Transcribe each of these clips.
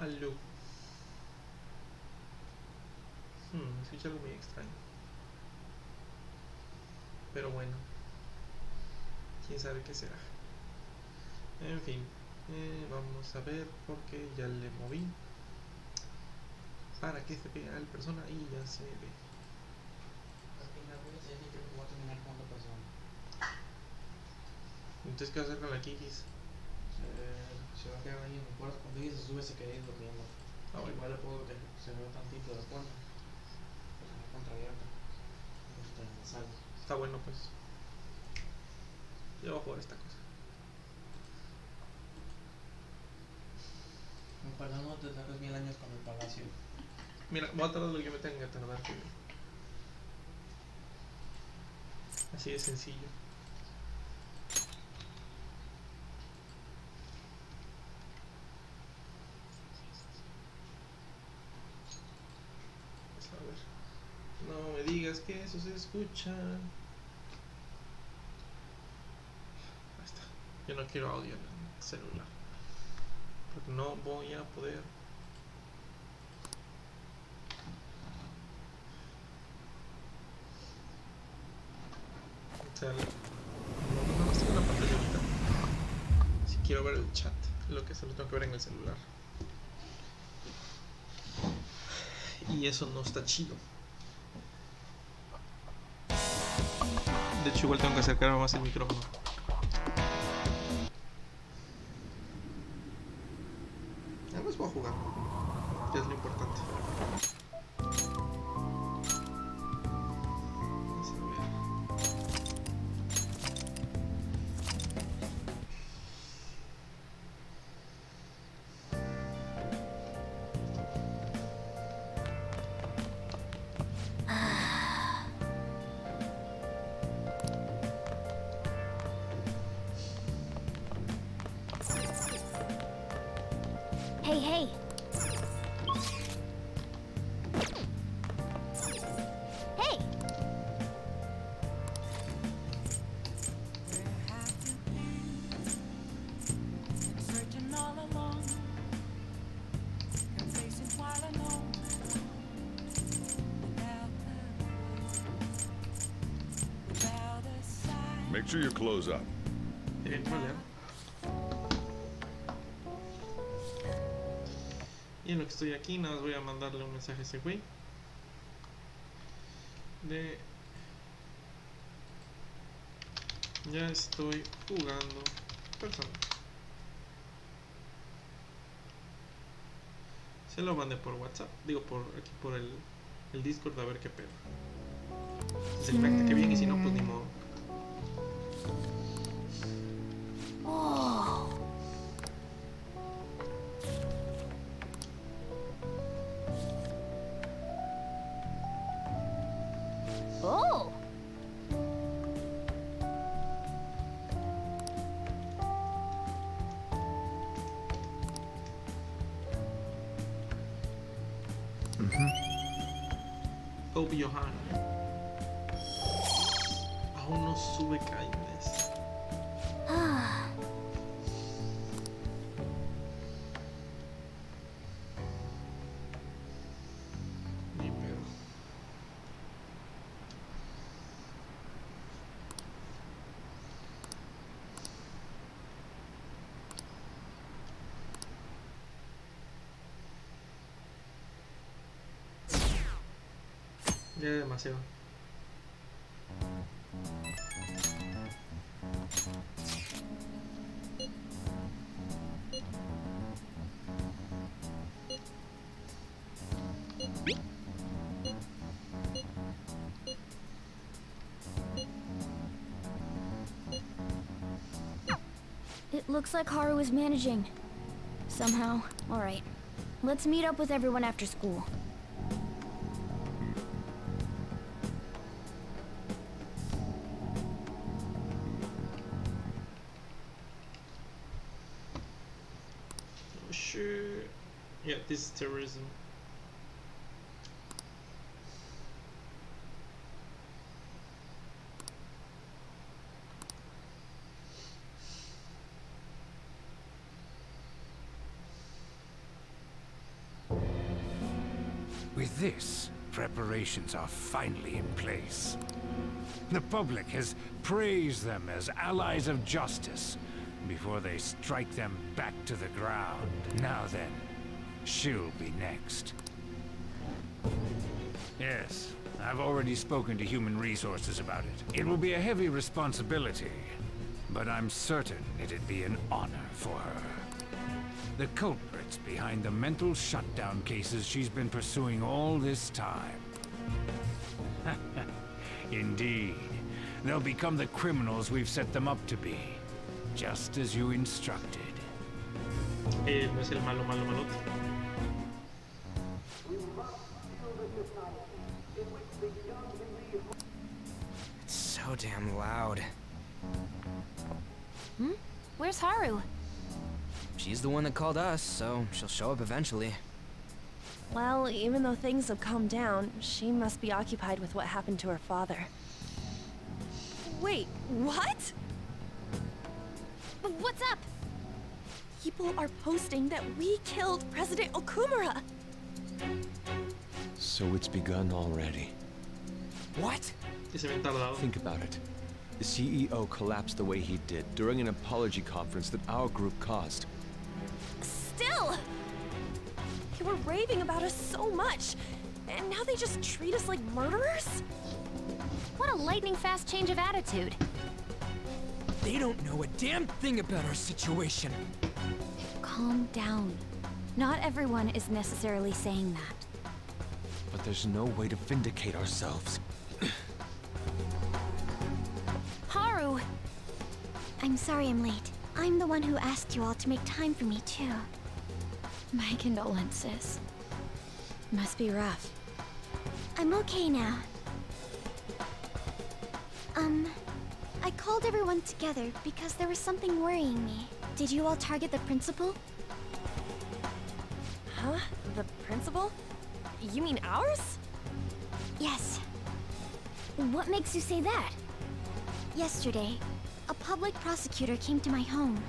Aló. Escucha algo muy extraño. Pero bueno, quién sabe qué será. En fin, vamos a ver porque ya le moví para que se vea el persona y ya se ve. Al final voy a hacer y creo que voy a terminar con otra persona. Entonces, ¿qué vas a hacer con la Kikis? Se va a quedar ahí en mi cuarto. Cuando ella se sube se queda ahí durmiendo. Ah, bueno. Igual le puedo que se vea tantito de la puerta. Pues la contraabierta. Está en la sala. Está bueno, pues. Yo voy a jugar esta cosa. Ojalá no te tardes 1000 años con el palacio. Mira, voy a tardar lo que me tenga que tardar. Así de sencillo. Vamos a ver. No me digas que eso se escucha. Ahí está. Yo no quiero audio en el celular. Porque no voy a poder. O sea, no más tengo una pantalla ahorita. Si quiero ver el chat, lo que solo tengo que ver en el celular. Y eso no está chido. De hecho, igual tengo que acercarme más el micrófono. Ya los voy a jugar, que es lo importante. Vamos a ver. Hey, hey. Hey. Make sure you close up. Vale. Y en lo que estoy aquí, nada más voy a mandarle un mensaje a ese güey. Ya estoy jugando persona. Se lo mandé por WhatsApp. Digo, por aquí por el Discord a ver qué pedo. Si se conecta, que bien, y si no, pues ni modo. Oh. Oh. Kobe Johanna. Aún no sube kindness. Ah. Ni pedo. Ya demasiado. It looks like Haru is managing. Somehow. All right. Let's meet up with everyone after school. Oh, sure. Yeah, this is terrorism. With this, preparations are finally in place. The public has praised them as allies of justice before they strike them back to the ground. Now then, she'll be next. Yes, I've already spoken to Human Resources about it. It will be a heavy responsibility, but I'm certain it'd be an honor for her. The culprits behind the mental shutdown cases she's been pursuing all this time. Indeed. They'll become the criminals we've set them up to be, just as you instructed. No es el malo, malo, malote. It's so damn loud. Where's Haru? She's the one that called us, so she'll show up eventually. Well, even though things have calmed down, she must be occupied with what happened to her father. Wait, what? What's up? People are posting that we killed President Okumura! So it's begun already. What? Que se ven tardado. Think about it. The CEO collapsed the way he did during an apology conference that our group caused. Still! They were raving about us so much, and now they just treat us like murderers? What a lightning-fast change of attitude. They don't know a damn thing about our situation. Calm down. Not everyone is necessarily saying that. But there's no way to vindicate ourselves. Haru! I'm sorry I'm late. I'm the one who asked you all to make time for me, too. My condolences. Must be rough. I'm okay now. I called everyone together because there was something worrying me. Did you all target the principal? Huh? The principal? You mean ours? Yes. What makes you say that? Yesterday, a public prosecutor came to my home.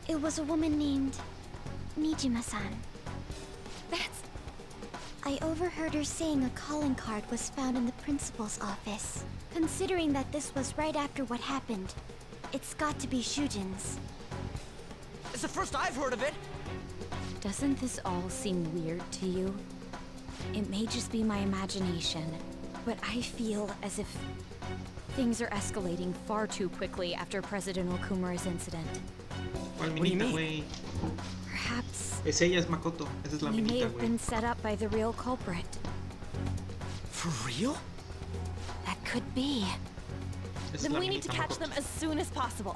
It was a woman named Nijima-san. That's... I overheard her saying a calling card was found in the principal's office. Considering that this was right after what happened, it's got to be Shujin's. It's the first I've heard of it. Doesn't this all seem weird to you? It may just be my imagination, but I feel as if things are escalating far too quickly after President Okumura's incident. ¿Cuál What do you minita, mean? güey? Perhaps Es ella, es Makoto. Esa es la we may minita, have güey. been set up by the real culprit. For real? That could be. Esa es Then la we need to minita catch Makoto. them as soon as possible.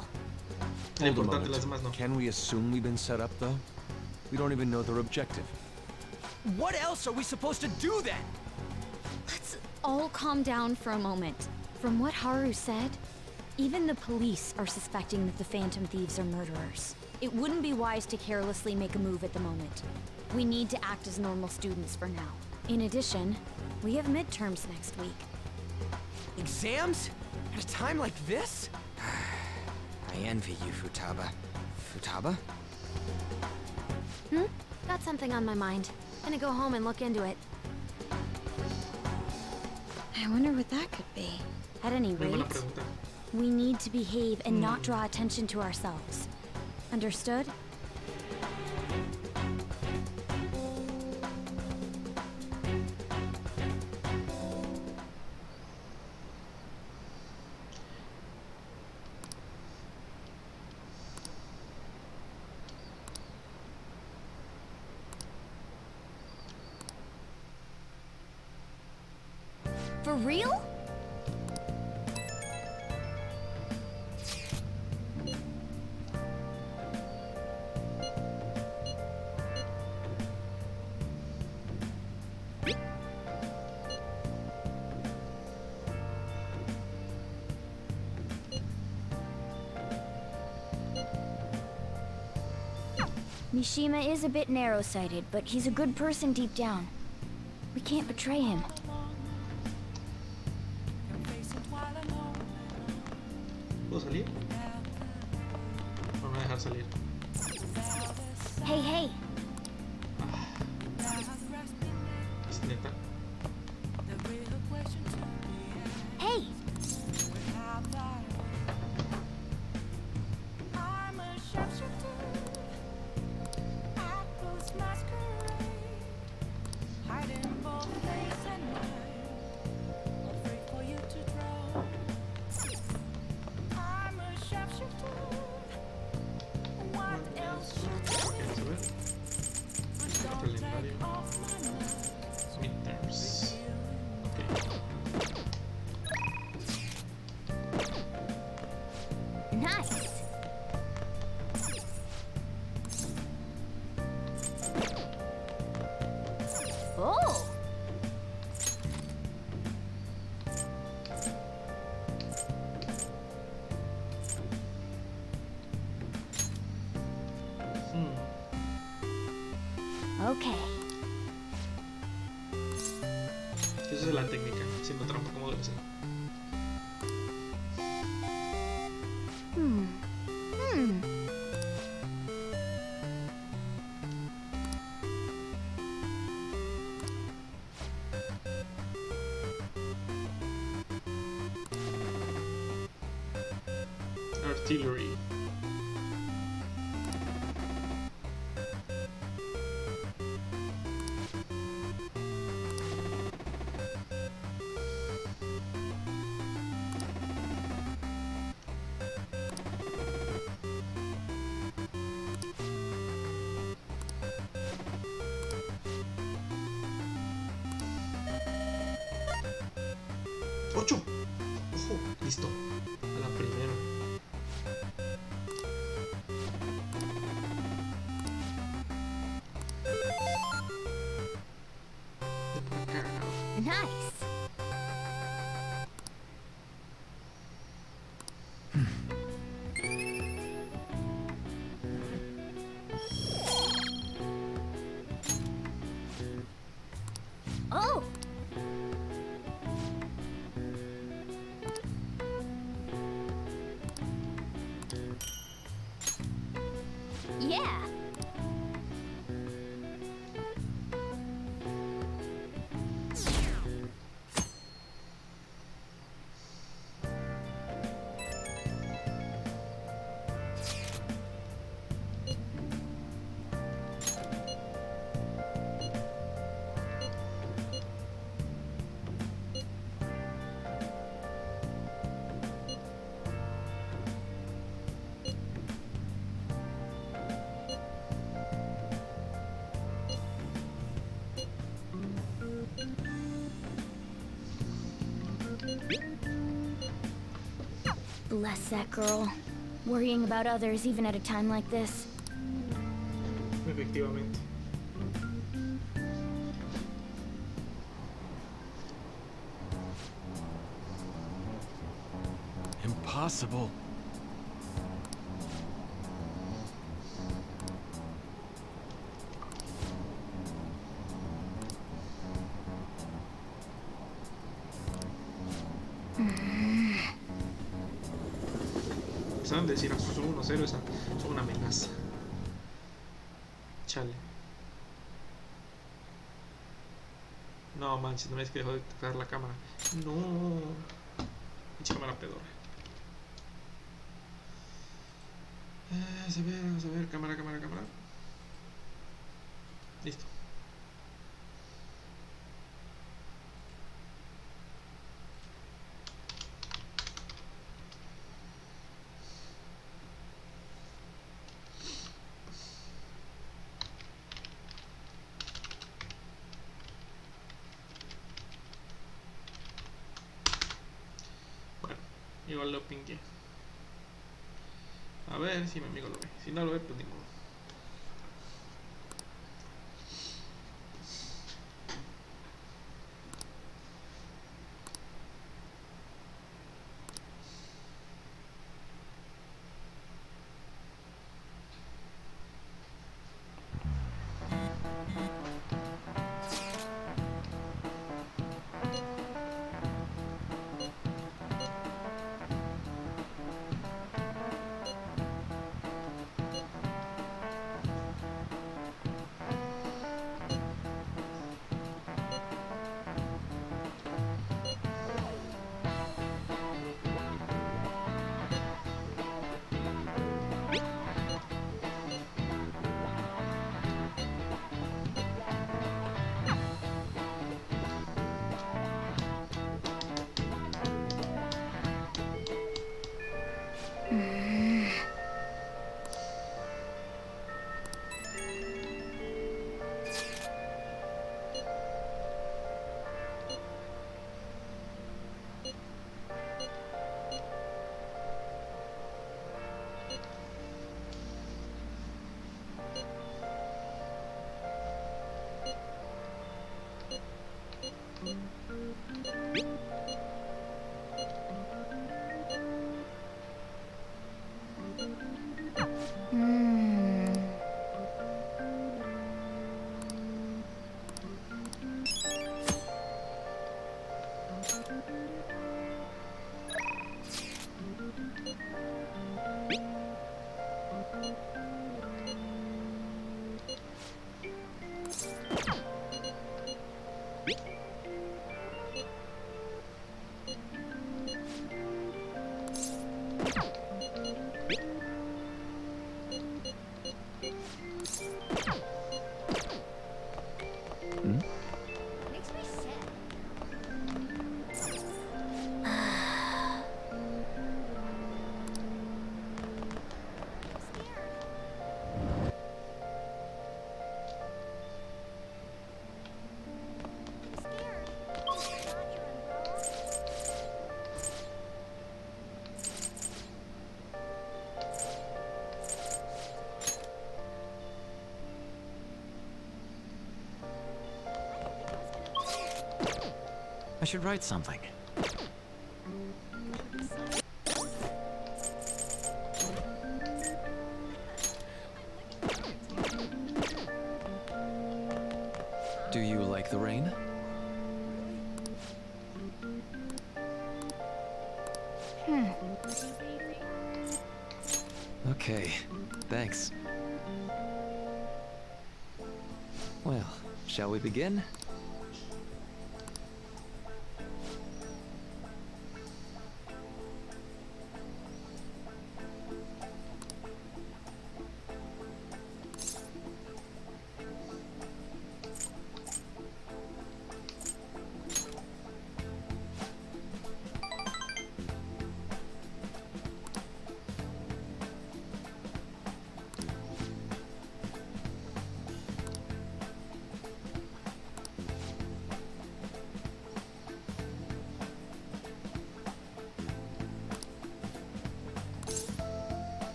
Lo Hold a importante, las demás moment. no. Can we assume we've been set up, though? We don't even know their objective. What else are we supposed to do then? Let's all calm down for a moment. From what Haru said, even the police are suspecting that the Phantom Thieves are murderers. It wouldn't be wise to carelessly make a move at the moment. We need to act as normal students for now. In addition, we have midterms next week. Exams? At a time like this? I envy you, Futaba. Futaba? Got something on my mind. Gonna go home and look into it. I wonder what that could be. At any Muy buena rate, pregunta. we need to behave and not draw attention to ourselves. Understood? For real? Mishima is a bit narrow-sighted, but he's a good person deep down. We can't betray him. ¿Puedo salir? No me va a dejar salir. Hey, hey! ¿Es neta? Hey! Calendario. Midterms. Nice! Oh! Okay. Esa es la técnica, haciendo trampa como debe ser. Artillery. ¡8! ¡Ojo! Listo. A la primera. Nice! Oh! Yeah! Bless that girl. Worrying about others even at a time like this. Efectivamente. Impossible. Empezaron a decir, son 1-0, esa son una amenaza. Chale. No manches, no me es que dejó de tocar la cámara. No. Pinche cámara pedorra. Vamos a ver, cámara. Listo. Igual lo pingué. A ver si mi amigo lo ve. Si no lo ve, pues ni modo. should write something. Do you like the rain? Okay, thanks. Well, shall we begin?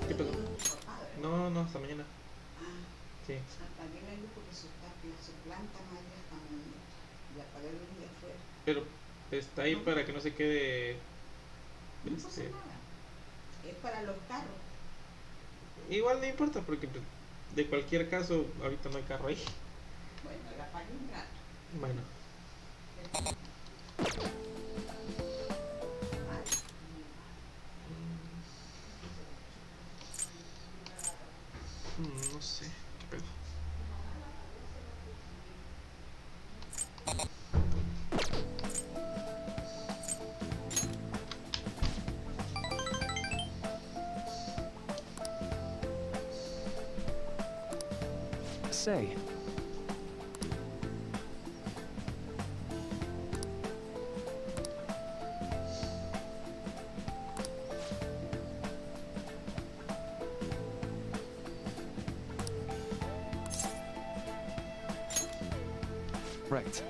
¿Qué pasó? No, no, hasta mañana. Sí. Apagué la luz porque su planta Maya está muy... Y apagué la luz de afuera. Pero está ahí para que no se quede. No pasa nada. Es para los carros. Igual no importa porque pues, de cualquier caso ahorita no hay carro ahí. Bueno, la apagué un rato. Bueno. No sé, qué pedo. Say, right.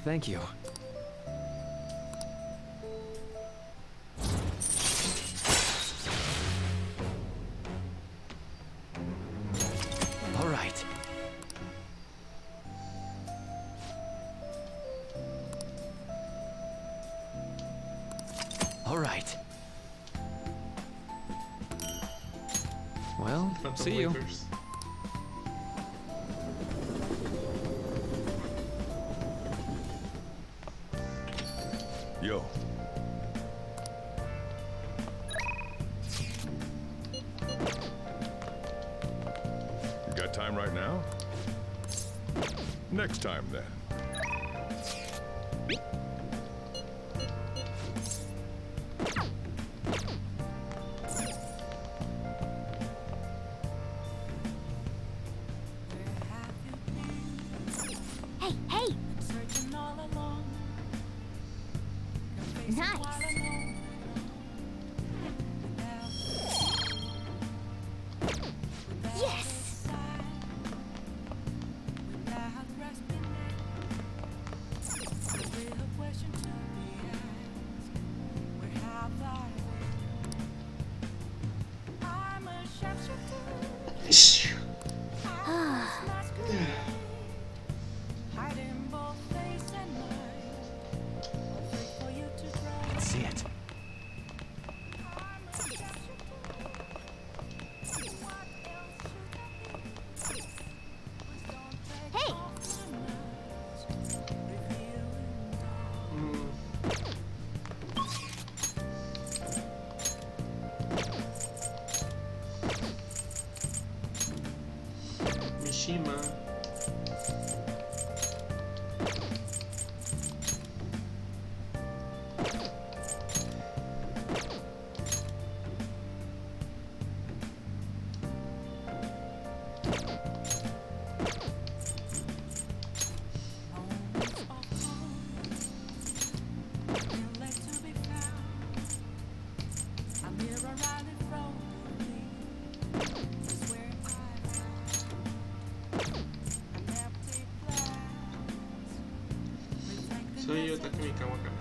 Thank you. All right. All right. Well, Phantom see you. Wafers. Yo. You got time right now? Next time, then. Hey, hey! Nice! Yes! Let's see it. Hey! Tsushima. Soy yo, Takumi Kawakami.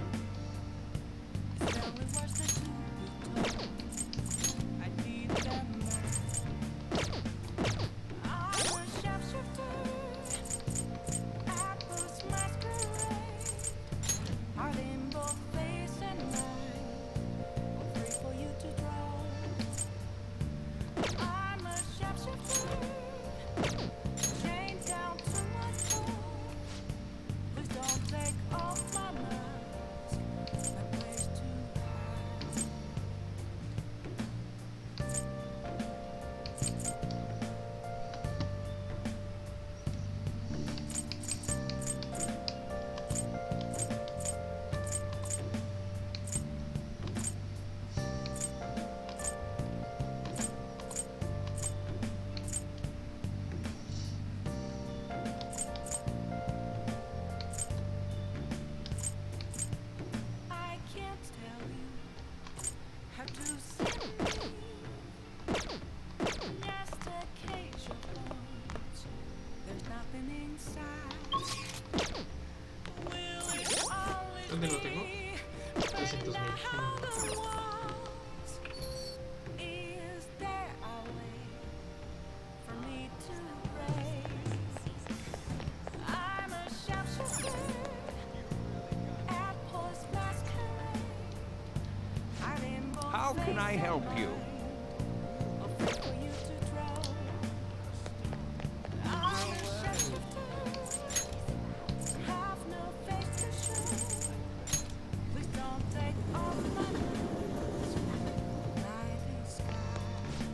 ¿Dónde lo tengo? 300.000. How can I help you?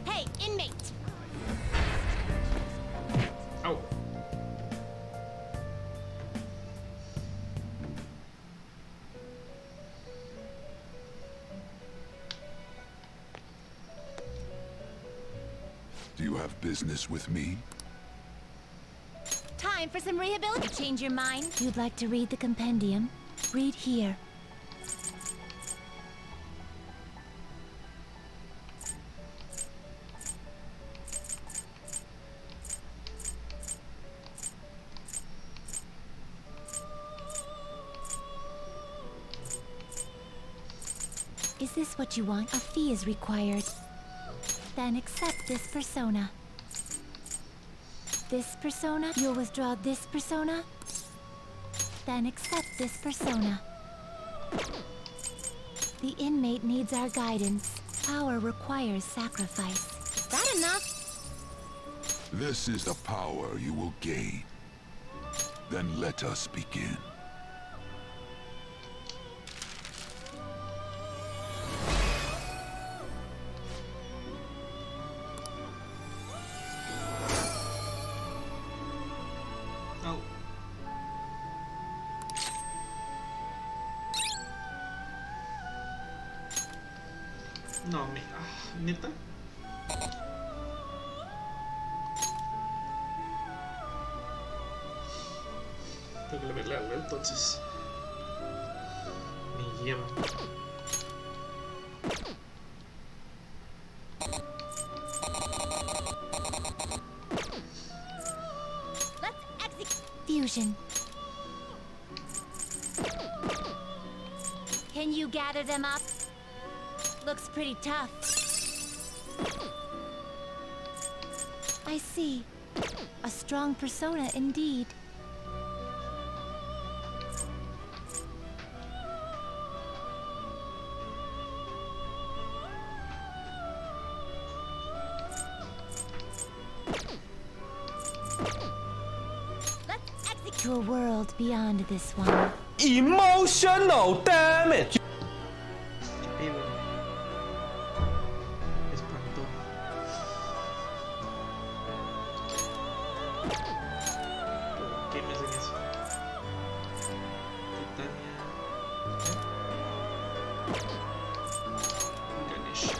Hey, inmate! Au. Do you have business with me? Time for some rehabilitation. Change your mind? You'd like to read the compendium? Read here. Is this what you want? A fee is required. Then accept this persona. This persona? You'll withdraw this persona? Then accept this persona. The inmate needs our guidance. Power requires sacrifice. Is that enough? This is the power you will gain. Then let us begin. Au. No, ¿neta? Tengo que verle algo entonces. Me llama. Fusion. Can you gather them up? Looks pretty tough. I see. A strong persona indeed. To a world beyond this one. Emotional damage. ¿Qué pedo? Me espantó. eso. Titania. Ganesh.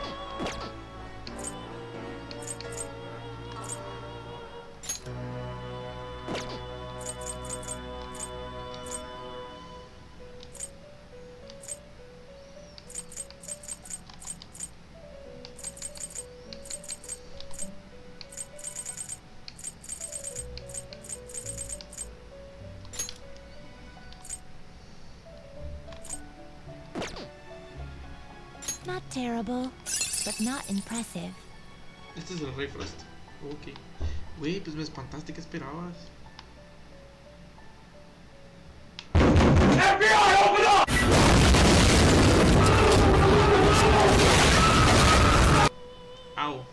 Not terrible, but not impressive. Este es el Rey Frost. Ok. Güey, pues me espantaste, ¿qué esperabas? Au.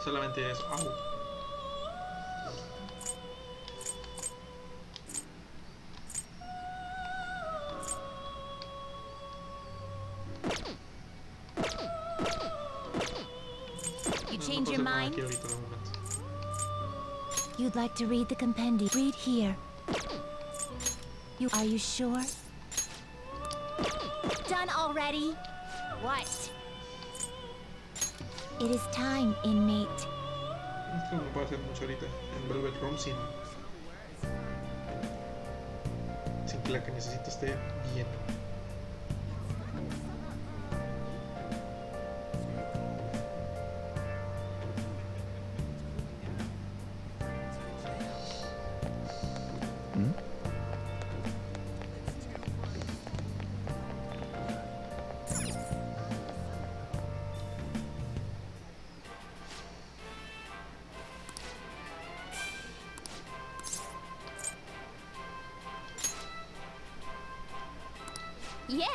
Solamente eso. Au. You No, change no your puedo hacer nada mind? aquí ahorita de momento. You'd like to read the compendium. Read here. Are you sure? Done already? What? It is time, inmate. Es que no puedo hacer mucho ahorita en Velvet Room sin que la que necesito esté bien. Yeah.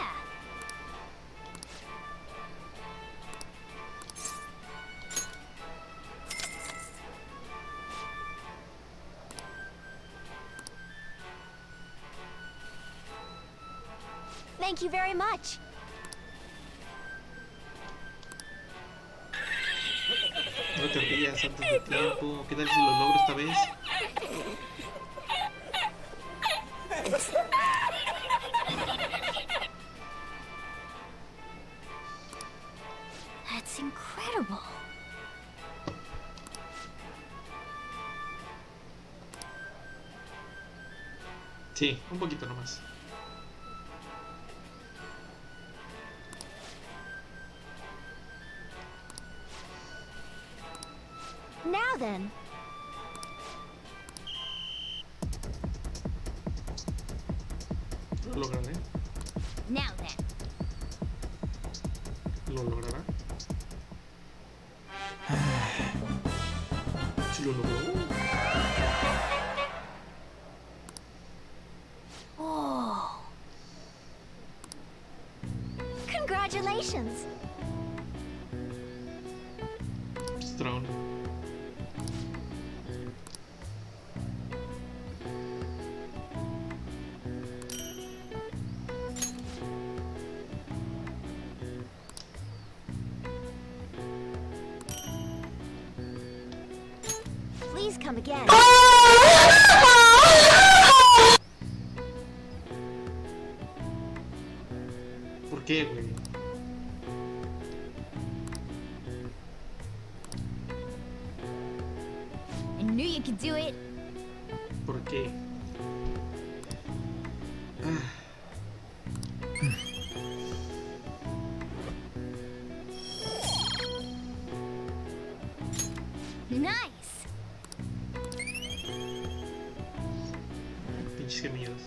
Thank you very much. No te rías antes de tiempo. ¿Qué tal si lo logro esta vez? That's incredible. Sí, un poquito nomás. Now then. Lo lograré. Now then. Lo logrará. Si lo logró. Oh. Congratulations. Strong. Please come again. ¿Por qué, güey? I knew you could do it. ¿Por qué? Ah. Nice. Pinches gemidos.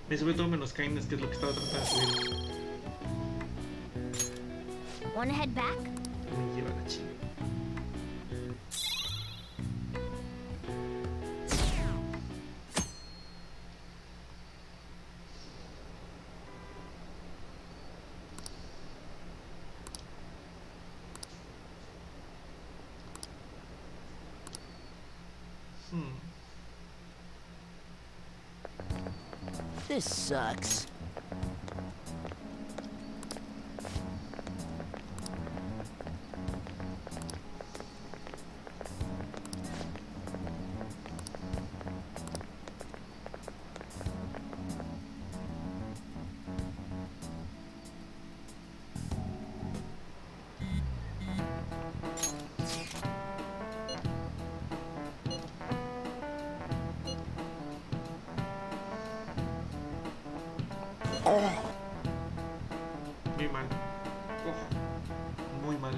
Me sube todo menos kindness, que es lo que estaba tratando de subir. Wanna head back? Me lleva la chingada. This sucks. Muy mal. Oh, muy mal.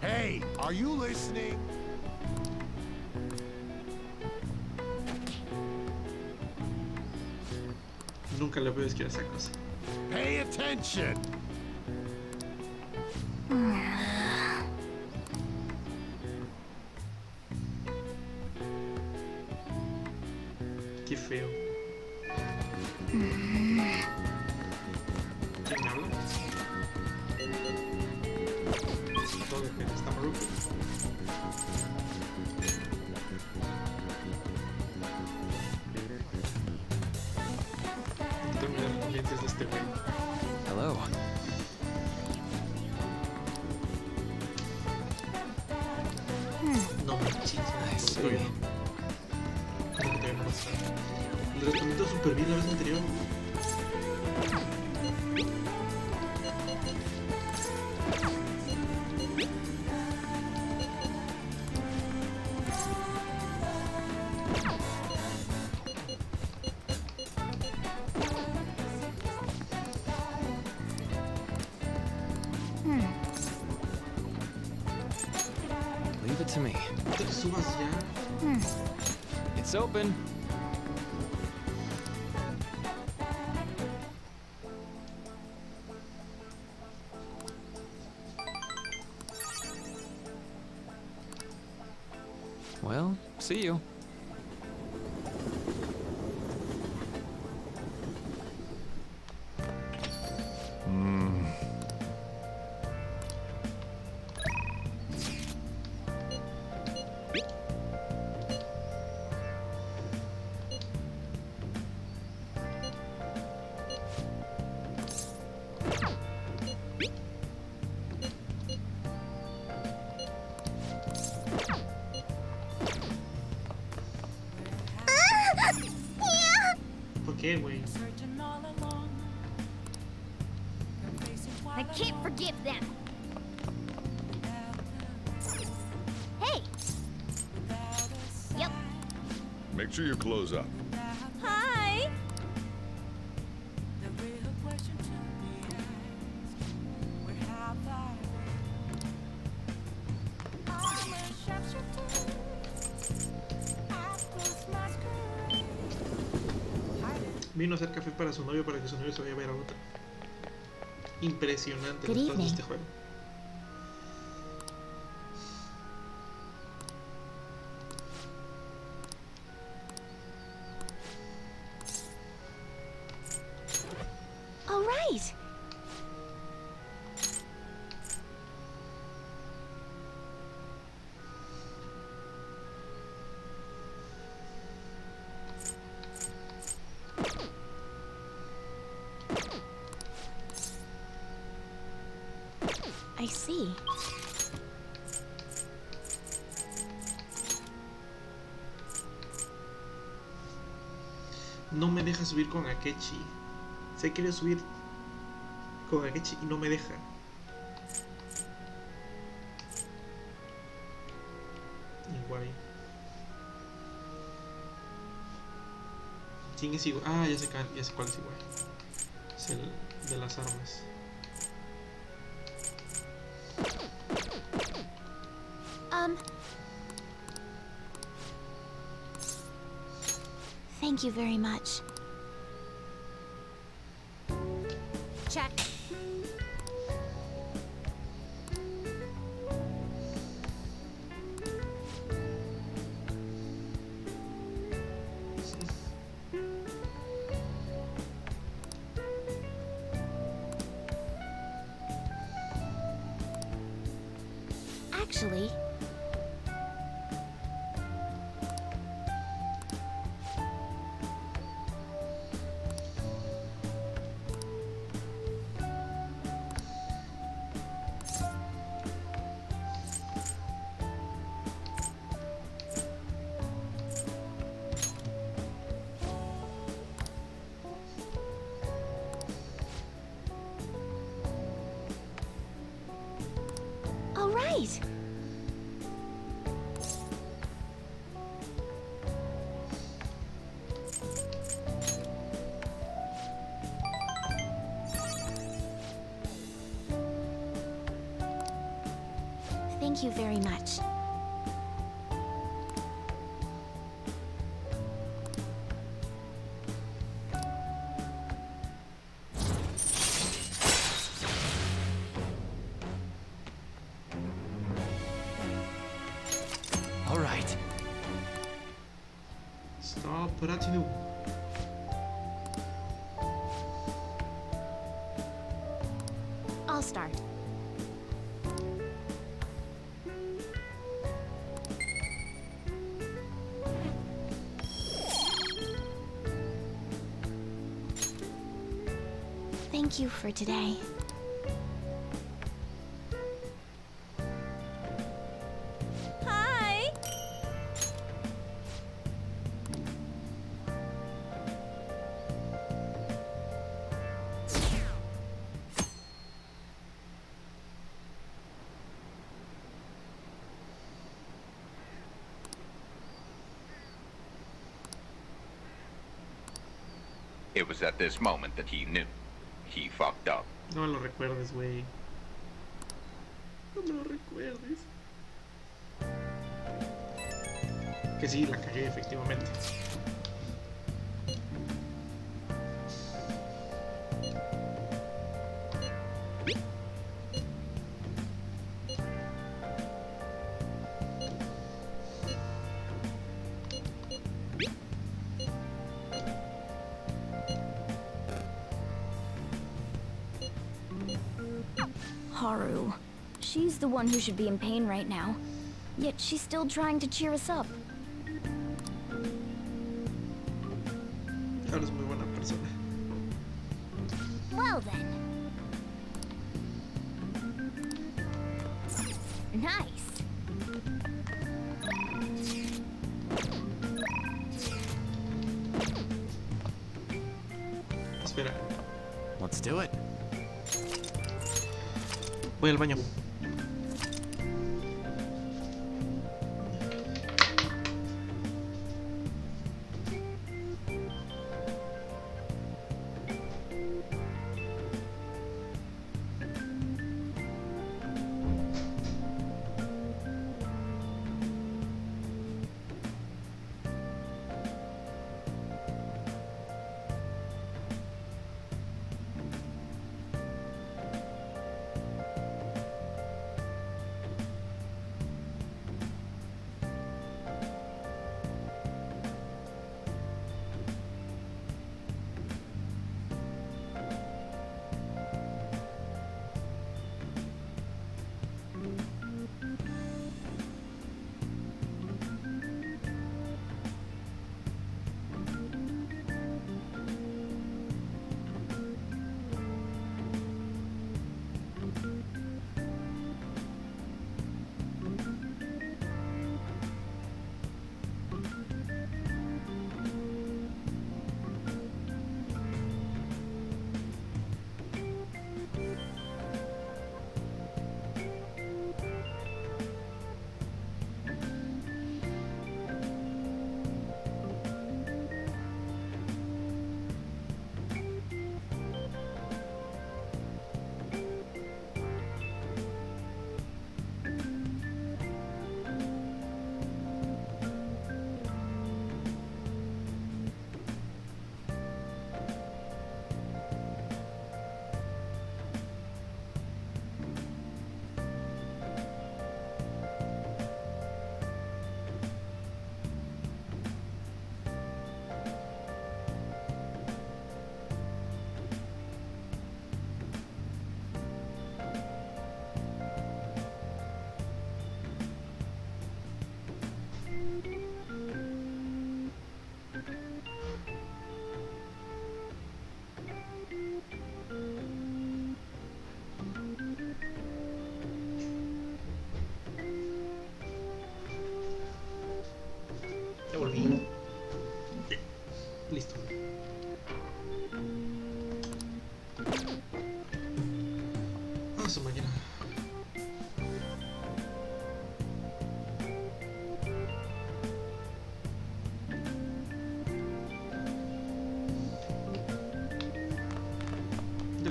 Hey, are you listening? Nunca le voy a decir esa cosa. Pay attention. Qué feo. ¿Quién habla? Todo depende. ¿Está Maruki? Tengo que dar pendientes de este güey. Hello. No manches. I see. Estoy bien. Como que todavía no pasa. Le recomiendo súper bien la vez anterior. Leave it to me. Te subas ya. It's open. Well, see you. ¿Por qué, güey? I can't forgive them. Hey! Yep. Make sure you close up. Hi! Vino a hacer café para su novio para que su novio se vaya a ver a otra. Impresionante Good los pasos de evening. este juego. All right. I see. No me deja subir con Akechi. Se quiere subir con Akechi y no me deja. Igual. ¿Quién es igual? Ah, ya sé cuál es igual. Es el de las armas. Thank you very much. Check. Actually, right. Thank you very much. All right. Stop ratin. I'll start. Thank you for today. Hi! It was at this moment that he knew. He fucked up. No me lo recuerdes, güey. No me lo recuerdes. Que sí, la cagué, efectivamente. Haru. She's the one who should be in pain right now. Yet she's still trying to cheer us up. Ahora es muy buena persona. Well then. Nice. Espera, Let's do it. voy al baño.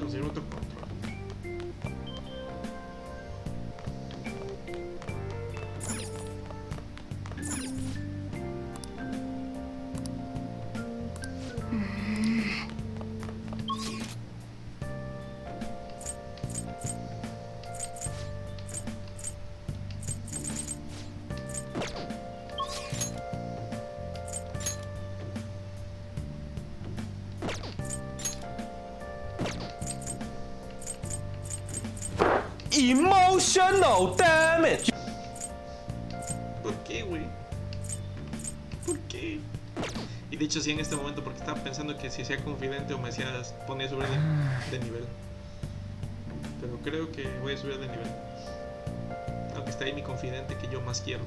conseguir otro control. Emotional damage. ¿Por qué, güey? ¿Por qué? Y de hecho sí en este momento, porque estaba pensando que si sea confidente o me hacías ponía a subir de nivel. Pero creo que voy a subir de nivel. Aunque está ahí mi confidente que yo más quiero.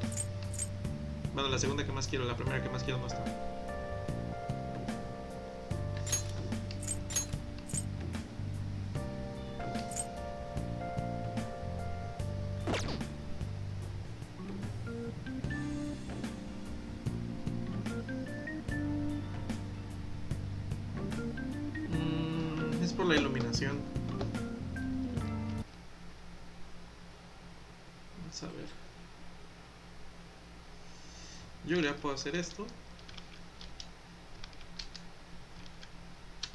Bueno, la segunda que más quiero, la primera que más quiero no está. Es por la iluminación. Vamos a ver. Yo ya puedo hacer esto.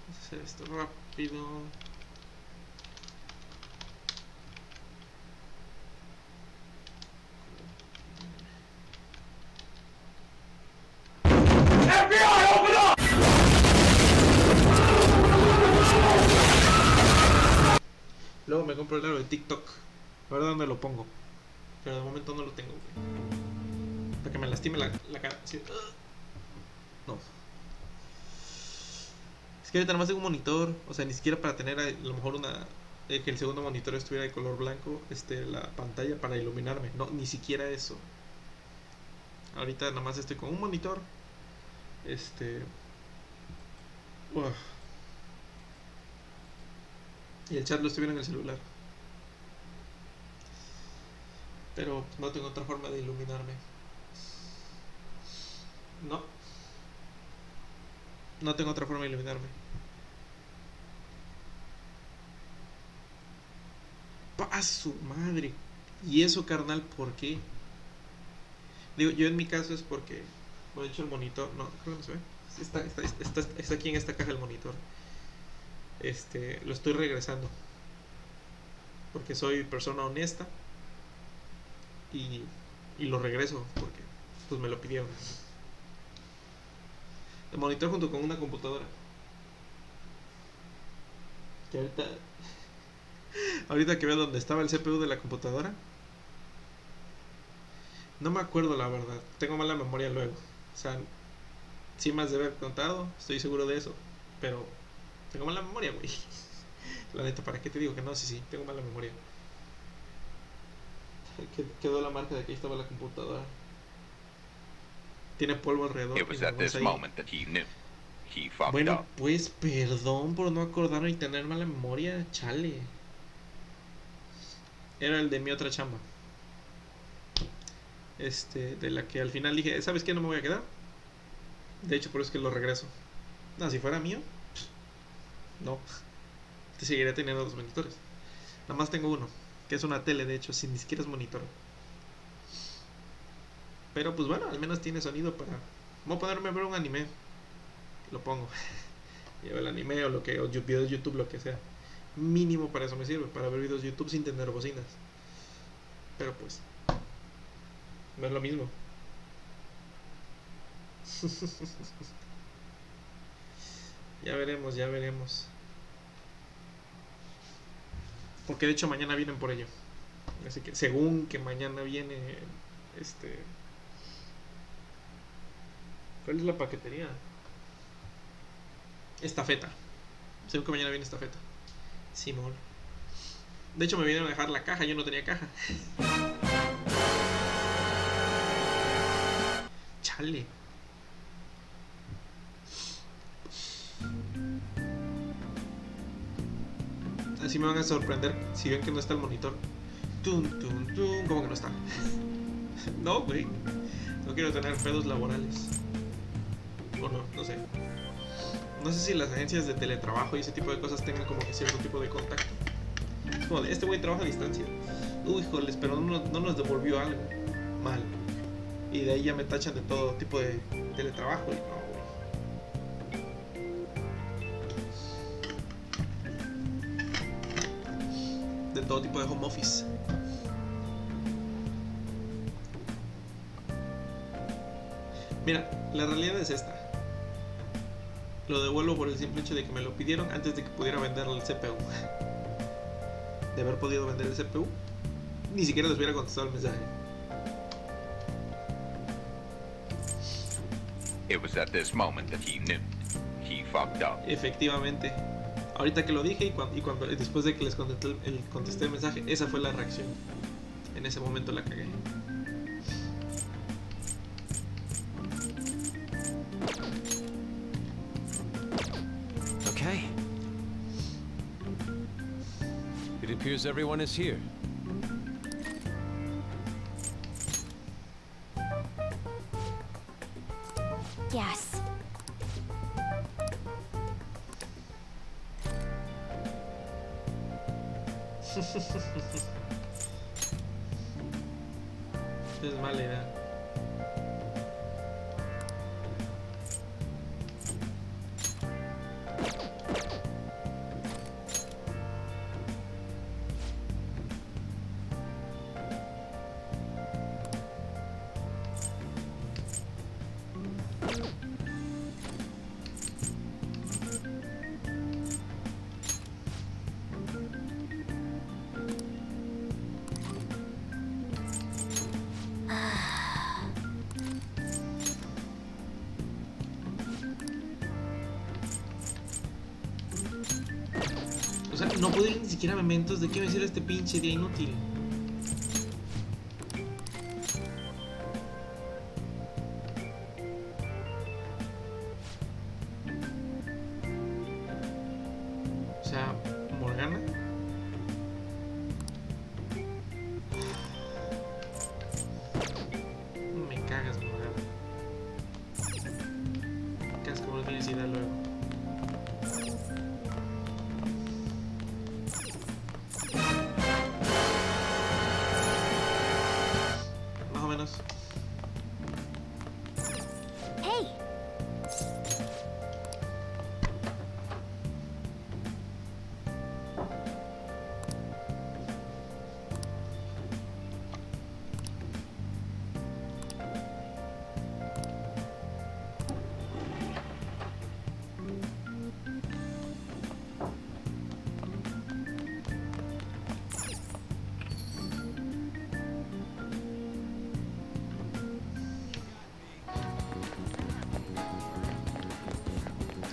Vamos a hacer esto rápido. Luego me compro el aro de TikTok. A ver dónde lo pongo. Pero de momento no lo tengo, güey. Para que me lastime la cara. Así. No. Es que ahorita nada más tengo un monitor. O sea, ni siquiera para tener a lo mejor una. Que el segundo monitor estuviera de color blanco. La pantalla para iluminarme. No, ni siquiera eso. Ahorita nada más estoy con un monitor. Uah. Y el chat lo estoy viendo en el celular. Pero no tengo otra forma de iluminarme. No tengo otra forma de iluminarme. ¡Pa su madre! ¿Y eso, carnal, por qué? Digo, yo en mi caso es porque... Bueno, de hecho el monitor... No, creo que no se ve. Está aquí en esta caja el monitor. Lo estoy regresando. Porque soy persona honesta. Y lo regreso porque pues me lo pidieron. El monitor junto con una computadora. Que ahorita que veo donde estaba el CPU de la computadora. No me acuerdo la verdad. Tengo mala memoria luego. O sea, sí más de haber contado. Estoy seguro de eso. Pero tengo mala memoria, güey. La neta, ¿para qué te digo que no? Sí, tengo mala memoria. Quedó la marca de que ahí estaba la computadora. Tiene polvo alrededor. It was at this moment that he knew. He fucked Bueno, up. pues perdón por no acordarme y tener mala memoria. Chale. Era el de mi otra chamba. De la que al final dije, ¿sabes qué? No me voy a quedar. De hecho, por eso es que lo regreso. No, si fuera mío, no. Te seguiría teniendo dos monitores. Nada más tengo uno, que es una tele, de hecho, sin ni siquiera es monitor. Pero pues bueno, al menos tiene sonido para... Voy a ponerme a ver un anime. Lo pongo. Llevo el anime o videos de YouTube, lo que sea. Mínimo para eso me sirve, para ver videos de YouTube sin tener bocinas. Pero pues... no es lo mismo. Ya veremos. Porque de hecho mañana vienen por ello. Así que según que mañana viene ¿cuál es la paquetería? Estafeta. Según que mañana viene estafeta. Simón. De hecho me vinieron a dejar la caja, yo no tenía caja. Chale. Así me van a sorprender si ven que no está el monitor. ¿Cómo que no está? No, güey. No quiero tener pedos laborales. O no sé. no sé si las agencias de teletrabajo y ese tipo de cosas tengan como que cierto tipo de contacto. Es como de, este güey trabaja a distancia. Uy, híjoles, pero no nos devolvió algo mal. Y de ahí ya me tachan de todo tipo de teletrabajo y no, güey. De todo tipo de home office. Mira, la realidad es esta. Lo devuelvo por el simple hecho de que me lo pidieron antes de que pudiera vender el CPU. De haber podido vender el CPU, ni siquiera les hubiera contestado el mensaje. It was at this moment that he knew. He fucked up. Efectivamente. Ahorita que lo dije y cuando después de que les contesté el mensaje, esa fue la reacción. En ese momento la cagué. Okay. It appears everyone is here. Yes. Es mala idea. O sea, no puedo ir ni siquiera a Mementos. ¿De qué me sirve este pinche día inútil? O sea, Morgana. Me cagas, Morgana. Me cagas como la necesidad luego. Más o menos. Hey!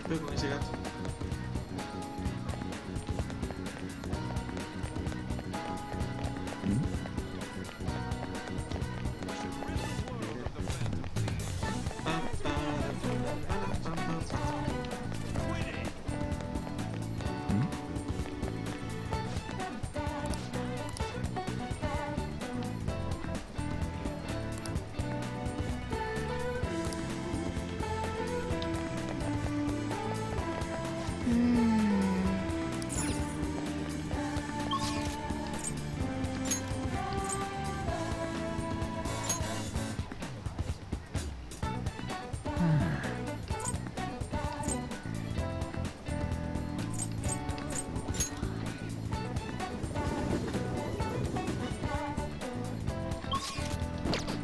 ¿Qué pedo con ese gato?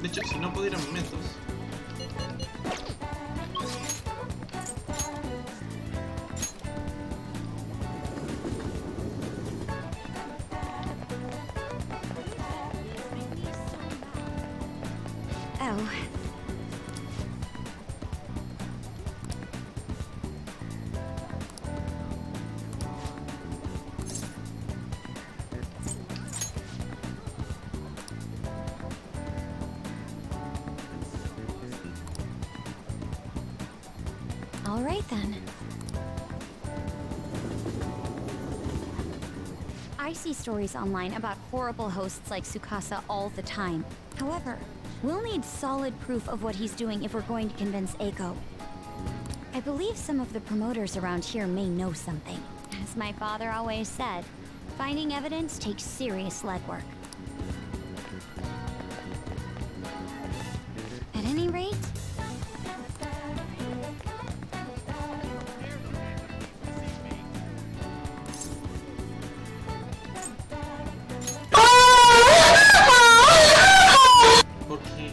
De hecho, si no puedo ir a Mementos. Oh. All right then. I see stories online about horrible hosts like Tsukasa all the time. However, we'll need solid proof of what he's doing if we're going to convince Eiko. I I believe some of the promoters around here may know something. As my father always said, finding evidence takes serious legwork. At any rate, ¿Por qué?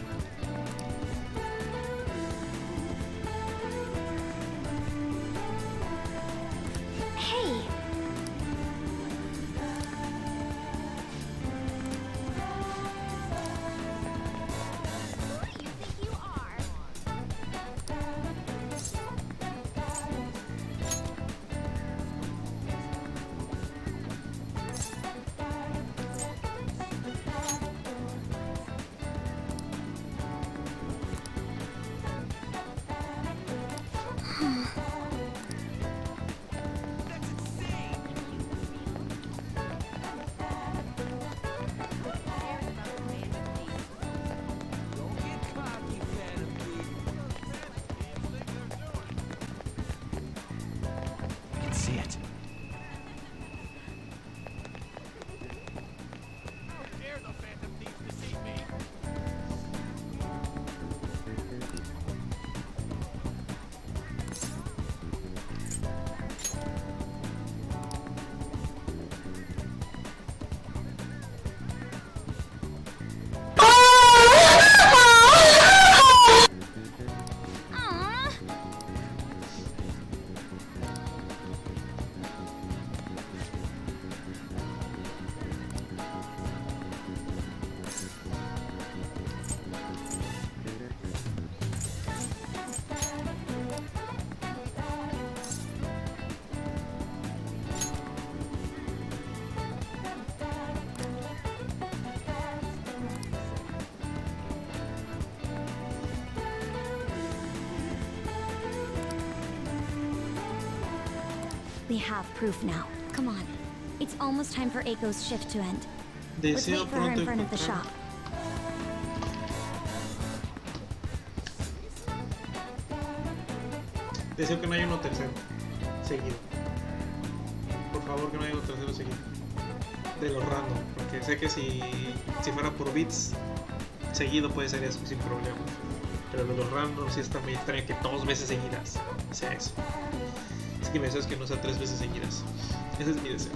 hey, I can see it. aw. We have proof now. Come on. It's almost time for Aiko's shift to end. Let's Deseo wait for her in pronto front of the encontrar. shop. Deseo que no haya uno tercero seguido. Por favor, que no haya uno tercero seguido. De los random. Porque sé que si fuera por bits, seguido puede ser eso sin problema. Pero de los random sí está muy extraño que 2 veces seguidas sea eso. Así que mi deseo es que no sea 3 veces seguidas. Ese es mi deseo.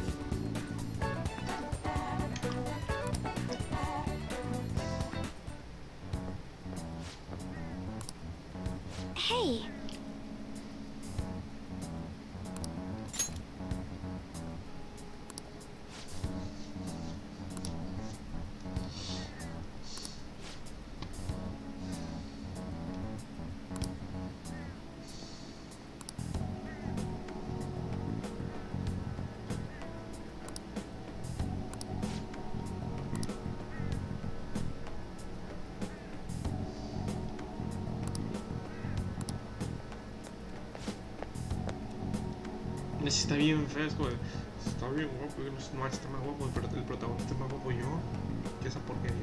Hey! Está bien feo, es como de, está bien guapo, no está más guapo, pero el protagonista es más guapo yo que esa porquería.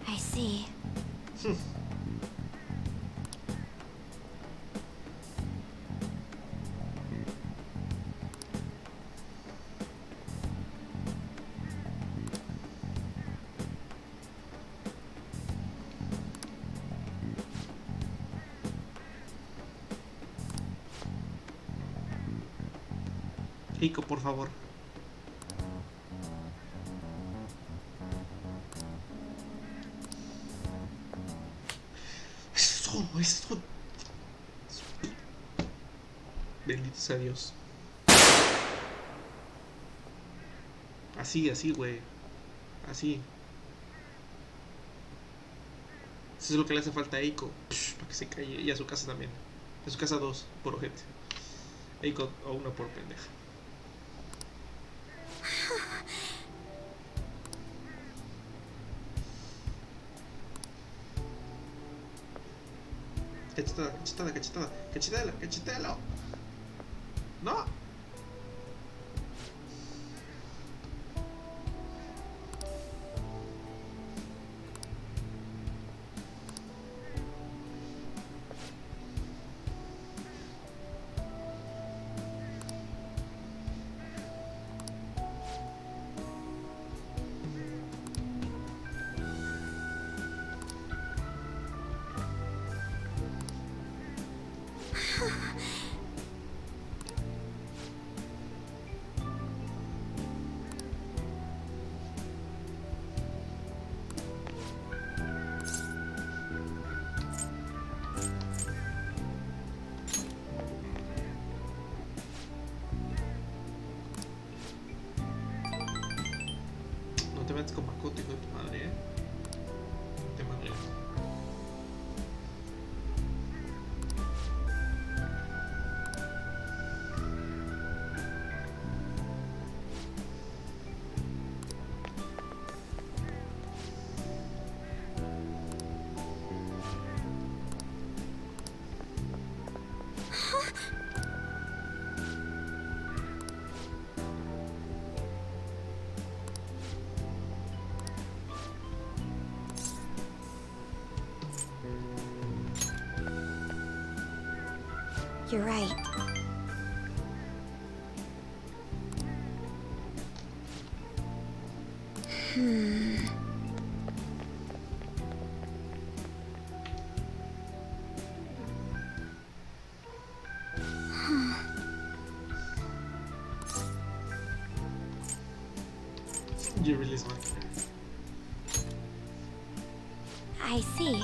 I see. Eiko, por favor. Eso. Bendito sea Dios. Así, güey. Así. Eso es lo que le hace falta a Eiko, para que se calle. Y a su casa también. A su casa 2, por ojete. Eiko o una por pendeja. Cachetada, cachetada, cachetada. Cachetela, cachetelo. No. No te metas con Makoto, hijo de tu madre, Te madre. You're right. You really smart. I see.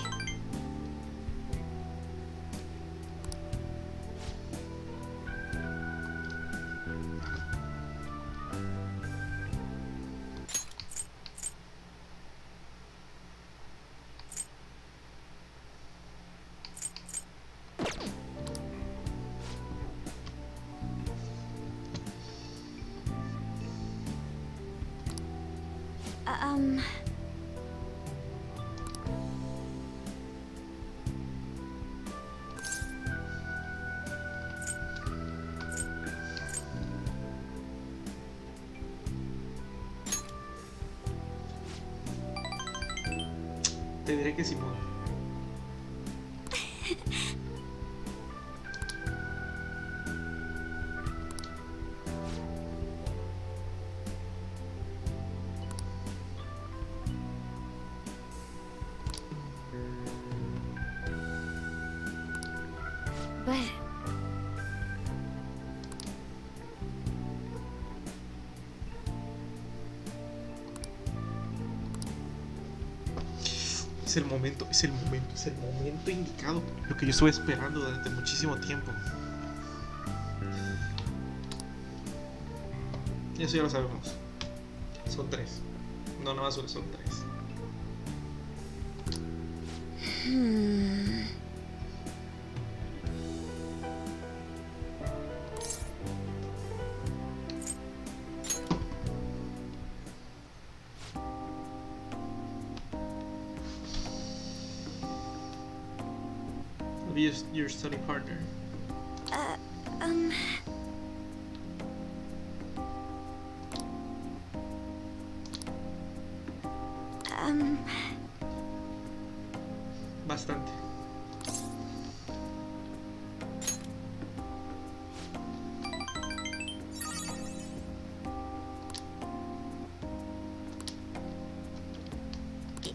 Te diré que Simón. But es el momento, es el momento, es el momento indicado. Lo que yo estuve esperando durante muchísimo tiempo. Eso ya lo sabemos. Son 3. No, nada más son 3. Be your study partner. Bastante.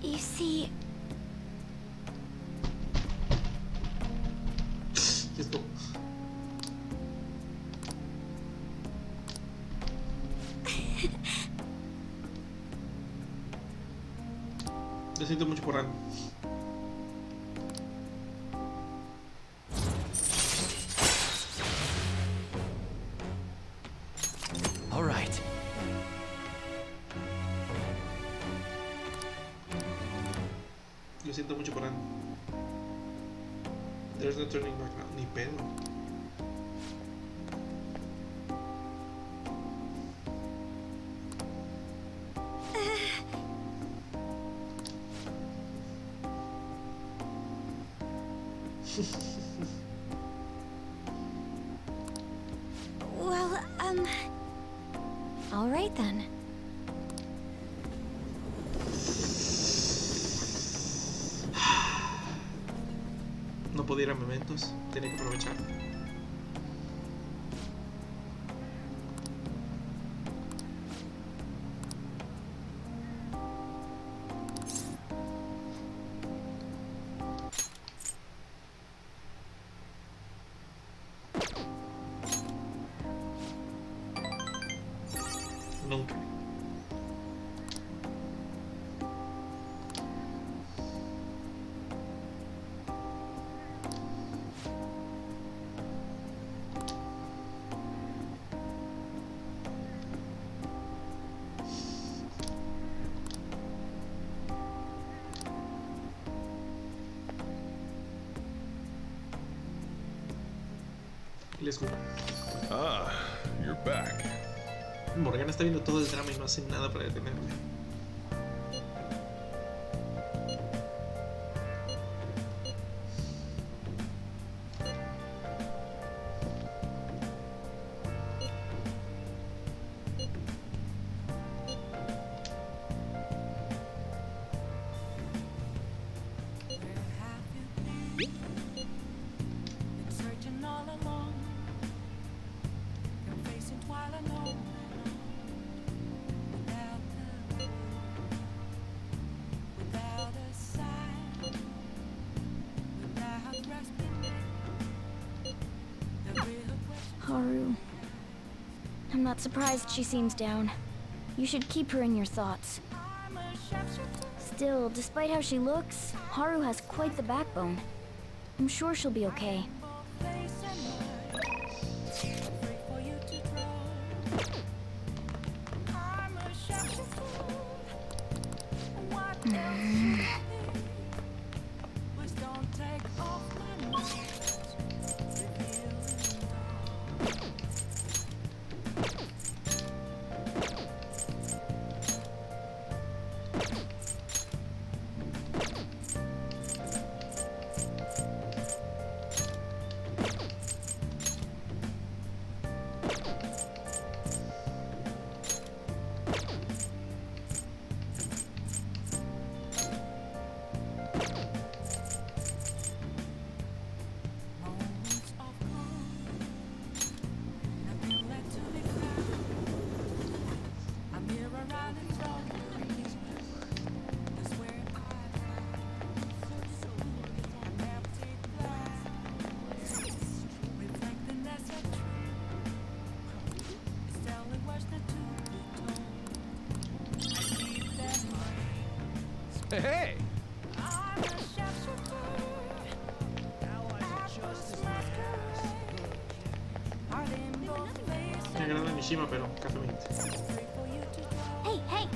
you see, Esto. Lo siento mucho por Ran. All right. Lo siento mucho por Ran. There's no turning back now. Ni pedo. Well, all right then. No podía ir a Mementos. Tenía que aprovechar. Nunca. Les juro. Ah, you're back. Morgana está viendo todo el drama y no hace nada para detenerme. Haru. I'm not surprised she seems down. You should keep her in your thoughts. Still, despite how she looks, Haru has quite the backbone. I'm sure she'll be okay. Hey! Me agrada Mishima, pero café 20. Hey, hey!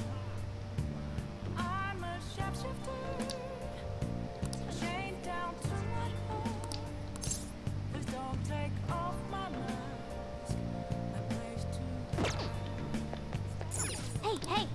Hey, hey!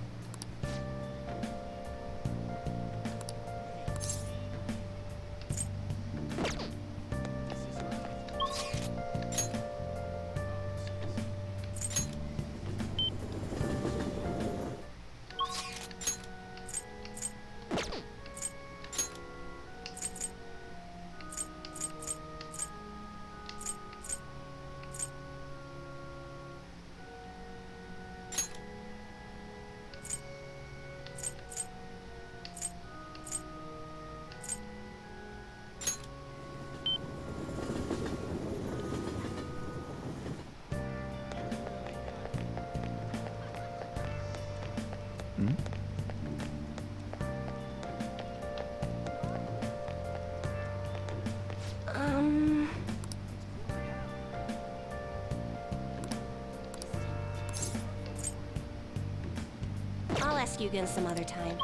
I'll ask you again some other time.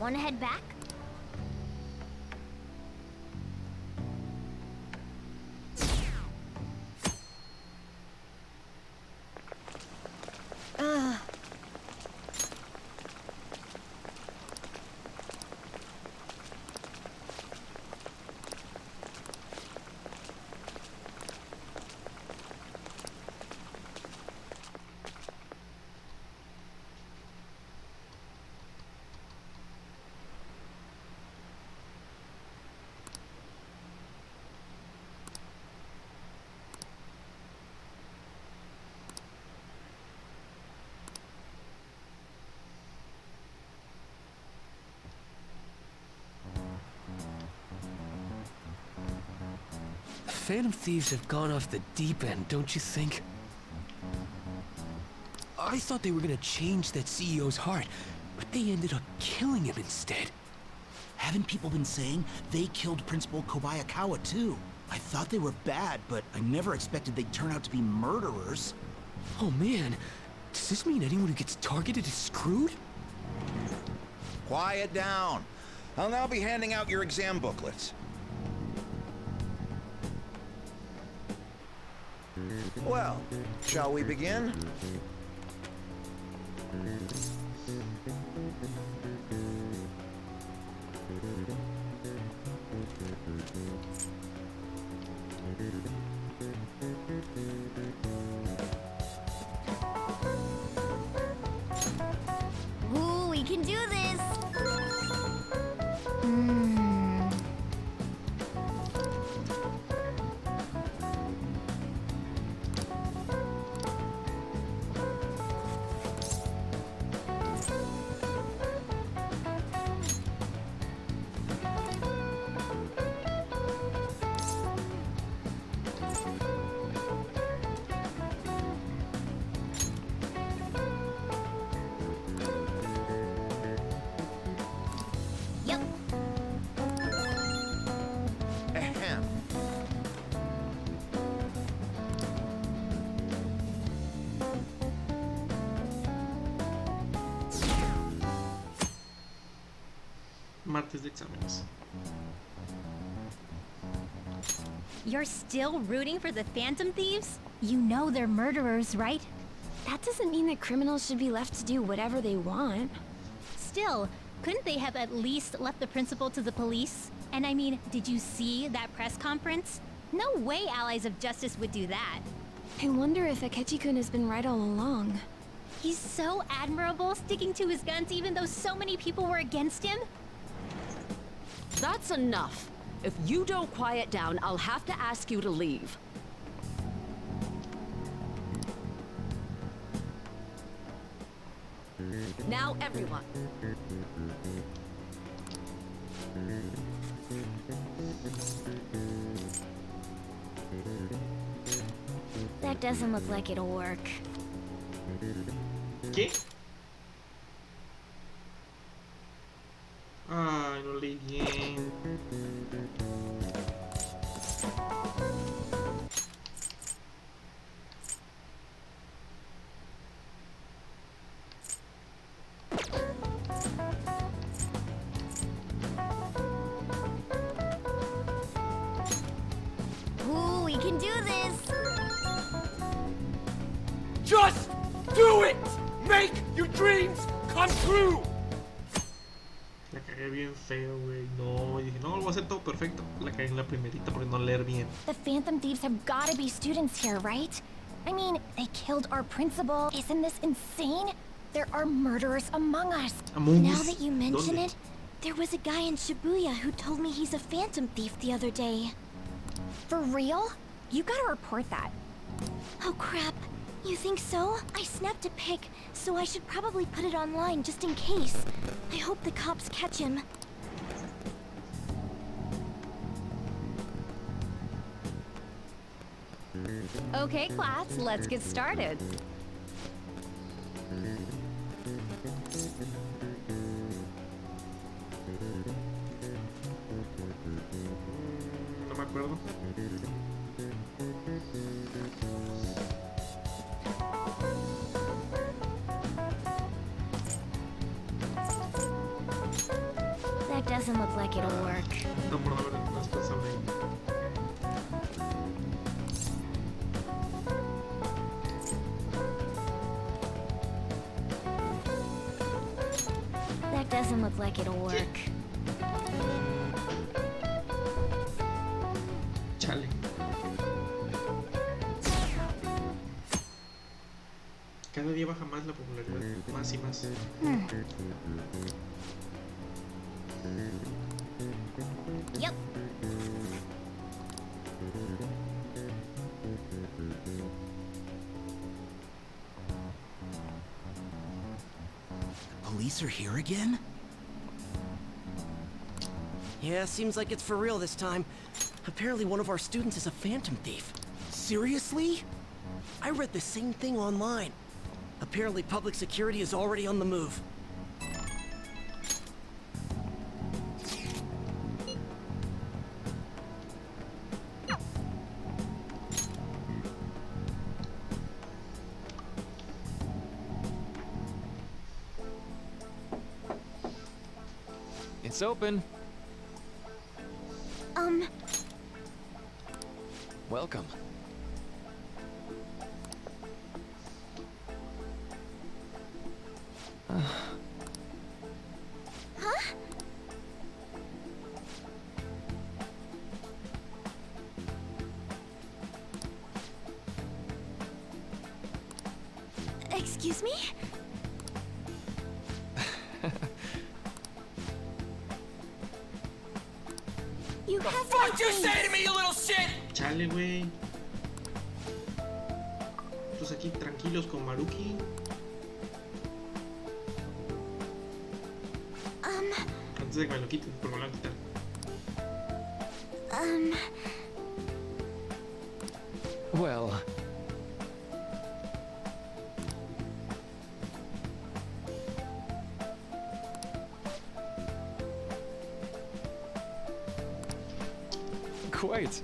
Wanna head back? Phantom thieves have gone off the deep end, don't you think? I thought they were gonna change that CEO's heart, but they ended up killing him instead. Haven't people been saying they killed Principal Kobayakawa too? I thought they were bad, but I never expected they'd turn out to be murderers. Oh man, does this mean anyone who gets targeted is screwed? Quiet down. I'll now be handing out your exam booklets. Well, shall we begin? Ooh, we can do this! Yep. Ahem. Martes de exámenes. You're still rooting for the Phantom Thieves? You know they're murderers, right? That doesn't mean that criminals should be left to do whatever they want. Still, couldn't they have at least left the principal to the police? And I mean, did you see that press conference? No way allies of justice would do that. I wonder if Akechi-kun has been right all along. He's so admirable, sticking to his guns even though so many people were against him. That's enough. If you don't quiet down, I'll have to ask you to leave. Now, everyone. That doesn't look like it'll work. ¿Qué? Ay, no leí bien. Ooh, we can do this! Just do it! Make your dreams come true! La cagué bien feo, güey. No, y dije, no, lo voy a hacer todo perfecto. La cagué en la primerita por no leer bien. The Phantom Thieves have gotta be students here, right? I mean, they killed our principal. Isn't this insane? There are murderers among us. Now that you mention ¿Dónde? it, there was a guy in Shibuya who told me he's a Phantom Thief the other day. For real? You gotta report that. Oh crap. You think so? I snapped a pic, so I should probably put it online just in case. I hope the cops catch him. Okay, class, let's get started. No me acuerdo. That doesn't look like it'll work. No, por no haber un responsable. That doesn't look like it'll work. Chale. Cada día baja más la popularidad, más y más. Yep. Police are here again? Yeah, seems like it's for real this time. Apparently one of our students is a phantom thief. Seriously? I read the same thing online. Apparently public security is already on the move. It's open. Welcome. Huh? Excuse me? You have What'd you say to me, you little shit? Chale, güey. Pues aquí tranquilos con Maruki. Antes de que me lo quiten, porque me lo van a quitar. Well... Quite.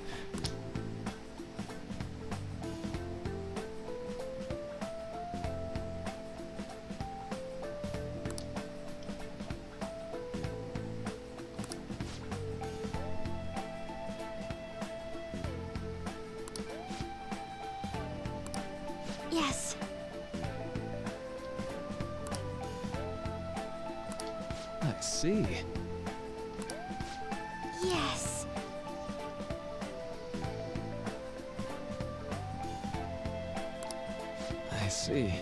Yes. I see. Yes. I see.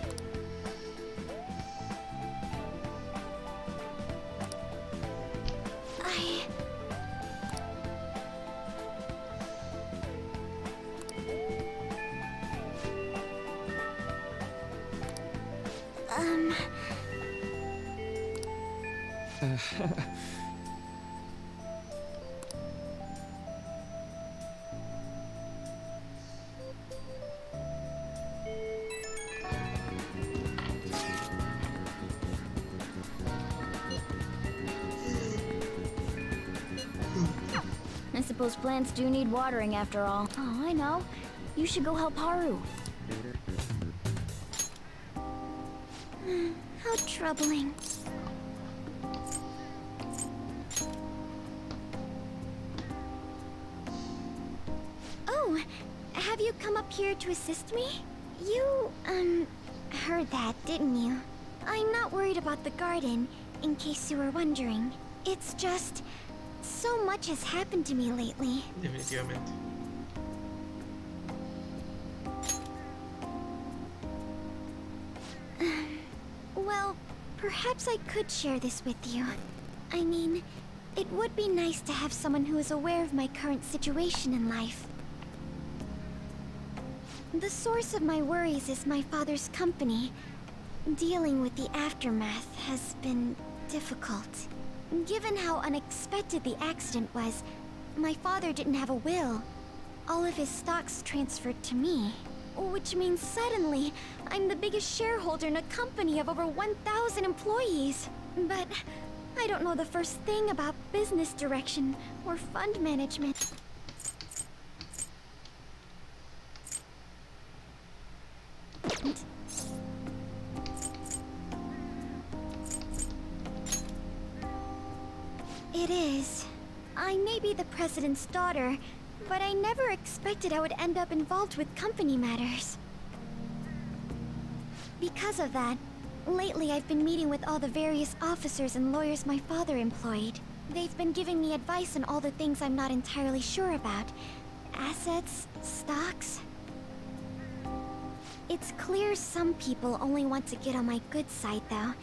I suppose plants do need watering after all. Oh, I know. You should go help Haru. How troubling. Oh, have you come up here to assist me? You, heard that, didn't you? I'm not worried about the garden, in case you were wondering. It's just... so much has happened to me lately. Definitivamente. Well, perhaps I could share this with you. I mean, it would be nice to have someone who is aware of my current situation in life. The source of my worries is my father's company. Dealing with the aftermath has been difficult. Given how unexpected the accident was, my father didn't have a will. All of his stocks transferred to me. Which means suddenly, I'm the biggest shareholder in a company of over 1,000 employees. But I don't know the first thing about business direction or fund management. It is. I may be the president's daughter, but I never expected I would end up involved with company matters. Because of that, lately I've been meeting with all the various officers and lawyers my father employed. They've been giving me advice on all the things I'm not entirely sure about. Assets, stocks. It's clear some people only want to get on my good side, though.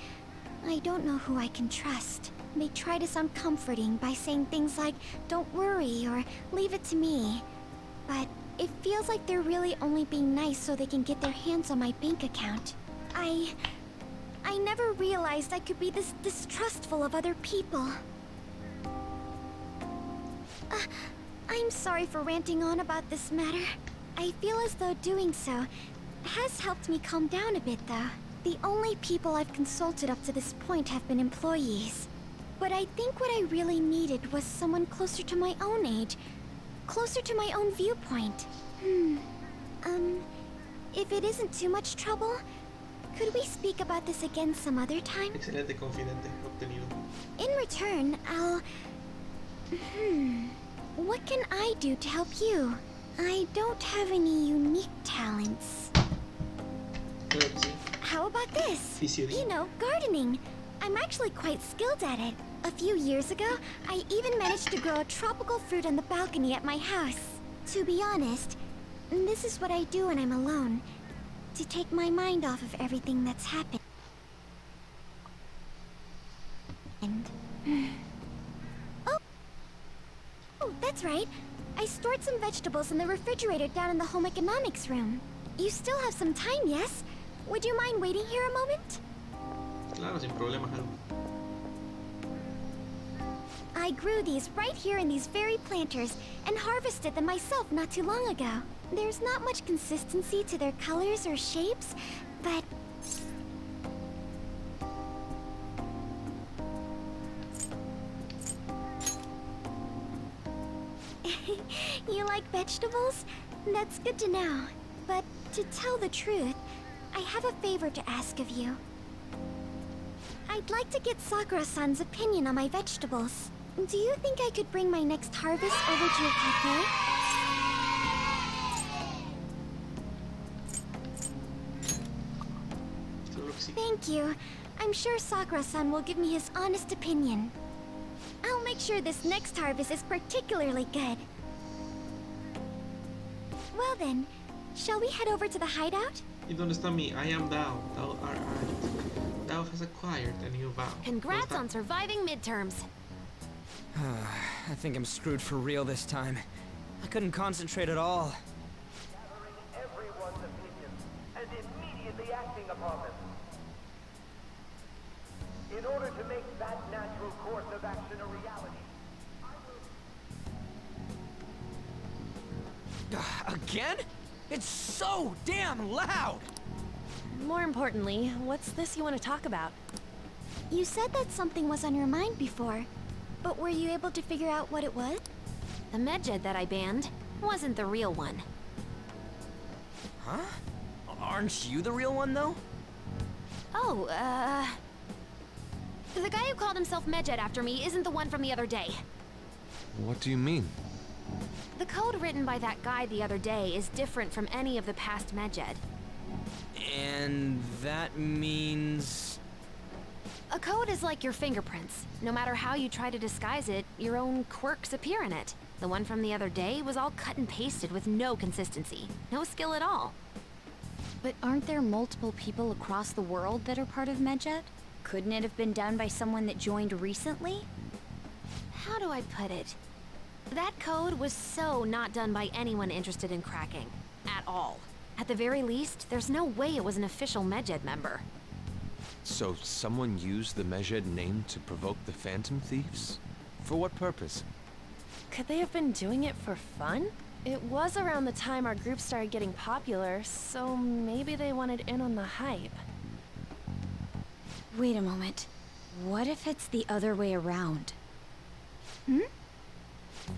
I don't know who I can trust. They try to sound comforting by saying things like, "Don't worry," or "Leave it to me." But it feels like they're really only being nice so they can get their hands on my bank account. I never realized I could be this distrustful of other people. I'm sorry for ranting on about this matter. I feel as though doing so has helped me calm down a bit, though. The only people I've consulted up to this point have been employees. But I think what I really needed was someone closer to my own age. Closer to my own viewpoint. If it isn't too much trouble, could we speak about this again some other time? Excelente confidente obtenido. In return, I'll... What can I do to help you? I don't have any unique talents. How about this? You know, gardening. I'm actually quite skilled at it. A few years ago, I even managed to grow a tropical fruit on the balcony at my house. To be honest, this is what I do when I'm alone. To take my mind off of everything that's happened. Oh, that's right. I stored some vegetables in the refrigerator down in the home economics room. You still have some time, yes? Would you mind waiting here a moment? Claro, sin problemas, Haru. I grew these right here in these very planters and harvested them myself not too long ago. There's not much consistency to their colors or shapes, but... You like vegetables? That's good to know. But to tell the truth, I have a favor to ask of you. I'd like to get Sakura-san's opinion on my vegetables. Do you think I could bring my next harvest over to your cafe? Thank you. I'm sure Sakura-san will give me his honest opinion. I'll make sure this next harvest is particularly good. Well then, shall we head over to the hideout? ¿Y dónde está mi I am thou? Thou art I. Thou has acquired a new vow. Congrats on surviving midterms. I think I'm screwed for real this time. I couldn't concentrate at all. Gathering everyone's opinions and immediately acting upon them. In order to make that natural course of action a reality. Again? It's so damn loud! More importantly, what's this you want to talk about? You said that something was on your mind before, but were you able to figure out what it was? The medjed that I banned wasn't the real one. Huh? Aren't you the real one, though? Oh, the guy who called himself Medjed after me isn't the one from the other day. What do you mean? The code written by that guy the other day is different from any of the past Medjed. And that means... A code is like your fingerprints. No matter how you try to disguise it, your own quirks appear in it. The one from the other day was all cut and pasted with no consistency. No skill at all. But aren't there multiple people across the world that are part of Medjed? Couldn't it have been done by someone that joined recently? How do I put it? That code was so not done by anyone interested in cracking. At all. At the very least, there's no way it was an official Medjed member. So someone used the Medjed name to provoke the Phantom Thieves? For what purpose? Could they have been doing it for fun? It was around the time our group started getting popular, so maybe they wanted in on the hype. Wait a moment. What if it's the other way around?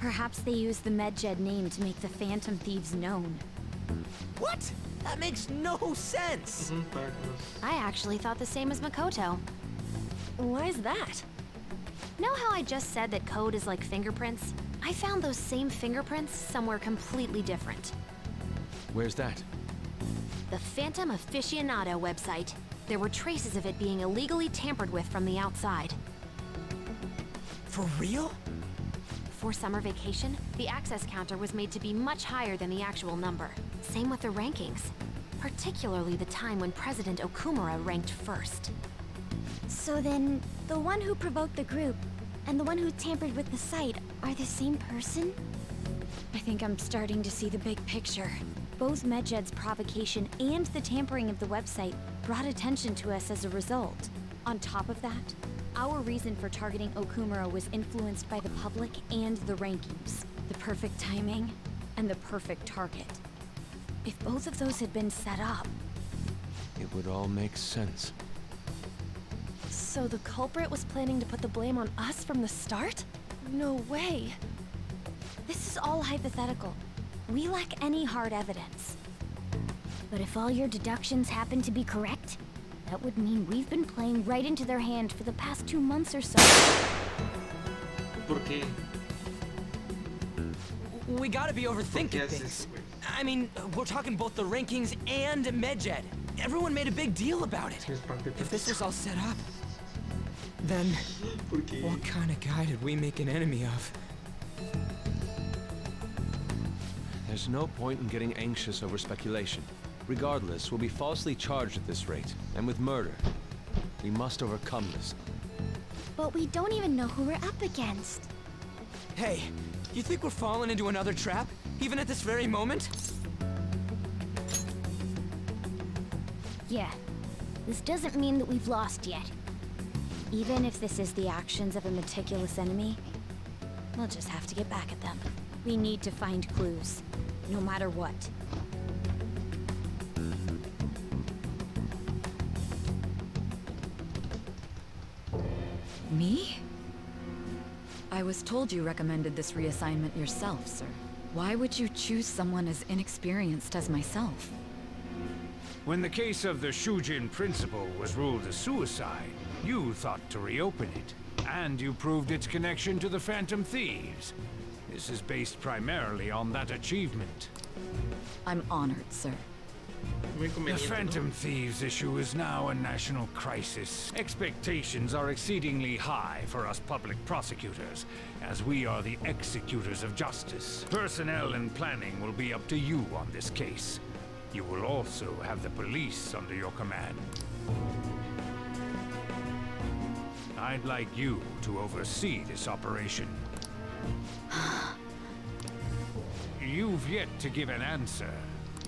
Perhaps they used the Medjed name to make the Phantom Thieves known. What? That makes no sense! I actually thought the same as Makoto. Why's that? Know how I just said that code is like fingerprints? I found those same fingerprints somewhere completely different. Where's that? The Phantom Aficionado website. There were traces of it being illegally tampered with from the outside. For real? For summer vacation, the access counter was made to be much higher than the actual number. Same with the rankings. Particularly the time when President Okumura ranked first. So then, the one who provoked the group and the one who tampered with the site are the same person? I think I'm starting to see the big picture. Both Medjed's provocation and the tampering of the website brought attention to us as a result. On top of that, our reason for targeting Okumura was influenced by the public and the rankings. The perfect timing and the perfect target. If both of those had been set up... It would all make sense. So the culprit was planning to put the blame on us from the start? No way. This is all hypothetical. We lack any hard evidence. But if all your deductions happen to be correct, that would mean we've been playing right into their hand for the past 2 months or so. ¿Por qué? We gotta be overthinking things. I mean, we're talking both the rankings and Medjed. Everyone made a big deal about it. If this was all set up, then what kind of guy did we make an enemy of? There's no point in getting anxious over speculation. Regardless, we'll be falsely charged at this rate, and with murder. We must overcome this. But we don't even know who we're up against. Hey, you think we're falling into another trap, even at this very moment? Yeah. This doesn't mean that we've lost yet. Even if this is the actions of a meticulous enemy, we'll just have to get back at them. We need to find clues, no matter what. Me? I was told you recommended this reassignment yourself, sir. Why would you choose someone as inexperienced as myself? When the case of the Shujin principal was ruled a suicide, you thought to reopen it, and you proved its connection to the Phantom Thieves. This is based primarily on that achievement. I'm honored, sir. The Phantom Thieves issue is now a national crisis. Expectations are exceedingly high for us public prosecutors, as we are the executors of justice. Personnel and planning will be up to you on this case. You will also have the police under your command. I'd like you to oversee this operation. You've yet to give an answer.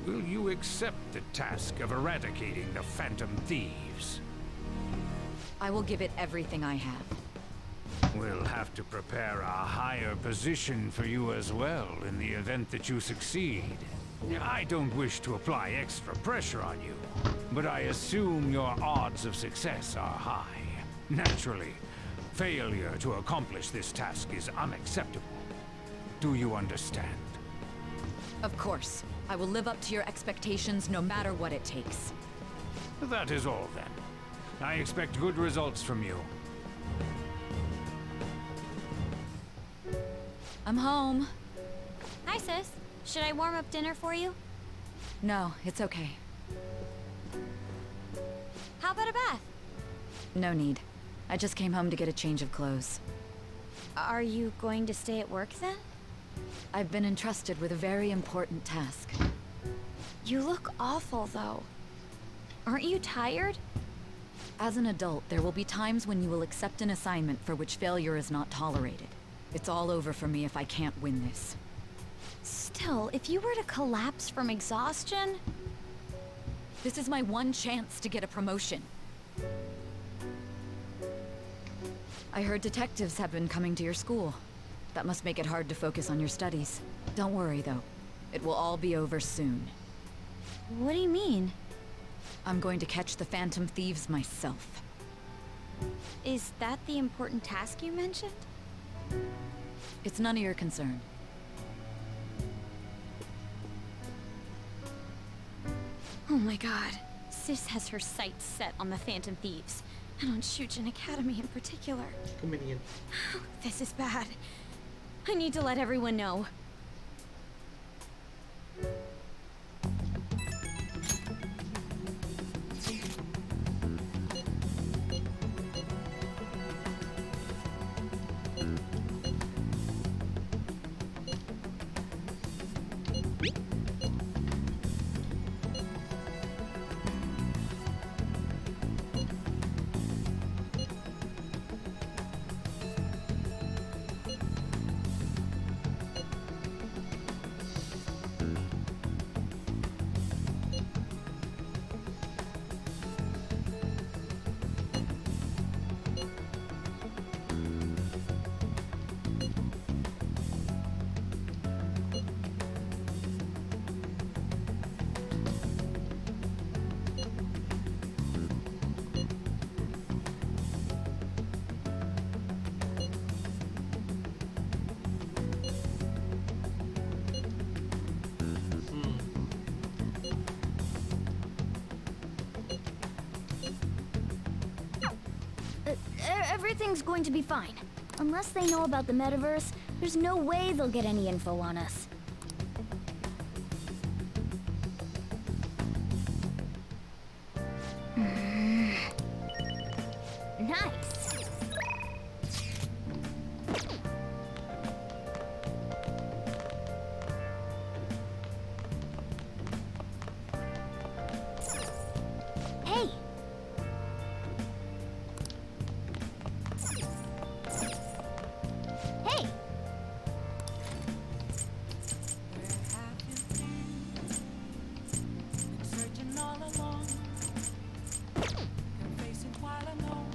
Will you accept the task of eradicating the Phantom Thieves? I will give it everything I have. We'll have to prepare a higher position for you as well in the event that you succeed. I don't wish to apply extra pressure on you, but I assume your odds of success are high. Naturally, failure to accomplish this task is unacceptable. Do you understand? Of course. I will live up to your expectations no matter what it takes. That is all then. I expect good results from you. I'm home. Hi, sis. Should I warm up dinner for you? No, it's okay. How about a bath? No need. I just came home to get a change of clothes. Are you going to stay at work then? I've been entrusted with a very important task. You look awful, though. Aren't you tired? As an adult, there will be times when you will accept an assignment for which failure is not tolerated. It's all over for me if I can't win this. Still, if you were to collapse from exhaustion... This is my one chance to get a promotion. I heard detectives have been coming to your school. That must make it hard to focus on your studies. Don't worry, though. It will all be over soon. What do you mean? I'm going to catch the Phantom Thieves myself. Is that the important task you mentioned? It's none of your concern. Oh my god. Sis has her sights set on the Phantom Thieves. And on Shujin Academy in particular. Convenient. This is bad. I need to let everyone know. Everything's going to be fine. Unless they know about the metaverse, there's no way they'll get any info on us. Nice. Hey. Hey. Searching all along, facing quite alone.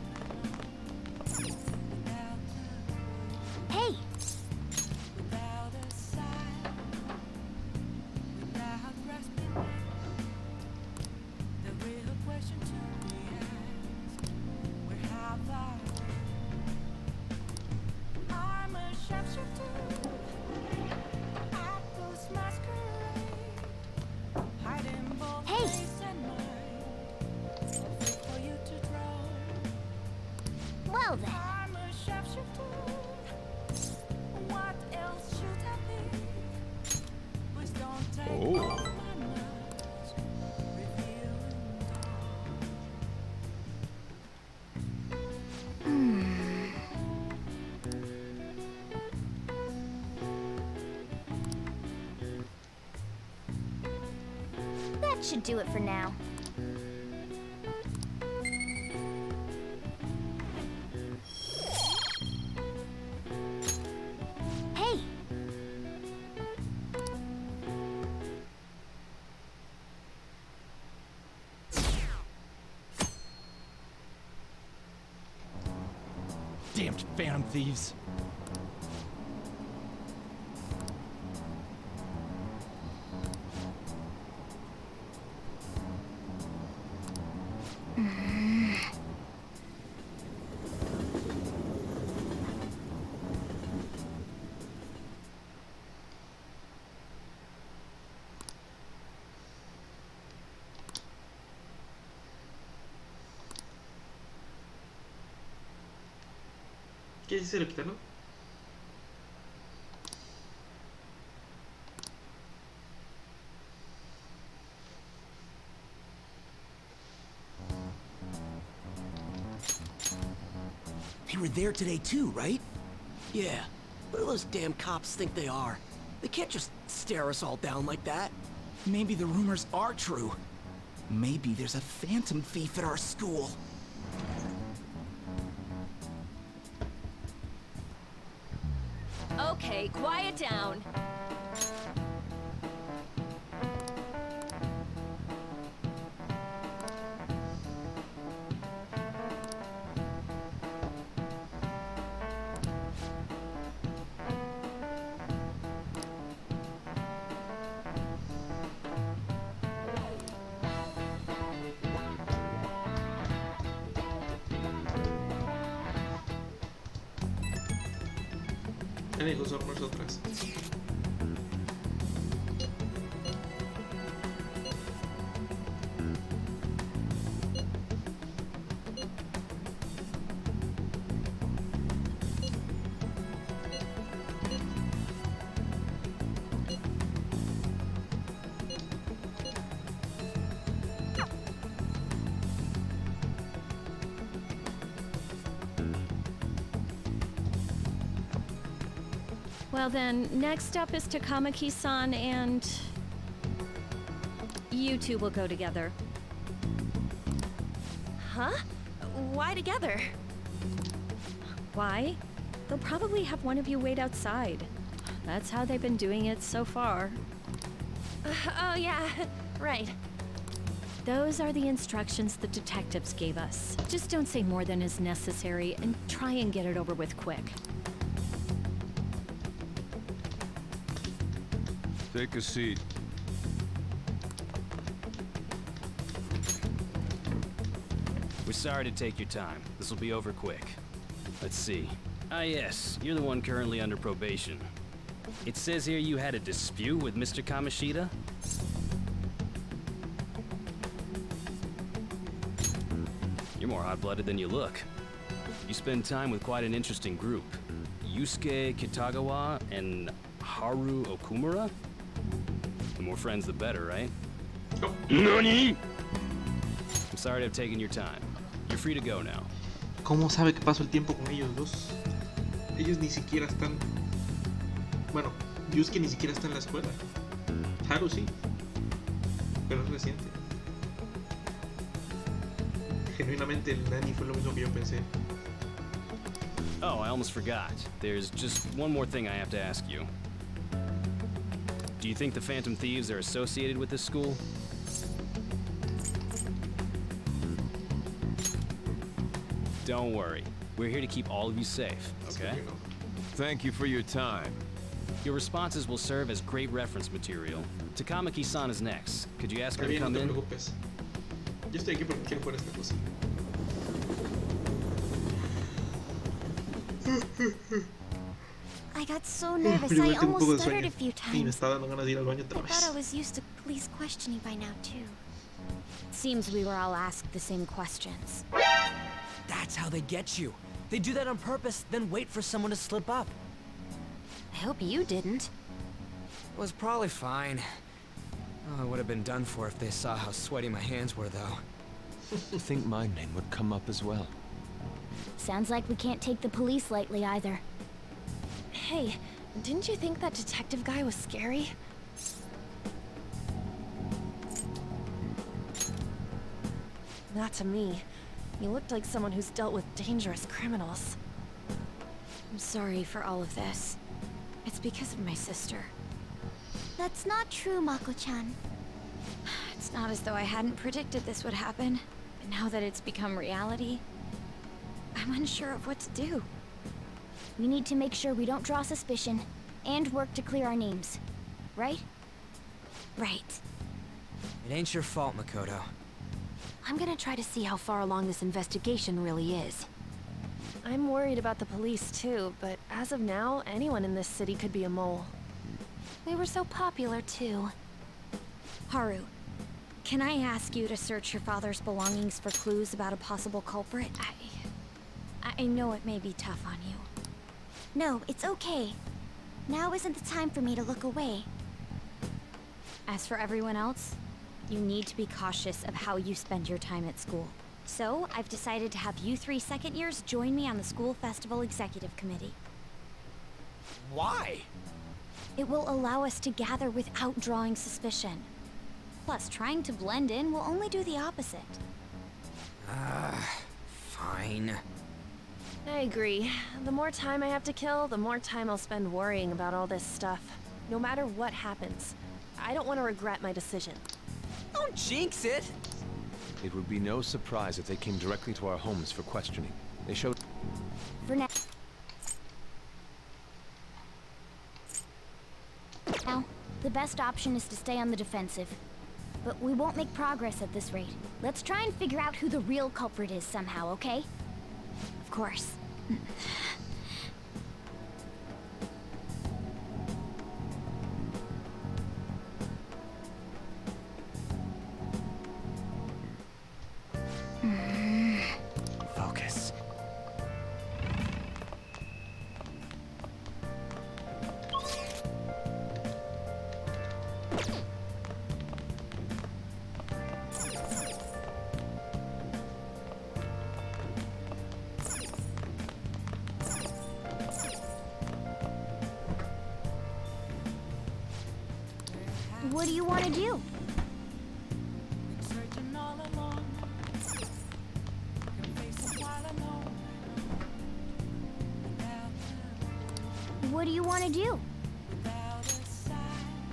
Hey. Without a sign, without grasping it, the real question to me is, where have I been? I'm a sharpshooter, at this masquerade, hiding both face and mind, perfect for you to draw. Well then. I'm a sharpshooter. What else should I be? Please don't take all my nerves, revealing That should do it for now. Hey. Damned phantom thieves. ¿Qué dice el quítalo? They were there today too, right? Yeah. What do those damn cops think they are? They can't just stare us all down like that. Maybe the rumors are true. Maybe there's a phantom thief at our school. Okay, quiet down. Enemigos somos nosotras. Well then, next up is Takamaki-san and... you two will go together. Huh? Why together? Why? They'll probably have one of you wait outside. That's how they've been doing it so far. Oh yeah, right. Those are the instructions the detectives gave us. Just don't say more than is necessary and try and get it over with quick. Take a seat. We're sorry to take your time. This will be over quick. Let's see. Ah yes, you're the one currently under probation. It says here you had a dispute with Mr. Kamoshida? You're more hot-blooded than you look. You spend time with quite an interesting group. Yusuke Kitagawa and Haru Okumura? The more friends, the better, right? NANI?! I'm sorry to have taken your time. You're free to go now. ¿Cómo sabe que paso el tiempo con ellos dos? Ellos ni siquiera están... Bueno, Yusuke ni siquiera está en la escuela. Haru sí. Pero es reciente. Genuinamente el Nani fue lo mismo que yo pensé. Oh, I almost forgot. There's just one more thing I have to ask you. Do you think the Phantom Thieves are associated with this school? Don't worry. We're here to keep all of you safe, okay? Thank you for your time. Your responses will serve as great reference material. Takamaki-san is next. Could you ask her to come in? Yo estoy aquí porque quiero jugar esta cosa. I got so nervous, I almost stuttered a few Y me times. está dando ganas de ir al baño otra I thought I vez. was used to police questioning by now, too. Seems we were all asked the same questions. That's how they get you. They do that on purpose, then wait for someone to slip up. I hope you didn't. It was probably fine. Oh, it would have been done for if they saw how sweaty my hands were, though. I think my name would come up as well. Sounds like we can't take the police lightly either. Hey, didn't you think that detective guy was scary? Not to me. He looked like someone who's dealt with dangerous criminals. I'm sorry for all of this. It's because of my sister. That's not true, Mako-chan. It's not as though I hadn't predicted this would happen, but now that it's become reality, I'm unsure of what to do. We need to make sure we don't draw suspicion, and work to clear our names. Right? Right. It ain't your fault, Makoto. I'm gonna try to see how far along this investigation really is. I'm worried about the police too, but as of now, anyone in this city could be a mole. We were so popular too. Haru, can I ask you to search your father's belongings for clues about a possible culprit? I know it may be tough on you. No, it's okay. Now isn't the time for me to look away. As for everyone else, you need to be cautious of how you spend your time at school. So, I've decided to have you three second years join me on the school festival executive committee. Why? It will allow us to gather without drawing suspicion. Plus, trying to blend in will only do the opposite. Fine. I agree. The more time I have to kill, the more time I'll spend worrying about all this stuff. No matter what happens. I don't want to regret my decision. Don't jinx it! It would be no surprise if they came directly to our homes for questioning. They showed... For now, the best option is to stay on the defensive. But we won't make progress at this rate. Let's try and figure out who the real culprit is somehow, okay? Of course. Focus. What do you want to do? Searching all along. Can face a while alone. What do you want to do?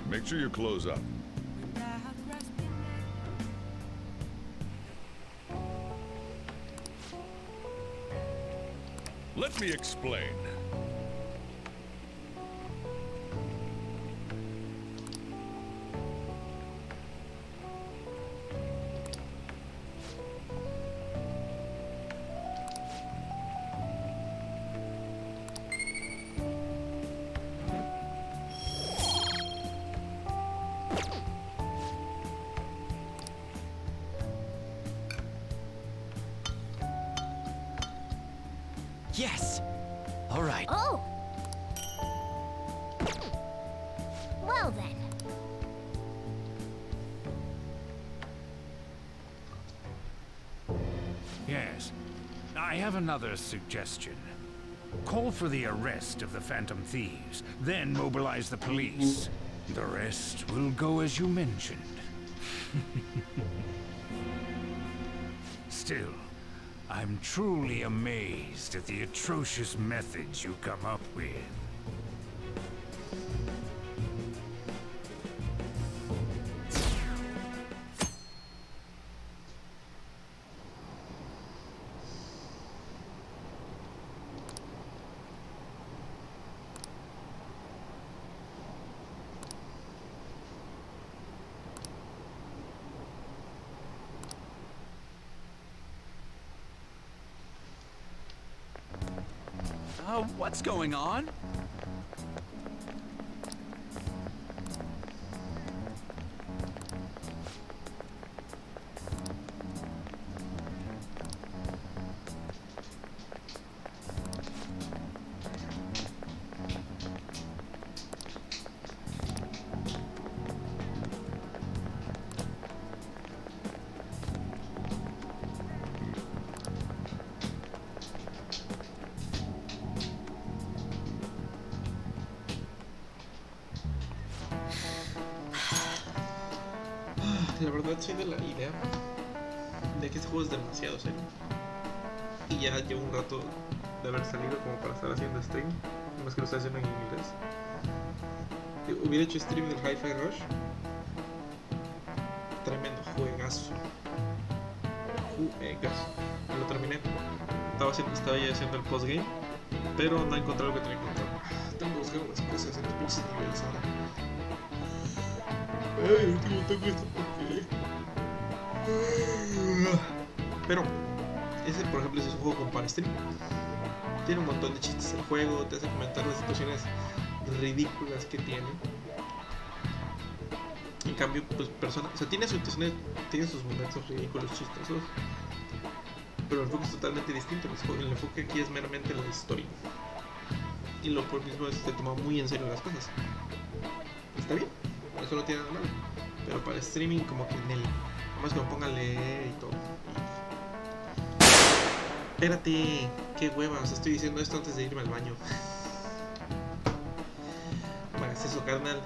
Make sure you close up. Let me explain. Yes! All right. Oh! Well then. Yes. I have another suggestion. Call for the arrest of the Phantom Thieves, then mobilize the police. The rest will go as you mentioned. Still, I'm truly amazed at the atrocious methods you come up with. What's going on? La verdad soy de la idea de que este juego es demasiado serio. Y ya llevo un rato de haber salido como para estar haciendo stream. Más que lo estoy haciendo en inglés. Hubiera hecho stream del Hi-Fi Rush. Tremendo juegazo. Juegazo. Lo terminé. Estaba ya haciendo el postgame. Pero no encontré lo que tenía que encontrar. Tengo que buscar las cosas en los pinches niveles ahora. Ay, último tengo esto porque... Pero ese, por ejemplo, es un juego como para stream. Tiene un montón de chistes el juego, te hace comentar las situaciones ridículas que tiene. En cambio, pues Persona, o sea, tiene situaciones, tiene sus momentos ridículos, chistosos, pero el enfoque es totalmente distinto. El enfoque aquí es meramente la historia. Y lo por mismo se toma muy en serio las cosas. Está bien, eso no tiene nada malo. Pero para streaming como que en el... Nomás que me ponga a leer y todo. Espérate, qué huevas, estoy diciendo esto antes de irme al baño. No hagas eso, carnal.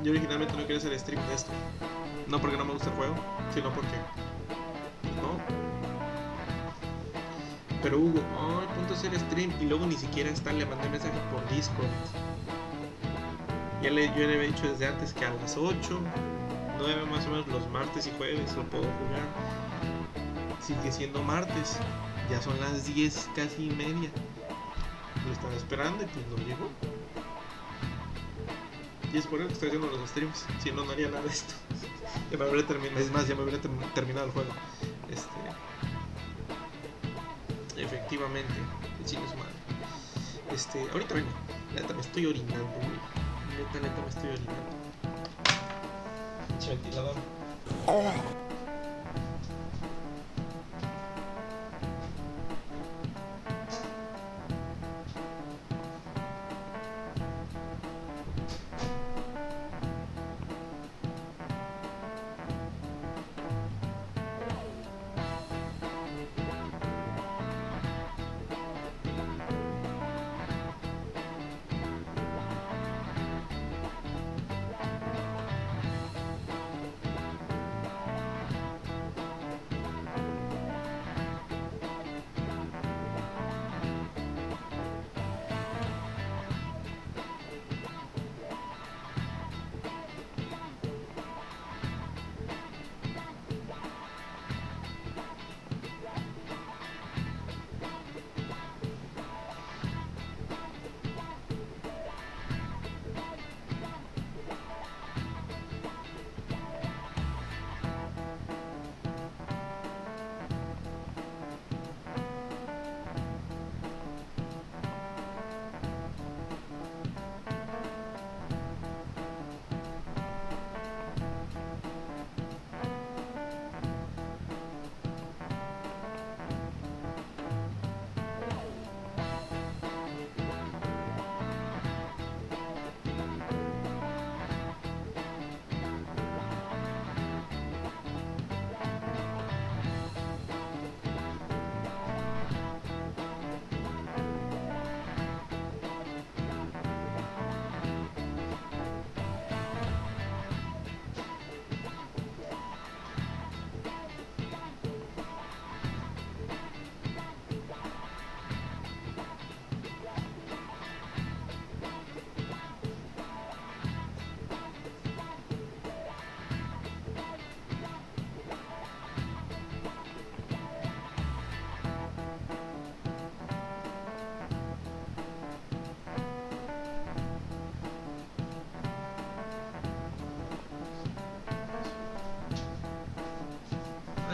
Yo originalmente no quería hacer stream de esto. No porque no me gusta el juego, sino porque... No. Pero Hugo, ay, punto hacer stream. Y luego ni siquiera está, le mandé mensaje por Discord. Yo le había dicho desde antes que a las 8, 9 más o menos los martes y jueves lo puedo jugar. Sigue siendo martes. Ya son las 10, casi media. Lo estaba esperando y pues no llegó. Y es por eso que estoy haciendo los streams. Si no, no haría nada de esto. Ya me habría terminado. Es más, ya me habría terminado el juego. Efectivamente. El chingo es madre. Ahorita vengo. La neta me estoy orinando, güey. Neta me estoy orinando. Pinche ventilador.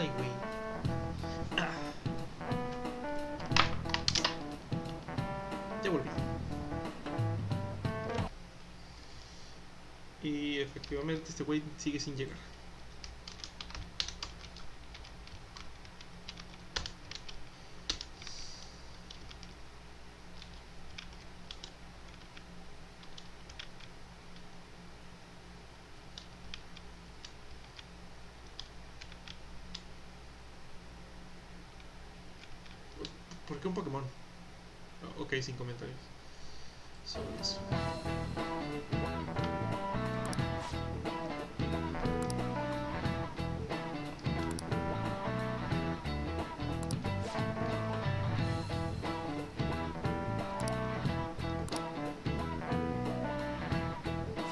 Ay, güey. Ya volví. Y efectivamente este güey sigue sin llegar. ¿Por qué un Pokémon? Ok, sin comentarios sobre eso.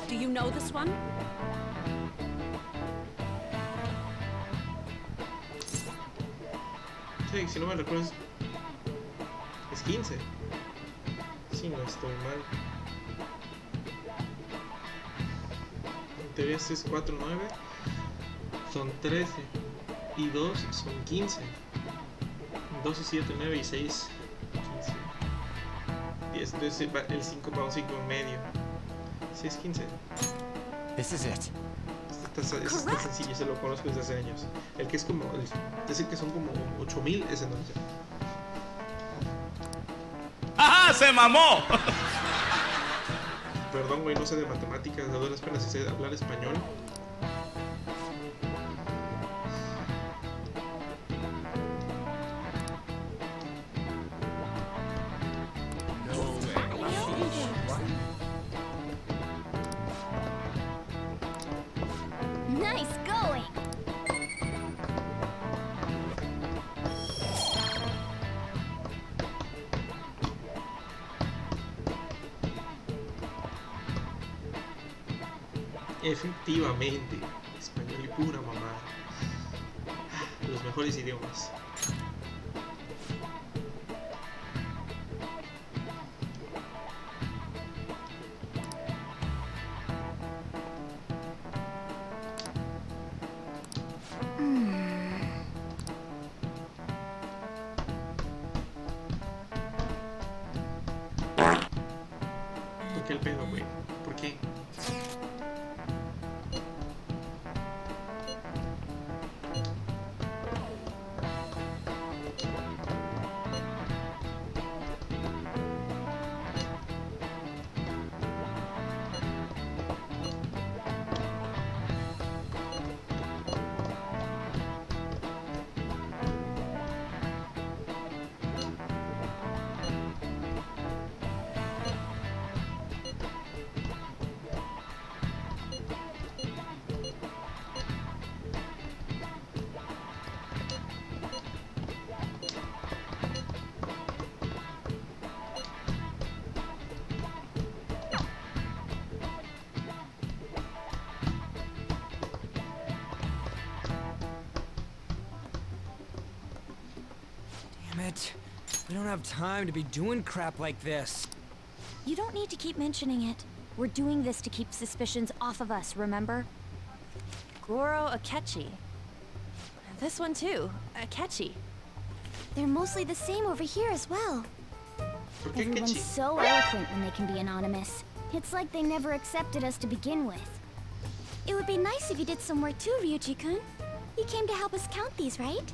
Do you know this one? Sí, si no me recuerdo es 15. Si no estoy mal. En teoría este es 4, 9. Son 13. Y 2 son 15. 2 y 7, 9 y 6. 15. 10. Entonces el 5 para un 5 en medio. 6, 15. This is it. Es tan sencillo, se lo conozco desde hace años. El que es como. Decir que son como 8000, ese no sé. ¡Ajá! ¡Se mamó! Perdón, güey, no sé de matemáticas, de duras penas y sé hablar español. Nice going! Efectivamente, español y pura mamá. Los mejores idiomas. ¿Por qué el pedo, güey? ¿Por qué? Damn it. We don't have time to be doing crap like this. You don't need to keep mentioning it. We're doing this to keep suspicions off of us, remember? Goro Akechi. This one too, Akechi. They're mostly the same over here as well. Okay, Everyone's so eloquent when they can be anonymous. It's like they never accepted us to begin with. It would be nice if you did some work too, Ryuji-kun. You came to help us count these, right?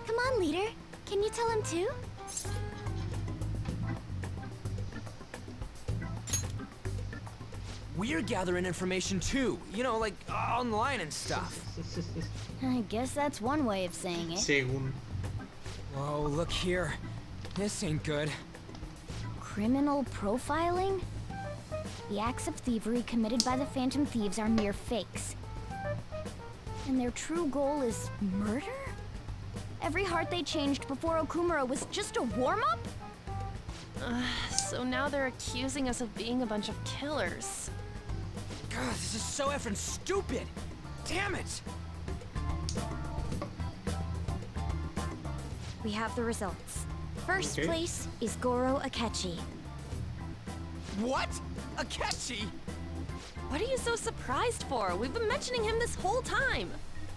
Come on, leader. Can you tell him too? We're gathering information too, you know, like online and stuff. I guess that's one way of saying it. Según. Whoa, look here. This ain't good. Criminal profiling? The acts of thievery committed by the Phantom Thieves are mere fakes. And their true goal is murder? Every heart they changed before Okumura was just a warm-up? So now they're accusing us of being a bunch of killers. God, this is so effing stupid! Damn it! We have the results. First place is Goro Akechi. What? Akechi? What are you so surprised for? We've been mentioning him this whole time.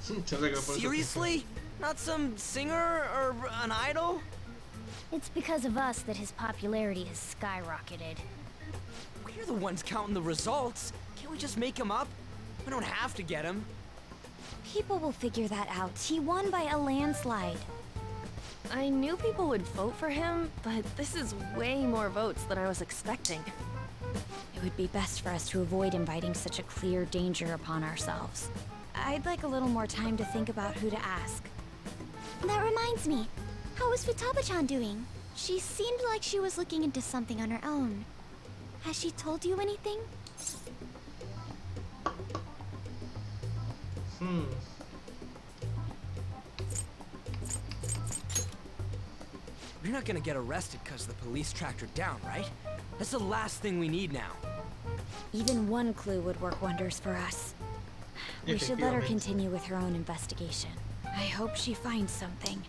Seriously? Not some singer or an idol? It's because of us that his popularity has skyrocketed. We're the ones counting the results. Can't we just make him up? We don't have to get him. People will figure that out. He won by a landslide. I knew people would vote for him, but this is way more votes than I was expecting. It would be best for us to avoid inviting such a clear danger upon ourselves. I'd like a little more time to think about who to ask. That reminds me. How is Futaba-chan doing? She seemed like she was looking into something on her own. Has she told you anything? We're not gonna get arrested because the police tracked her down, right? That's the last thing we need now. Even one clue would work wonders for us. We should let her continue with her own investigation. I hope she finds something.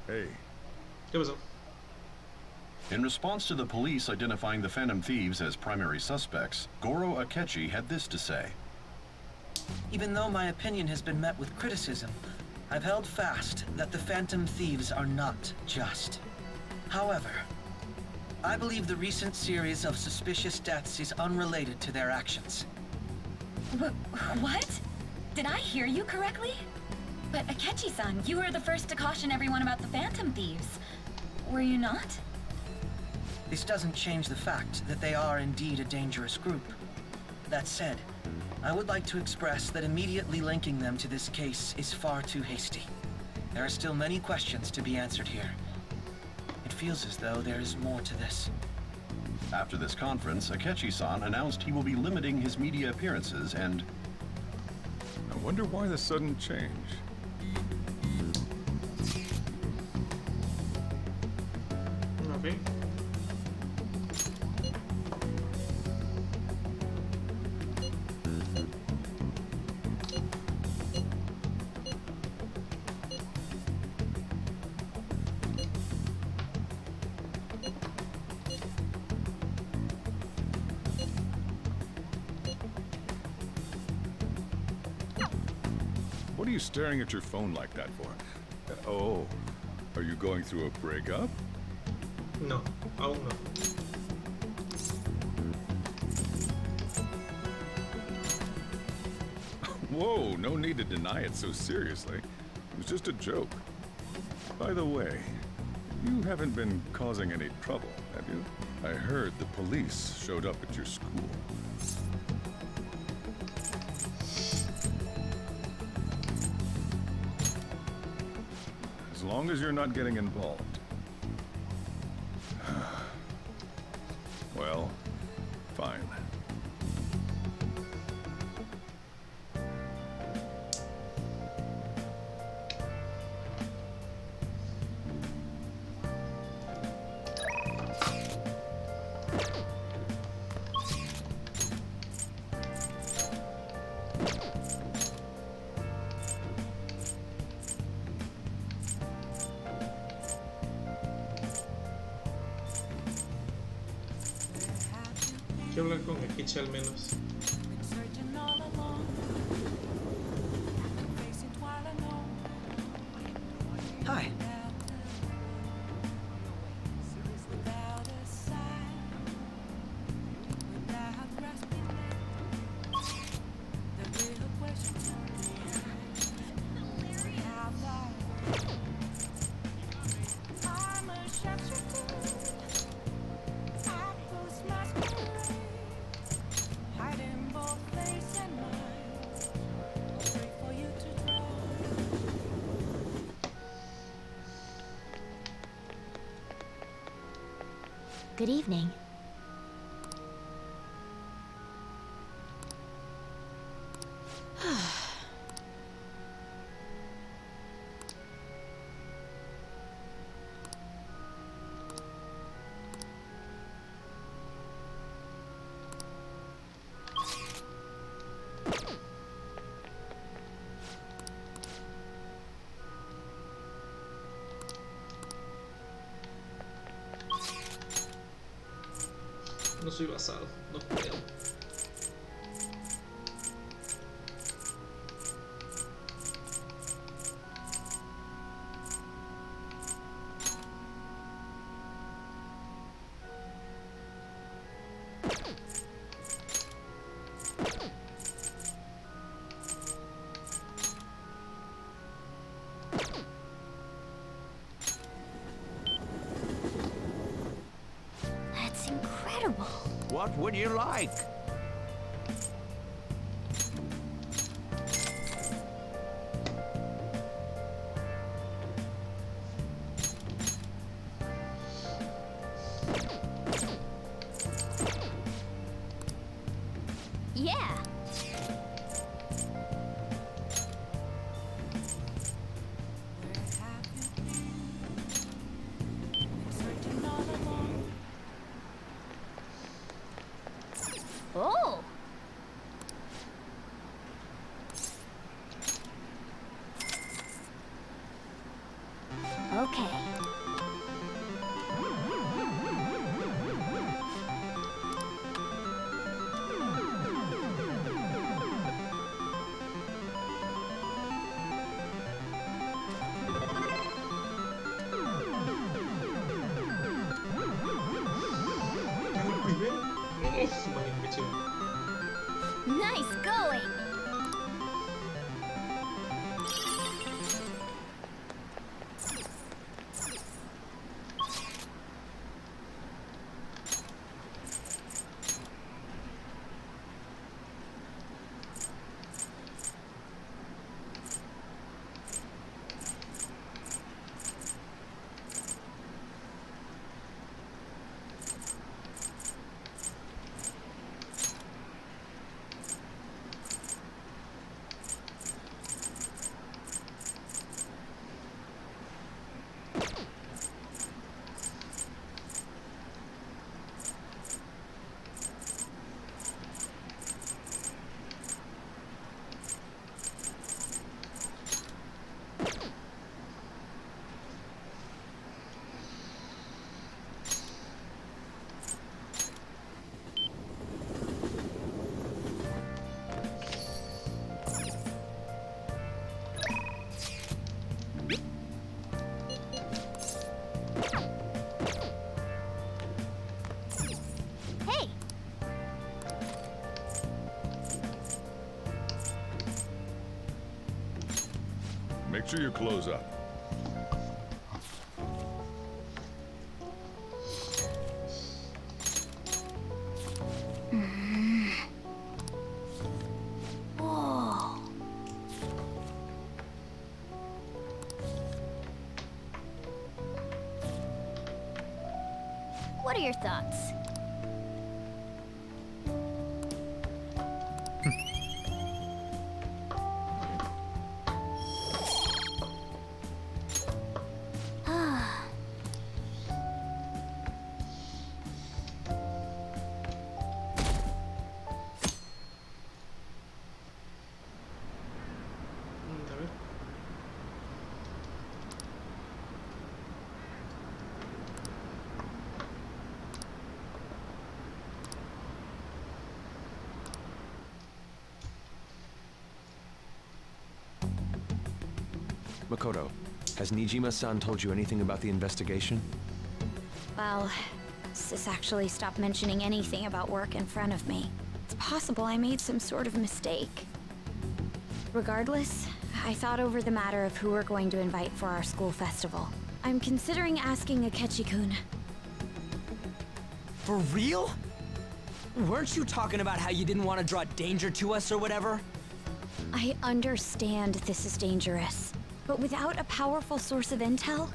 Hey. ¿Qué pasó? In response to the police identifying the Phantom Thieves as primary suspects, Goro Akechi had this to say. Even though my opinion has been met with criticism, I've held fast that the Phantom Thieves are not just. However, I believe the recent series of suspicious deaths is unrelated to their actions. What? Did I hear you correctly? But Akechi-san, you were the first to caution everyone about the Phantom Thieves. Were you not? This doesn't change the fact that they are indeed a dangerous group. That said, I would like to express that immediately linking them to this case is far too hasty. There are still many questions to be answered here. It feels as though there is more to this. After this conference, Akechi-san announced he will be limiting his media appearances and... I wonder why the sudden change. Okay. What are you staring at your phone like that for? Oh, are you going through a breakup? No, aún no. Whoa, no need to deny it so seriously. It was just a joke. By the way, you haven't been causing any trouble, have you? I heard the police showed up at your school. As long as you're not getting involved. Well, fine. Quiero hablar con Akechi al menos. Hi. Good evening. soy basado, no puedo. That's incredible. What would you like? Yeah. Oh. Okay. Nice going. Hey. Make sure you close up. Whoa. What are your thoughts? Ah. A ver. Makoto, has Nijima-san told you anything about the investigation? Well, Sis actually stopped mentioning anything about work in front of me. It's possible I made some sort of mistake. Regardless, I thought over the matter of who we're going to invite for our school festival. I'm considering asking Akechi-kun. For real? Weren't you talking about how you didn't want to draw danger to us or whatever? I understand this is dangerous, but without a powerful source of intel,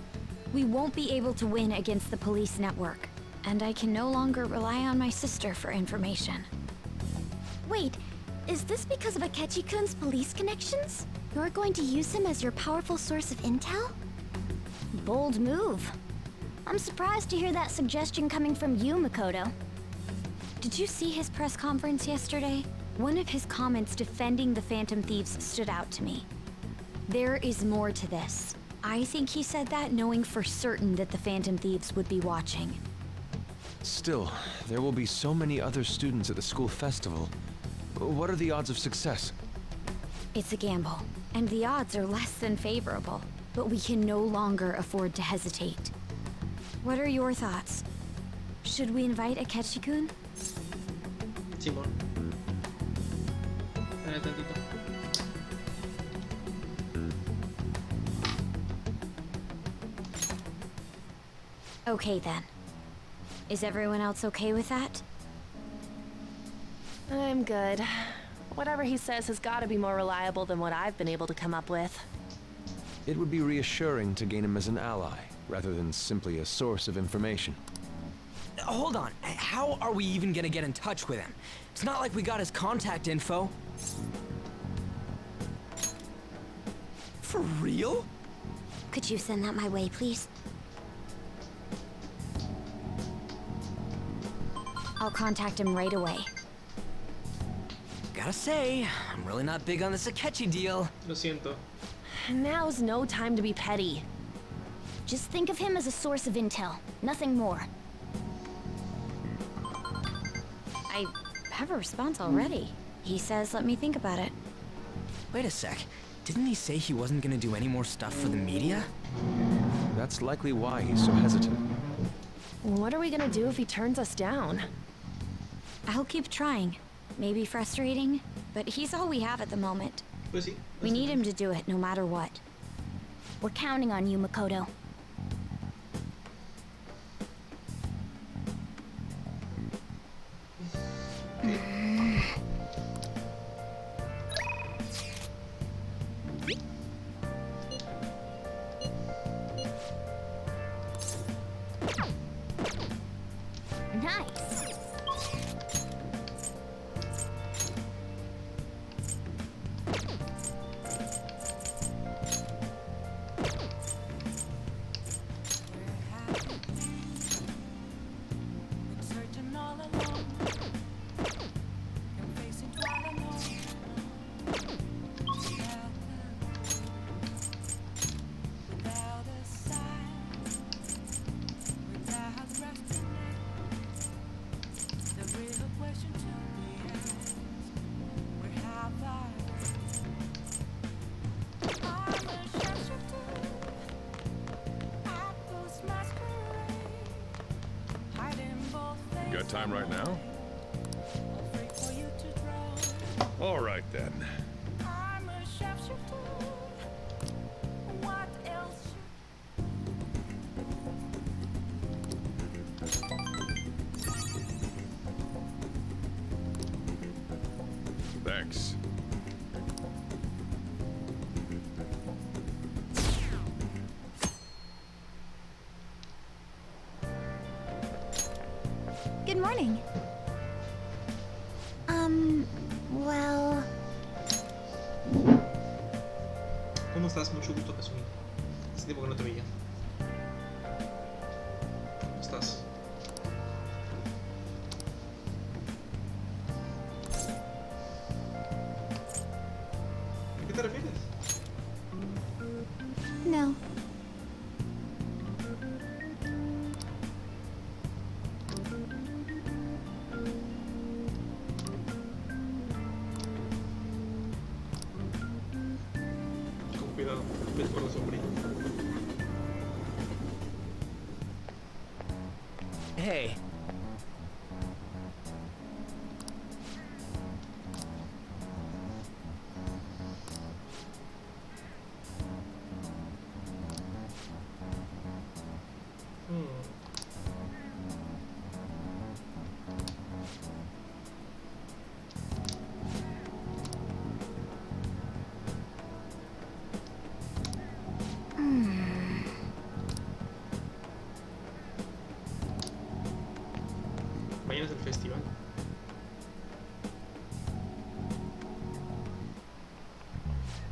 we won't be able to win against the police network. And I can no longer rely on my sister for information. Wait, is this because of Akechi-kun's police connections? You're going to use him as your powerful source of intel? Bold move. I'm surprised to hear that suggestion coming from you, Makoto. Did you see his press conference yesterday? One of his comments defending the Phantom Thieves stood out to me. There is more to this. I think he said that knowing for certain that the Phantom Thieves would be watching. Still, there will be so many other students at the school festival. What are the odds of success? It's a gamble, and the odds are less than favorable. But we can no longer afford to hesitate. What are your thoughts? Should we invite Akechi-kun? Simón. Espera tantito. Okay then. Is everyone else okay with that? I'm good. Whatever he says has got to be more reliable than what I've been able to come up with. It would be reassuring to gain him as an ally, rather than simply a source of information. Hold on. How are we even gonna get in touch with him? It's not like we got his contact info. For real? Could you send that my way, please? I'll contact him right away. Gotta say, I'm really not big on this Akechi deal. Lo siento. Now's no time to be petty. Just think of him as a source of intel, nothing more. I have a response already. He says let me think about it. Wait a sec. Didn't he say he wasn't gonna do any more stuff for the media? That's likely why he's so hesitant. What are we gonna do if he turns us down? I'll keep trying. Maybe frustrating, but he's all we have at the moment. Pues sí. We need him to do it no matter what. We're counting on you, Makoto. Nice. Got time right now? All right then. Thanks. Good morning. Well... ¿Cómo estás? Mucho gusto, Kazumi. Hace tiempo que no te veía. ¿Cómo estás? ¿A qué te refieres? No. Cuidado, ves por la sombrilla. Hey. Mañana es el festival.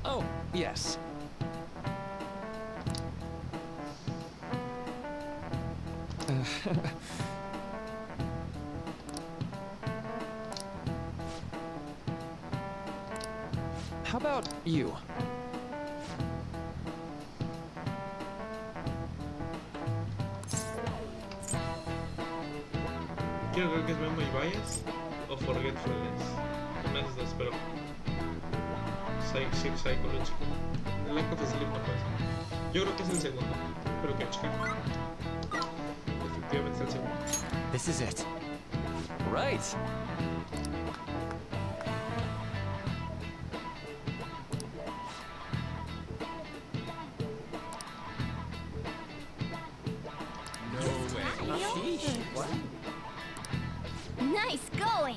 Oh, yes. How about you? Quiero creer que es Memory Bias o Forgetfulness. Una de esas dos, pero Psychological. El lack of sleep no puede ser. Yo creo que es el segundo, pero quiero checar. Efectivamente es el segundo. This is it. Right. Nice going!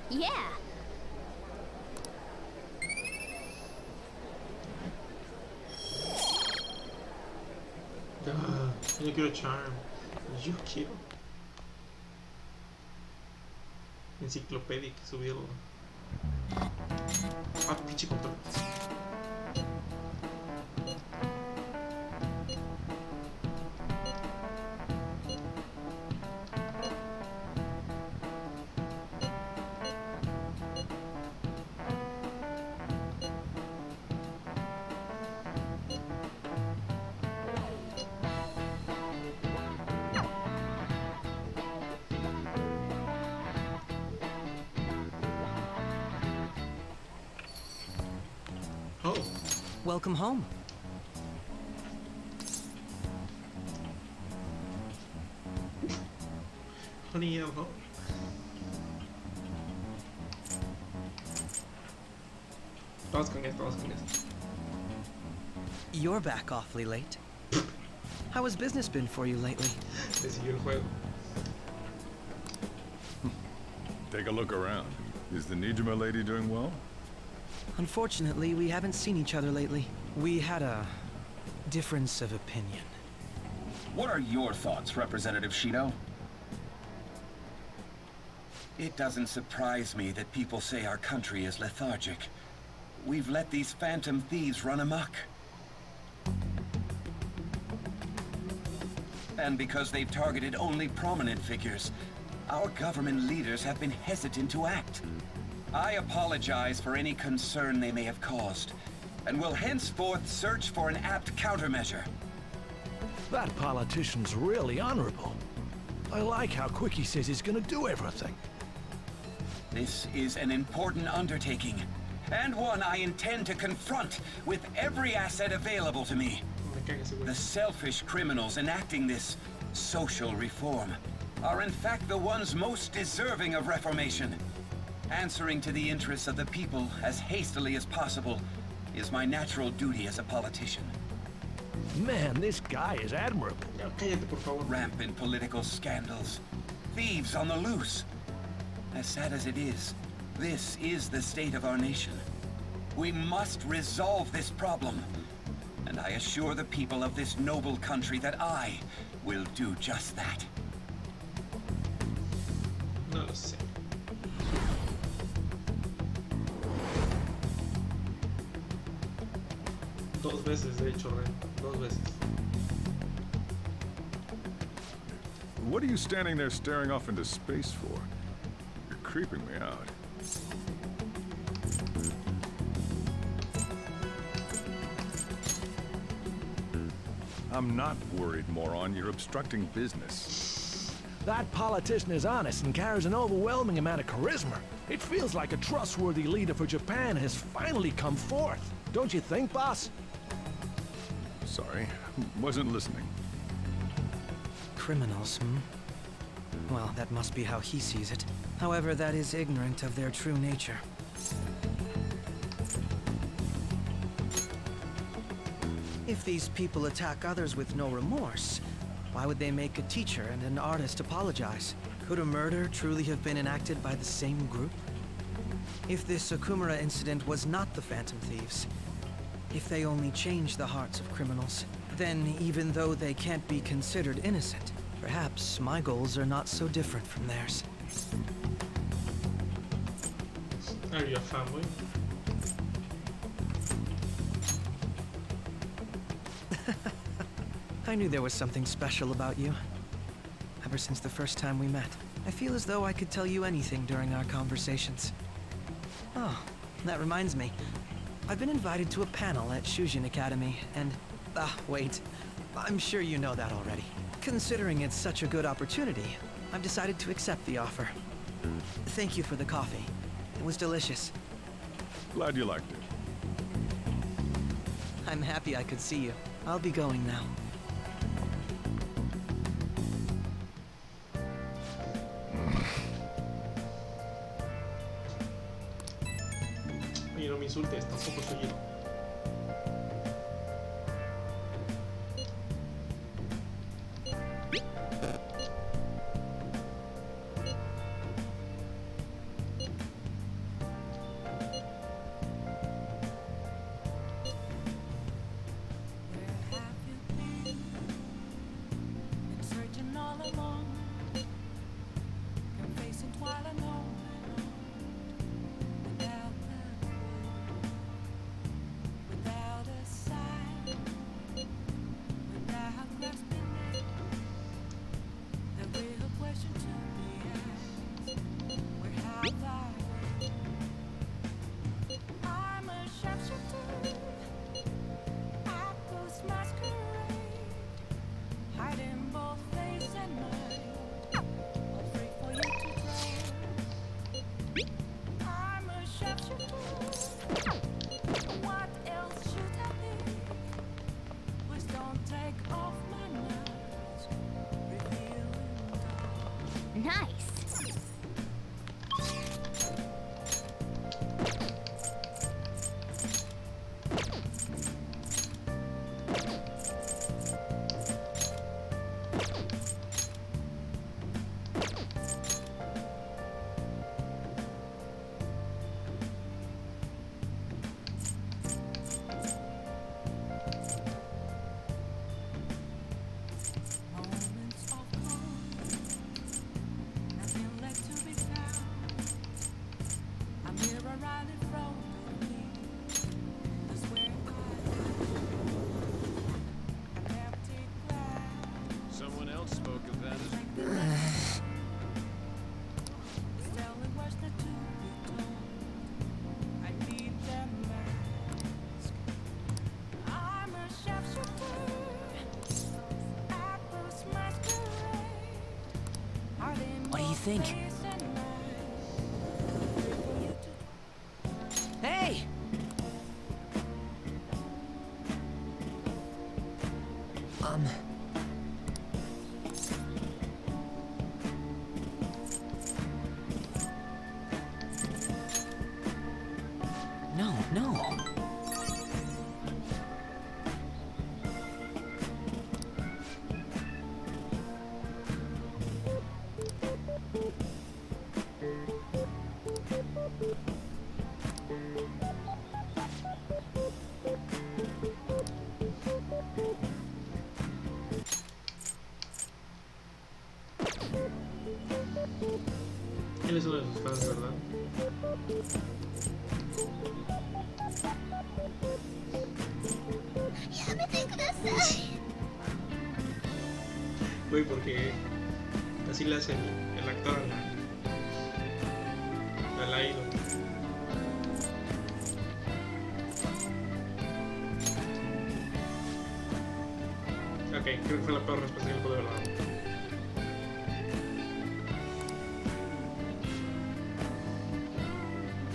Yeah! Yo quiero Charm. Yo quiero. Enciclopedia que subió. Ah, pinche control. Welcome home. Honey, I'm home. Vamos con esto, vamos con esto. You're back awfully late. How has business been for you lately? Te siguió el juego. Take a look around. Is the Nijima lady doing well? Unfortunately, we haven't seen each other lately. We had a difference of opinion. What are your thoughts, Representative Shido? It doesn't surprise me that people say our country is lethargic. We've let these phantom thieves run amok. And because they've targeted only prominent figures, our government leaders have been hesitant to act. I apologize for any concern they may have caused, and will henceforth search for an apt countermeasure. That politician's really honorable. I like how quick he says he's gonna do everything. This is an important undertaking, and one I intend to confront with every asset available to me. The selfish criminals enacting this social reform are in fact the ones most deserving of reformation. Answering to the interests of the people as hastily as possible is my natural duty as a politician. Man, this guy is admirable. Rampant political scandals. Thieves on the loose. As sad as it is, this is the state of our nation. We must resolve this problem. And I assure the people of this noble country that I will do just that. No lo sé. Dos veces, de hecho, Ren. Dos veces. What are you standing there staring off into space for? You're creeping me out. I'm not worried, moron. You're obstructing business. That politician is honest and carries an overwhelming amount of charisma. It feels like a trustworthy leader for Japan has finally come forth. Don't you think, boss? Sorry, wasn't listening. Criminals, Well, that must be how he sees it. However, that is ignorant of their true nature. If these people attack others with no remorse, why would they make a teacher and an artist apologize? Could a murder truly have been enacted by the same group? If this Okumura incident was not the Phantom Thieves, if they only change the hearts of criminals, then even though they can't be considered innocent, perhaps my goals are not so different from theirs. Are you a fanboy? I knew there was something special about you. Ever since the first time we met, I feel as though I could tell you anything during our conversations. Oh, that reminds me. I've been invited to a panel at Shujin Academy, and... wait. I'm sure you know that already. Considering it's such a good opportunity, I've decided to accept the offer. Thank you for the coffee. It was delicious. Glad you liked it. I'm happy I could see you. I'll be going now. Oye, no me insultes, tampoco soy yo. What do you think? Hey! No. Él es uno de sus fans, ¿verdad? Güey, porque así le hace el actor a la idol. Ok, creo que fue la peor respuesta que le pude haber dado.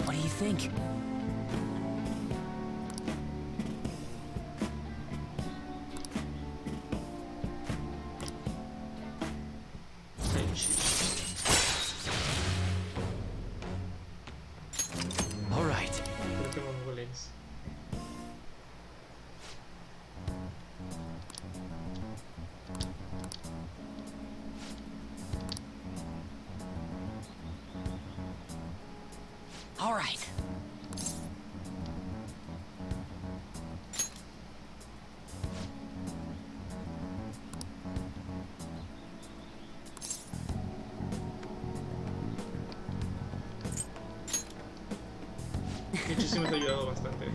What do you think? All right. Creo que no goles. All right. Muchísimo te ha ayudado bastante.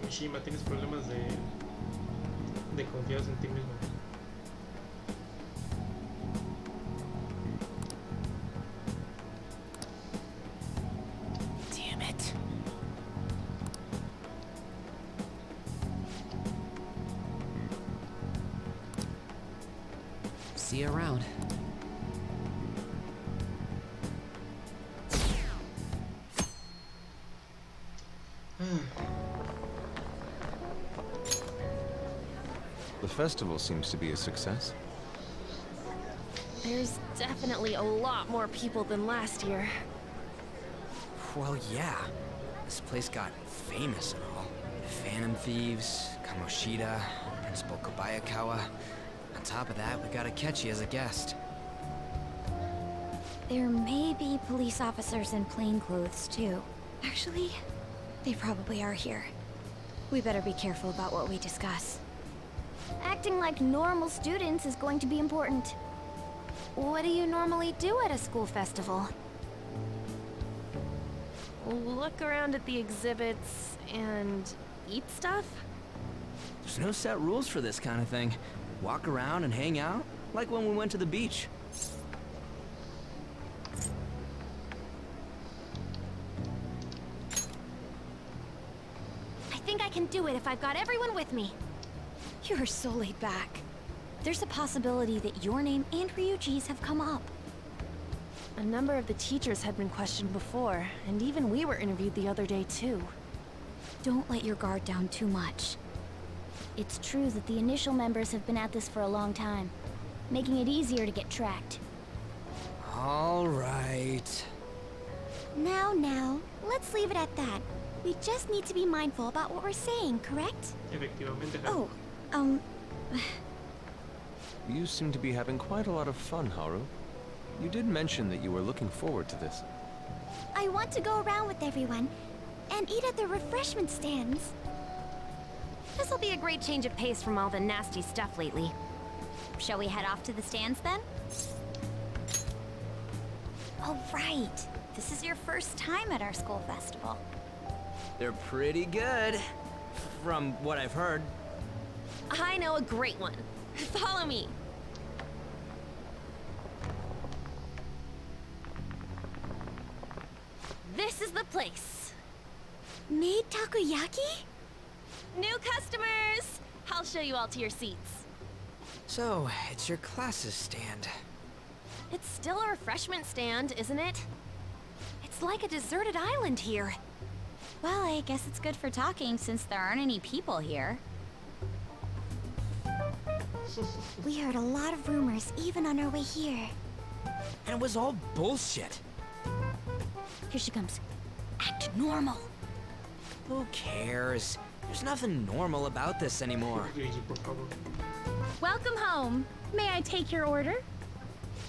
Mishima, tienes problemas de confianza en ti mismo. Damn it. See you around. The festival seems to be a success. There's definitely a lot more people than last year. Well, yeah. This place got famous and all. Phantom Thieves, Kamoshida, Principal Kobayakawa. On top of that, we got Akechi as a guest. There may be police officers in plain clothes, too. Actually, they probably are here. We better be careful about what we discuss. Acting like normal students is going to be important. What do you normally do at a school festival? Look around at the exhibits and eat stuff? There's no set rules for this kind of thing. Walk around and hang out, like when we went to the beach. I think I can do it if I've got everyone with me. You're so laid back. There's a possibility that your name and Ryuji's have come up. A number of the teachers had been questioned before, and even we were interviewed the other day too. Don't let your guard down too much. It's true that the initial members have been at this for a long time, making it easier to get tracked. All right. Now, let's leave it at that. We just need to be mindful about what we're saying, correct? Efectivamente. Oh, You seem to be having quite a lot of fun, Haru. You did mention that you were looking forward to this. I want to go around with everyone and eat at the refreshment stands. This'll be a great change of pace from all the nasty stuff lately. Shall we head off to the stands then? Oh, right. This is your first time at our school festival. They're pretty good, from what I've heard. I know a great one. Follow me. This is the place. Made takoyaki? New customers! I'll show you all to your seats. So, it's your classes stand. It's still a refreshment stand, isn't it? It's like a deserted island here. Well, I guess it's good for talking since there aren't any people here. We heard a lot of rumors even on our way here. And it was all bullshit. Here she comes. Act normal. Who cares? There's nothing normal about this anymore. Welcome home. May I take your order?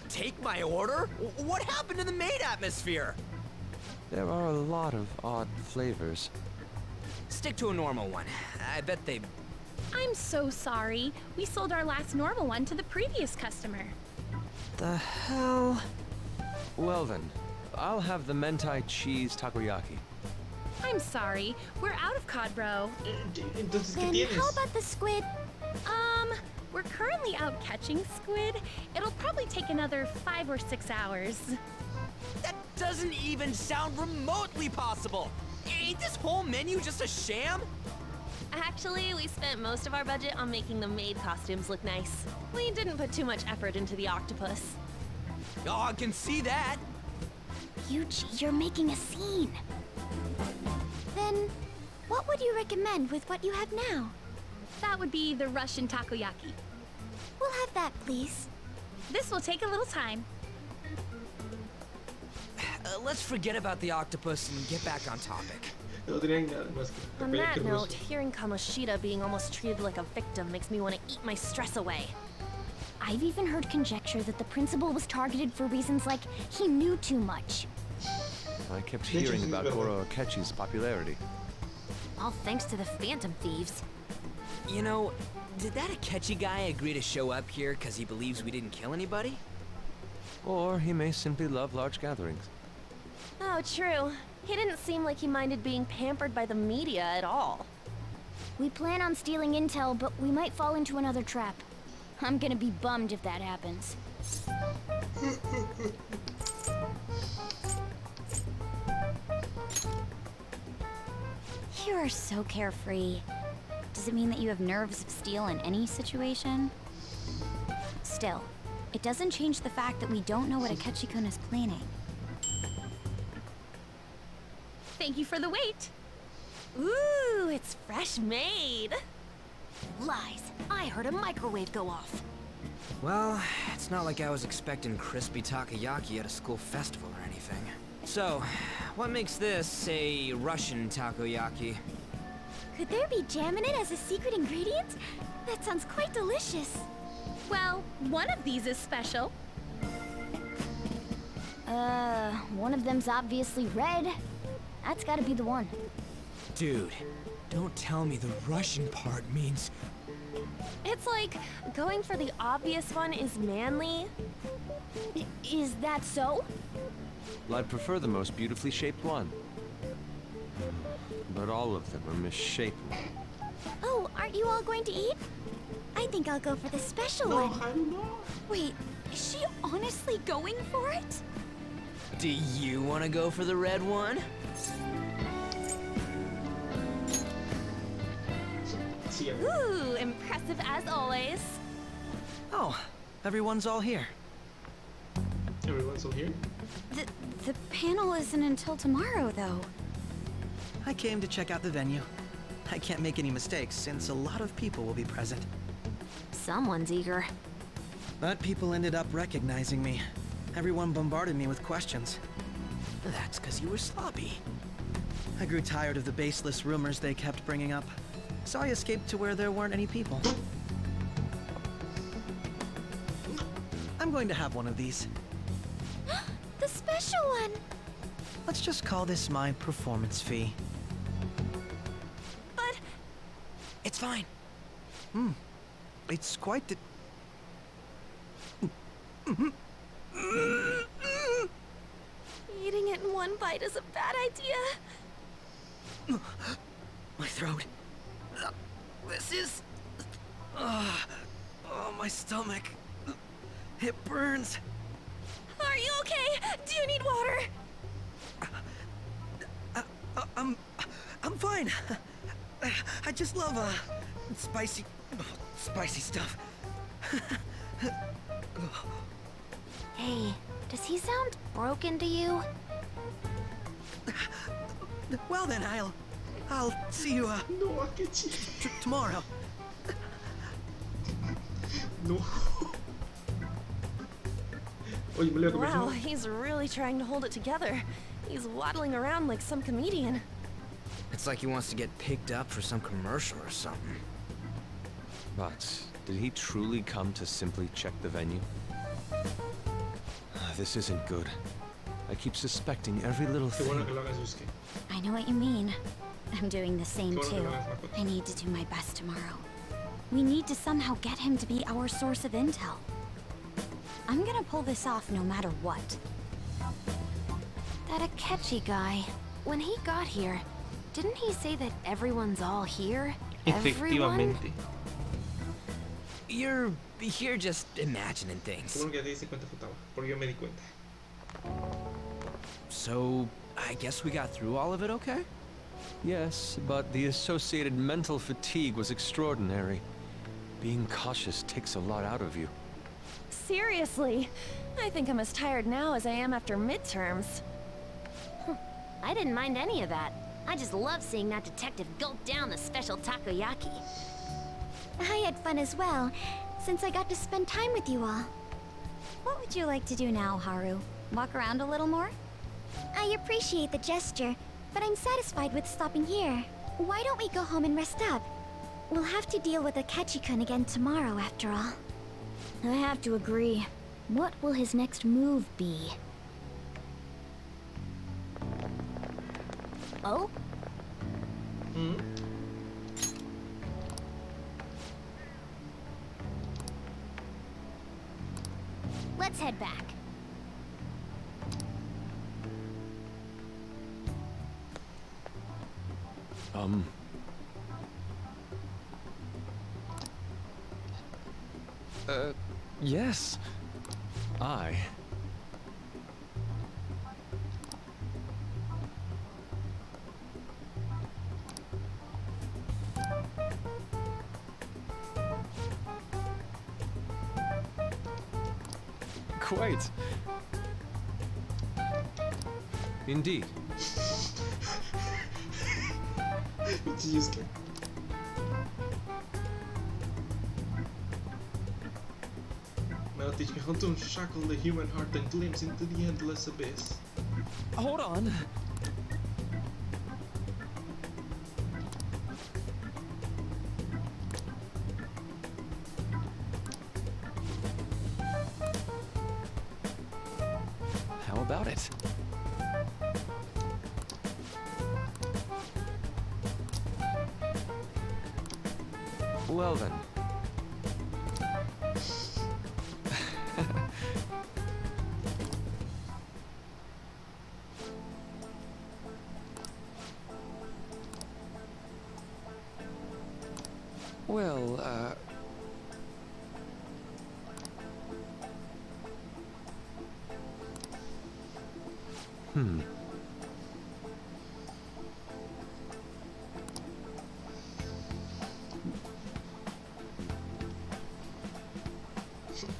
Take my order? What happened to the maid atmosphere? There are a lot of odd flavors. Stick to a normal one. I bet they... I'm so sorry. We sold our last normal one to the previous customer. The hell? Well then, I'll have the mentai cheese takoyaki. I'm sorry. We're out of cod roe. Then how about the squid? We're currently out catching squid. It'll probably take another 5 or 6 hours. That doesn't even sound remotely possible. Ain't this whole menu just a sham? Actually, we spent most of our budget on making the maid costumes look nice. We didn't put too much effort into the octopus. Oh, I can see that. Yuji, you're making a scene. Then, what would you recommend with what you have now? That would be the Russian takoyaki. We'll have that, please. This will take a little time. Let's forget about the octopus and get back on topic. On that note, hearing Kamoshida being almost treated like a victim makes me want to eat my stress away. I've even heard conjecture that the principal was targeted for reasons like he knew too much. I kept hearing about Goro Akechi's popularity. All thanks to the Phantom Thieves. You know, did that Akechi guy agree to show up here because he believes we didn't kill anybody? Or he may simply love large gatherings. Oh, true. He didn't seem like he minded being pampered by the media at all. We plan on stealing intel, but we might fall into another trap. I'm gonna be bummed if that happens. You are so carefree. Does it mean that you have nerves of steel in any situation? Still, it doesn't change the fact that we don't know what Akechi-kun is planning. Thank you for the wait. Ooh, it's fresh made. Lies. I heard a microwave go off. Well, it's not like I was expecting crispy takoyaki at a school festival or anything. So, what makes this a Russian takoyaki? Could there be jam in it as a secret ingredient? That sounds quite delicious. Well, one of these is special. One of them's obviously red. That's gotta be the one. Dude, don't tell me the Russian part means... It's like going for the obvious one is manly. Is that so? Well, I'd prefer the most beautifully shaped one. But all of them are misshapen. Oh, aren't you all going to eat? I think I'll go for the special one. I don't know. Wait, is she honestly going for it? Do you want to go for the red one? Ooh, impressive as always. Oh, everyone's all here. Everyone's all here? The panel isn't until tomorrow, though. I came to check out the venue. I can't make any mistakes since a lot of people will be present. Someone's eager. But people ended up recognizing me. Everyone bombarded me with questions. That's because you were sloppy. I grew tired of the baseless rumors they kept bringing up, so I escaped to where there weren't any people. I'm going to have one of these. The special one! Let's just call this my performance fee. But... It's fine. It's quite the... Eating it in one bite is a bad idea. My throat. This is... Oh, my stomach. It burns. Are you okay? Do you need water? I'm fine. I just love, spicy stuff. Hey, does he sound broken to you? Well then, I'll see you, No, Akechi. tomorrow. No. Oye, me lo voy a comer. Wow, he's really trying to hold it together. He's waddling around like some comedian. It's like he wants to get picked up for some commercial or something. But did he truly come to simply check the venue? This isn't good. I keep suspecting every little thing. I know what you mean. I'm doing the same too. I need to do my best tomorrow. We need to somehow get him to be our source of intel. I'm gonna pull this off no matter what. That Akechi guy, when he got here, didn't he say that everyone's all here? Everyone? Efectivamente. You're just imagining things. Seguro que te diste cuenta, Futaba, porque yo me di cuenta. So, I guess we got through all of it okay? Yes, but the associated mental fatigue was extraordinary. Being cautious takes a lot out of you. Seriously, I think I'm as tired now as I am after midterms. I didn't mind any of that. I just love seeing that detective gulp down the special takoyaki. I had fun as well, since I got to spend time with you all. What would you like to do now, Haru? Walk around a little more? I appreciate the gesture, but I'm satisfied with stopping here. Why don't we go home and rest up? We'll have to deal with Akechi-kun again tomorrow, after all. I have to agree. What will his next move be? Oh? Let's head back. Yes. I... Quite. Indeed. Now teach me how to unshackle the human heart and glimpse into the endless abyss. Hold on. How about it? Well then. Well,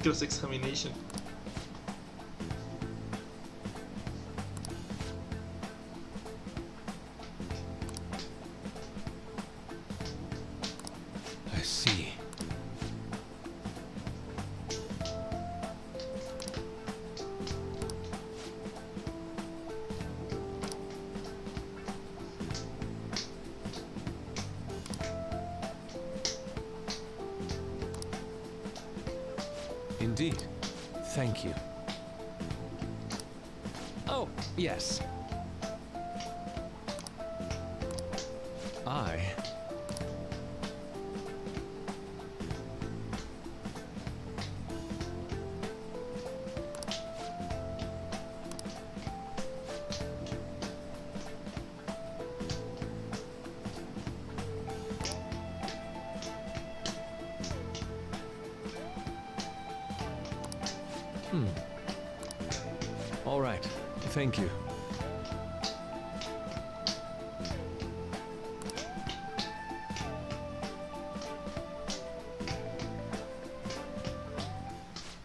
Cross-examination. I see. Indeed. Thank you. Oh, yes. I... All right. Thank you.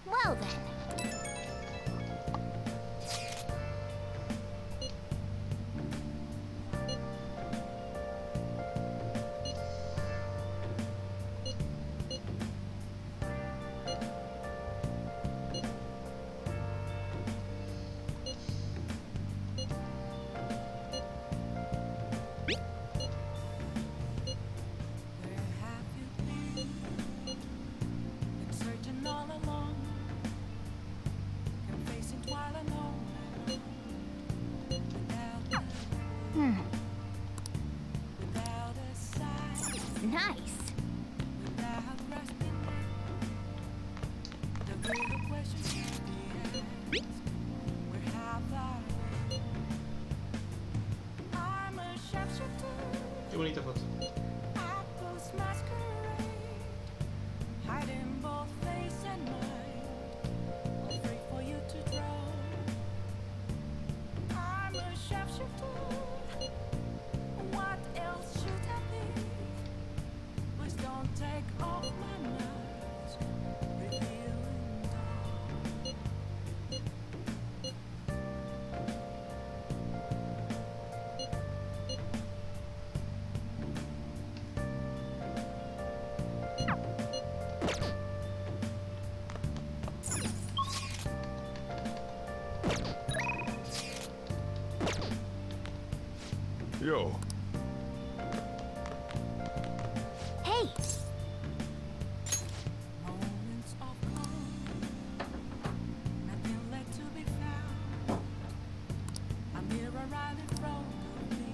Well then. Searching all along, and facing while alone. Without a sigh, Nice. without resting. The real questions we ask, where have I been? I'm a sharpshooter. Qué bonita foto. I post masquerade, hiding both face and mind, all free for you to draw. I'm a sharpshooter. What else should I be? Please don't take off my mask, revealing dawn. Yo, Hey, Moments of calm, nothing left to be found. A mirror right in front of me.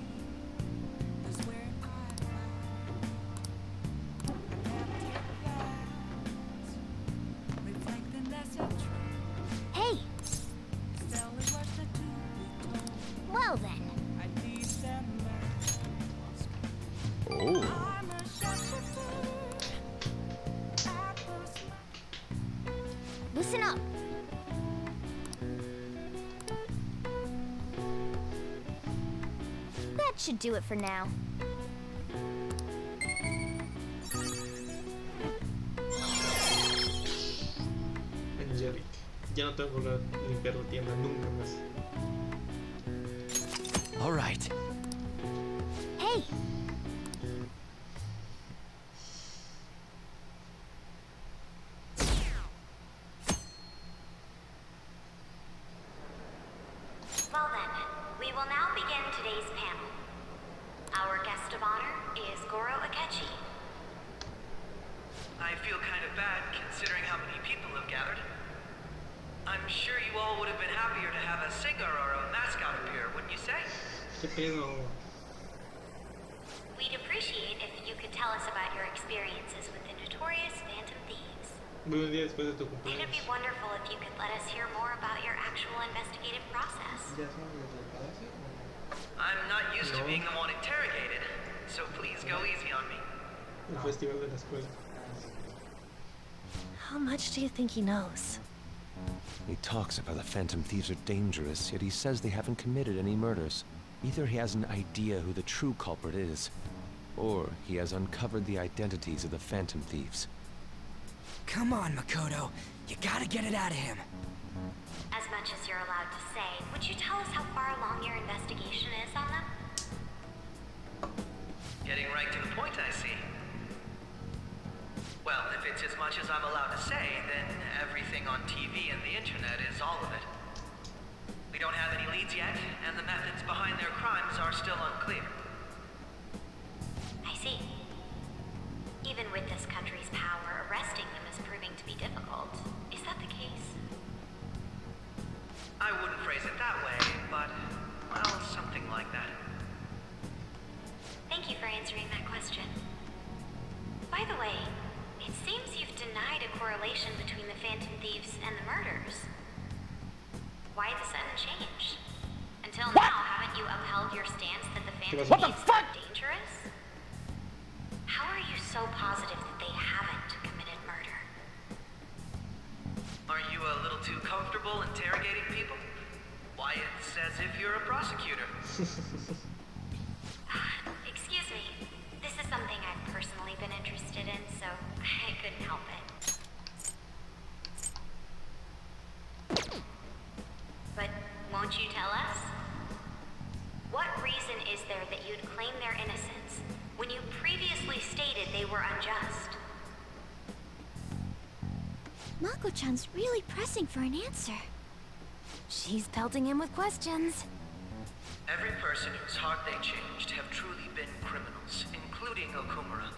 Listen up. That should do it for now. Angelic. Ya no tengo que limpiar la tienda nunca más. All right. Hey. Well then, we will now begin today's panel. Our guest of honor is Goro Akechi. I feel kind of bad considering how many people have gathered. I'm sure you all would have been happier to have a singer or a mascot appear, wouldn't you say? We'd appreciate if you could tell us about your experiences with the notorious Phantom Thieves. Buen día después de tu It'd cumpleaños. be wonderful if you could let us hear more about your actual investigative process. I'm not used to being the one interrogated, so please go easy on me. El festival de la escuela. How much do you think he knows? He talks about the Phantom Thieves are dangerous, yet he says they haven't committed any murders. Either he has an idea who the true culprit is, or he has uncovered the identities of the Phantom Thieves. Come on, Makoto. You gotta get it out of him. As much as you're allowed to say, would you tell us how far along your investigation is on them? Getting right to the point, I see. Well, if it's as much as I'm allowed to say, then everything on TV and the internet is all of it. We don't have any leads yet, and the methods behind their crimes are still unclear. I see. Even with this country's power, arresting them is proving to be difficult. Is that the case? I wouldn't phrase it that way, but, well, something like that. Thank you for answering that question. By the way, it seems you've denied a correlation between the Phantom Thieves and the murders. Why the sudden change? Until now, haven't you upheld your stance that the Phantom Thieves are dangerous? How are you so positive that they haven't committed murder? Are you a little too comfortable interrogating people? Why, it's as if you're a prosecutor. Excuse me. This is something I've personally been interested in, so I couldn't help it. But won't you tell us? What reason is there that you'd claim their innocence when you previously stated they were unjust? Mako-chan's really pressing for an answer. She's pelting him with questions. Every person whose heart they changed have truly been criminals, including Okumura.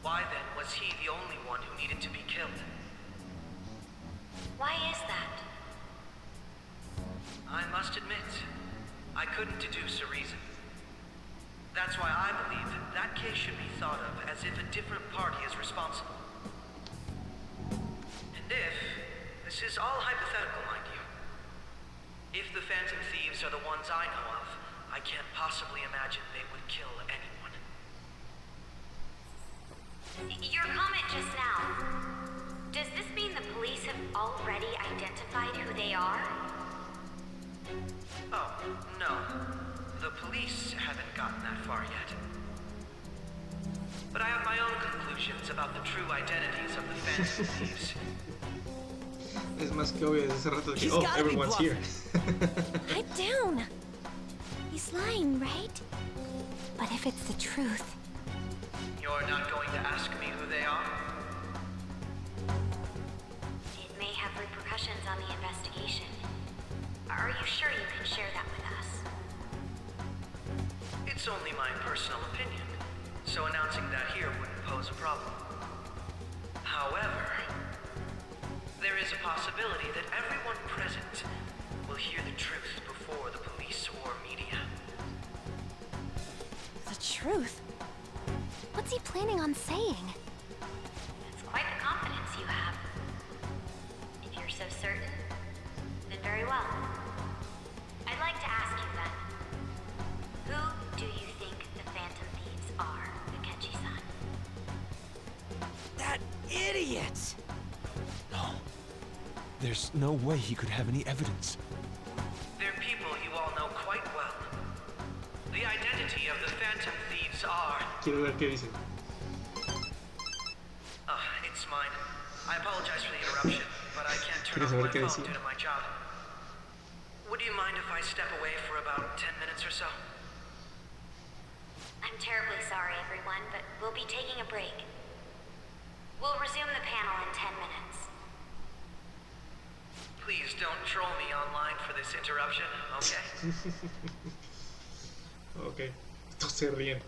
Why then was he the only one who needed to be killed? Why is that? I must admit, I couldn't deduce a reason. That's why I believe that case should be thought of as if a different party is responsible. And if, this is all hypothetical, mind you, if the Phantom Thieves are the ones I know of, I can't possibly imagine they would kill anyone. Your comment just now, does this mean the police have already identified who they are? Oh, no. The police haven't gotten that far yet. But I have my own conclusions about the true identities of the Phantom Thieves. Es más que obvio desde hace rato que, oh, everyone's here. Pipe down. He's lying, right? But if it's the truth... You're not going to ask me who they are? It may have repercussions on the investigation. Are you sure you can share that with us? It's only my personal opinion, so announcing that here wouldn't pose a problem. However, there is a possibility that everyone present will hear the truth before the police or media. The truth? What's he planning on saying? That's quite the confidence you have. If you're so certain, then very well. I'd like to ask you then, who do you think the Phantom Thieves are, Akechi-san? That idiot! No. There's no way he could have any evidence. They're people you all know quite well. The identity of the Phantom Thieves are... Quiero ver qué dicen. It's mine. I apologize for the interruption, but I can't turn ¿Quieres off saber my qué phone decía? due to my job. Would you mind if I step away for about 10 minutes or so? I'm terribly sorry, everyone, but we'll be taking a break. We'll resume the panel in 10 minutes. Please don't troll me online for this interruption, okay? Ok. Todos se ríen.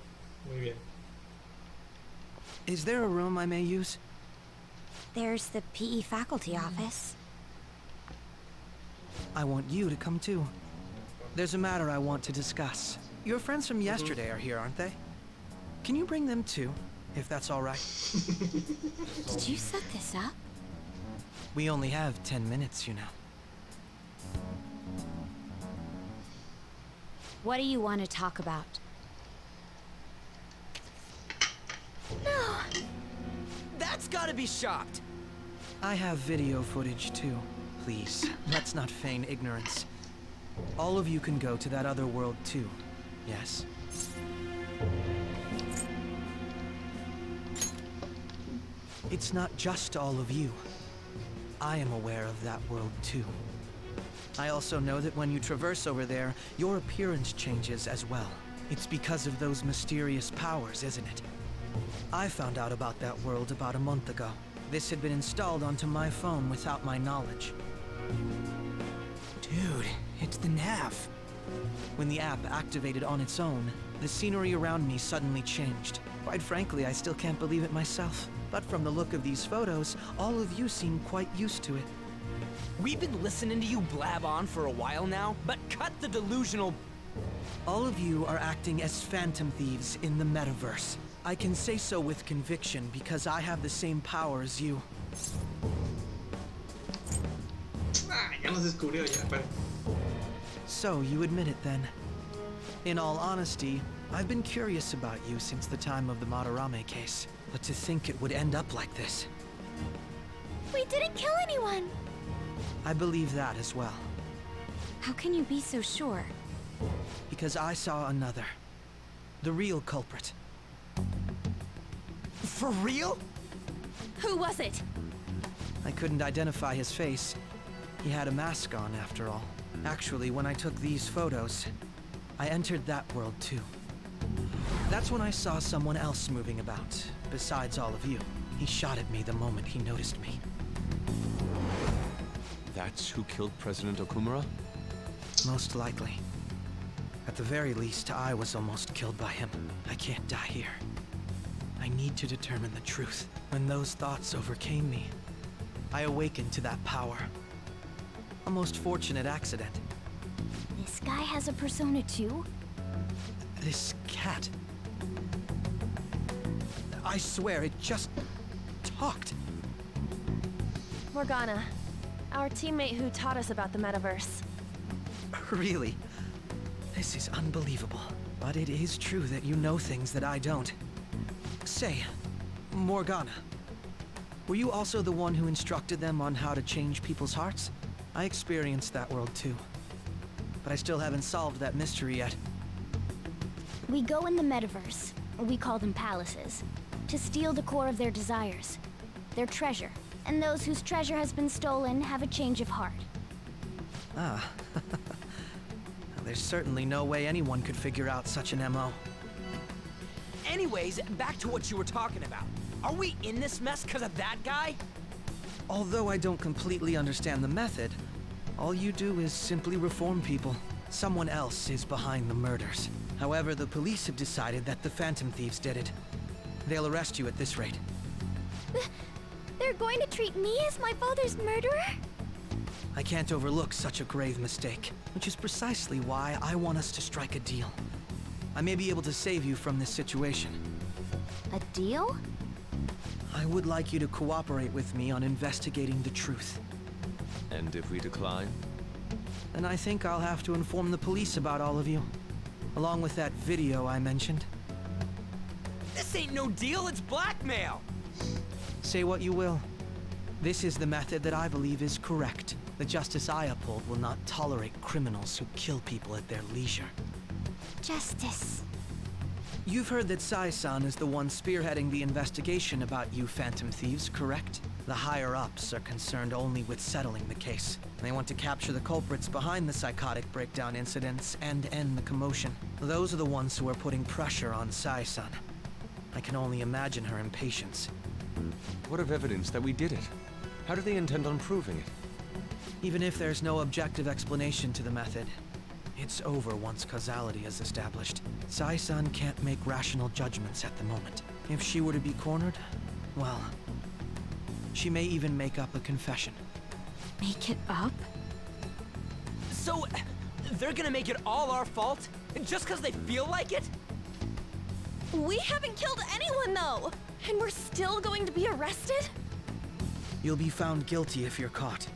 Muy bien. Is there a room I may use? There's the PE faculty office. I want you to come too. There's a matter I want to discuss. Your friends from yesterday are here, aren't they? Can you bring them too, if that's all right? Did you set this up? We only have 10 minutes, you know. What do you want to talk about? No! That's gotta be shocked! I have video footage too. Please, let's not feign ignorance. All of you can go to that other world too, yes? It's not just all of you. I am aware of that world too. I also know that when you traverse over there, your appearance changes as well. It's because of those mysterious powers, isn't it? I found out about that world about a month ago. This had been installed onto my phone without my knowledge. Dude, it's the nav. When the app activated on its own, the scenery around me suddenly changed. Quite frankly, I still can't believe it myself. But from the look of these photos, all of you seem quite used to it. We've been listening to you blab on for a while now, but cut the delusional... All of you are acting as phantom thieves in the metaverse. I can say so with conviction because I have the same power as you. Ya nos descubrió ya, vale. So, you admit it then. In all honesty, I've been curious about you since the time of the Madarame case. But to think it would end up like this. We didn't kill anyone! I believe that as well. How can you be so sure? Because I saw another. The real culprit. For real? Who was it? I couldn't identify his face. He had a mask on, after all. Actually, when I took these photos, I entered that world too. That's when I saw someone else moving about, besides all of you. He shot at me the moment he noticed me. That's who killed President Okumura? Most likely. At the very least, I was almost killed by him. I can't die here. I need to determine the truth. When those thoughts overcame me, I awakened to that power. A most fortunate accident. This guy has a persona too? This cat. I swear, it just talked. Morgana, our teammate who taught us about the metaverse. Really? This is unbelievable. But it is true that you know things that I don't. Say, Morgana, were you also the one who instructed them on how to change people's hearts? I experienced that world too. But I still haven't solved that mystery yet. We go in the metaverse, or we call them palaces, to steal the core of their desires, their treasure. And those whose treasure has been stolen have a change of heart. Ah. There's certainly no way anyone could figure out such an MO. Anyways, back to what you were talking about. Are we in this mess because of that guy? Although I don't completely understand the method, all you do is simply reform people. Someone else is behind the murders. However, the police have decided that the Phantom Thieves did it. They'll arrest you at this rate. They're going to treat me as my father's murderer? I can't overlook such a grave mistake, which is precisely why I want us to strike a deal. I may be able to save you from this situation. A deal? I would like you to cooperate with me on investigating the truth. And if we decline? Then I think I'll have to inform the police about all of you. Along with that video I mentioned. This ain't no deal, it's blackmail! Say what you will. This is the method that I believe is correct. The justice I uphold will not tolerate criminals who kill people at their leisure. Justice. You've heard that Sai-san is the one spearheading the investigation about you Phantom Thieves, correct? The higher-ups are concerned only with settling the case. They want to capture the culprits behind the psychotic breakdown incidents and end the commotion. Those are the ones who are putting pressure on Sai-san. I can only imagine her impatience. What of evidence that we did it? How do they intend on proving it? Even if there's no objective explanation to the method, it's over once causality is established. Sai-san can't make rational judgments at the moment. If she were to be cornered, well, she may even make up a confession. Make it up? So, they're gonna make it all our fault? Just because they feel like it? We haven't killed anyone, though! And we're still going to be arrested? You'll be found guilty if you're caught.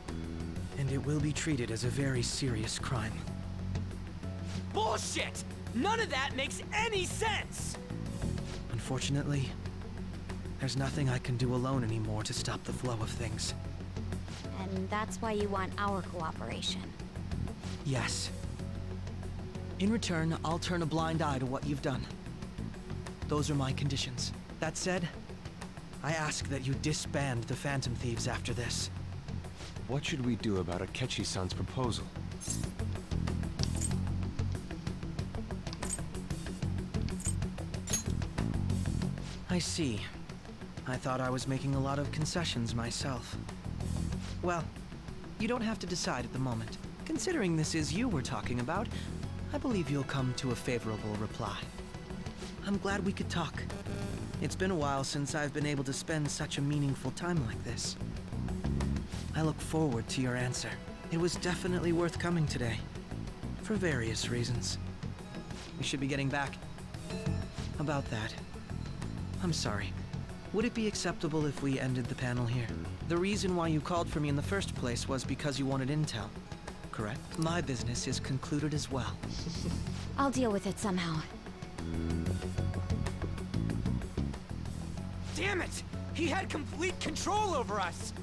And it will be treated as a very serious crime. Bullshit! None of that makes any sense! Unfortunately, there's nothing I can do alone anymore to stop the flow of things. And that's why you want our cooperation. Yes. In return, I'll turn a blind eye to what you've done. Those are my conditions. That said, I ask that you disband the Phantom Thieves after this. What should we do about Akechi-san's proposal? I see. I thought I was making a lot of concessions myself. Well, you don't have to decide at the moment. Considering this is you we're talking about, I believe you'll come to a favorable reply. I'm glad we could talk. It's been a while since I've been able to spend such a meaningful time like this. I look forward to your answer. It was definitely worth coming today. For various reasons. We should be getting back. About that, I'm sorry. Would it be acceptable if we ended the panel here? The reason why you called for me in the first place was because you wanted intel, correct? My business is concluded as well. I'll deal with it somehow. Damn it! He had complete control over us!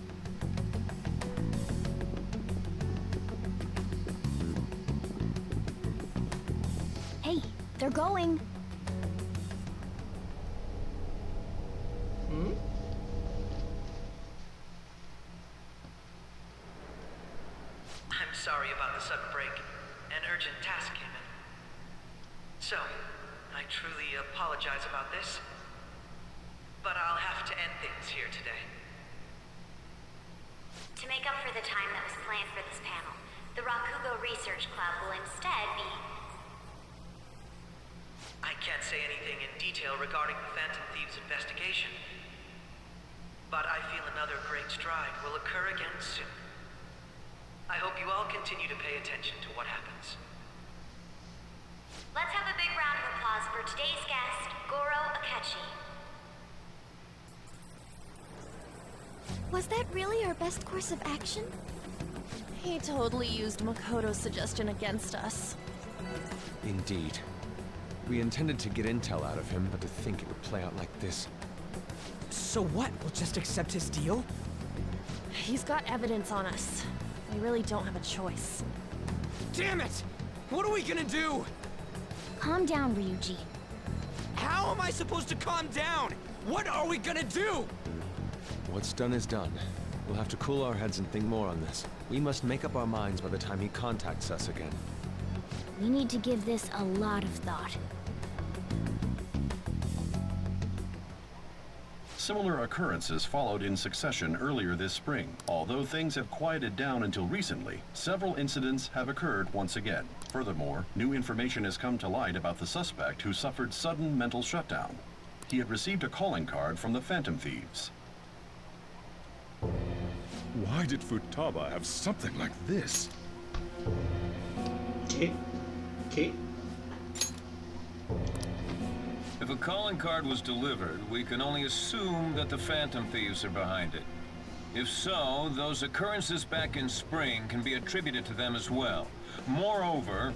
Hey, they're going. I'm sorry about the sudden break. An urgent task came in. So, I truly apologize about this. But I'll have to end things here today. To make up for the time that was planned for this panel, the Rakugo Research Club will instead be... I can't say anything in detail regarding the Phantom Thieves investigation. But I feel another great stride will occur again soon. I hope you all continue to pay attention to what happens. Let's have a big round of applause for today's guest, Goro Akechi. Was that really our best course of action? He totally used Makoto's suggestion against us. Indeed. We intended to get intel out of him, but to think it would play out like this. So what? We'll just accept his deal? He's got evidence on us. We really don't have a choice. Damn it! What are we gonna do? Calm down, Ryuji. How am I supposed to calm down? What are we gonna do? What's done is done. We'll have to cool our heads and think more on this. We must make up our minds by the time he contacts us again. We need to give this a lot of thought. Similar occurrences followed in succession earlier this spring. Although things have quieted down until recently, several incidents have occurred once again. Furthermore, new information has come to light about the suspect who suffered sudden mental shutdown. He had received a calling card from the Phantom Thieves. Why did Futaba have something like this? Okay. If a calling card was delivered, we can only assume that the Phantom Thieves are behind it. If so, those occurrences back in spring can be attributed to them as well. Moreover...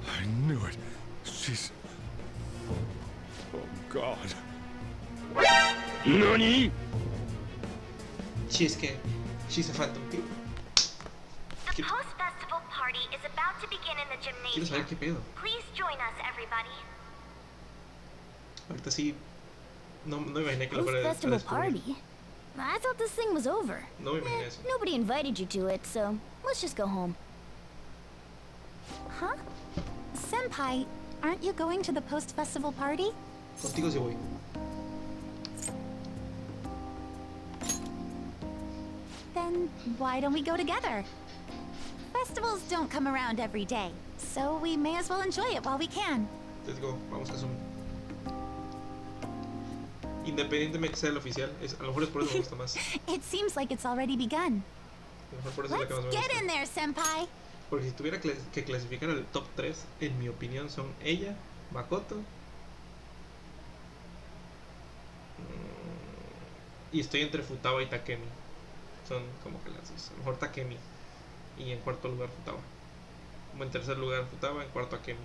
I knew it. She's... Oh, God. NANI?! She's a phantom thief. The post-festival party is about to begin in the Quiero saber gymnasium. qué pedo. Please join us, everybody. Ahorita sí. No me imaginé que lo fuera a Post-festival descubrir. party? I thought this thing was over. No me imaginé eso. Nobody invited you to it, so let's just go home. Huh? Senpai, aren't you going to the post-festival party? Contigo sí voy. Then why don't we go together? Festivals don't come around every day, so we may as well enjoy it while we can. Let's go, vamos a Zoom. Independientemente que sea el oficial, a lo mejor es por eso me gusta más. It seems like it's already begun. A lo mejor por eso es la que más me Get gusta. in there, senpai! Porque si tuviera que clasificar al top 3, en mi opinión son ella, Makoto. Y estoy entre Futaba y Takemi. Son como que las dos. A lo mejor Takemi. Y en cuarto lugar Futaba. Como en tercer lugar Futaba, en cuarto Takemi.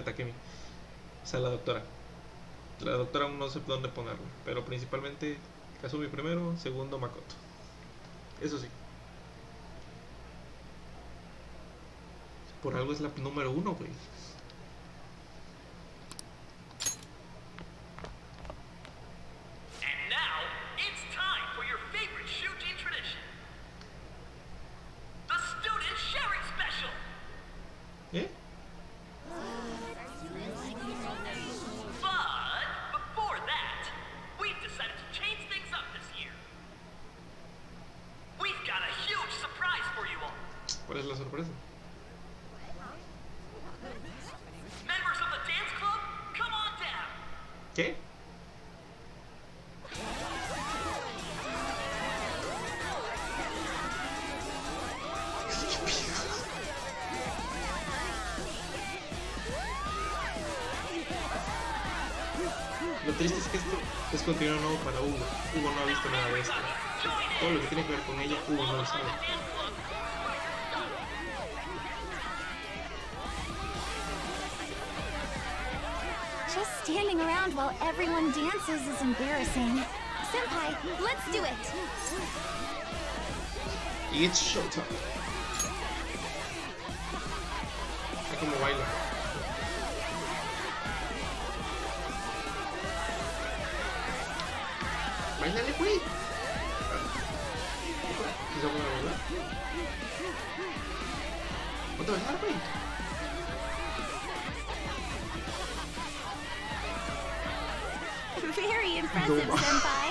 Takemi. O sea, la doctora. La doctora aún no sé dónde ponerla. Pero principalmente Kazumi primero, segundo Makoto. Eso sí. Por algo es la número 1, güey. And now, it's time for your favorite shooting tradition. The Student Sharing Special! ¿Eh? But, before that, we've decided to change things up this year. We've got a huge surprise for you all. ¿Cuál es la sorpresa? Members of the dance club, come on down. ¿Qué? Lo triste es que esto es contenido nuevo para Hugo. Hugo no ha visto nada de esto. Todo lo que tiene que ver con ella, Hugo no lo sabe. Just standing around while everyone dances is embarrassing. Senpai, let's do it! It's showtime. Está como baila. Bailale, güey. ¿Sí se puede bailar? ¿Otra bailar, güey? Very impressive, No. senpai.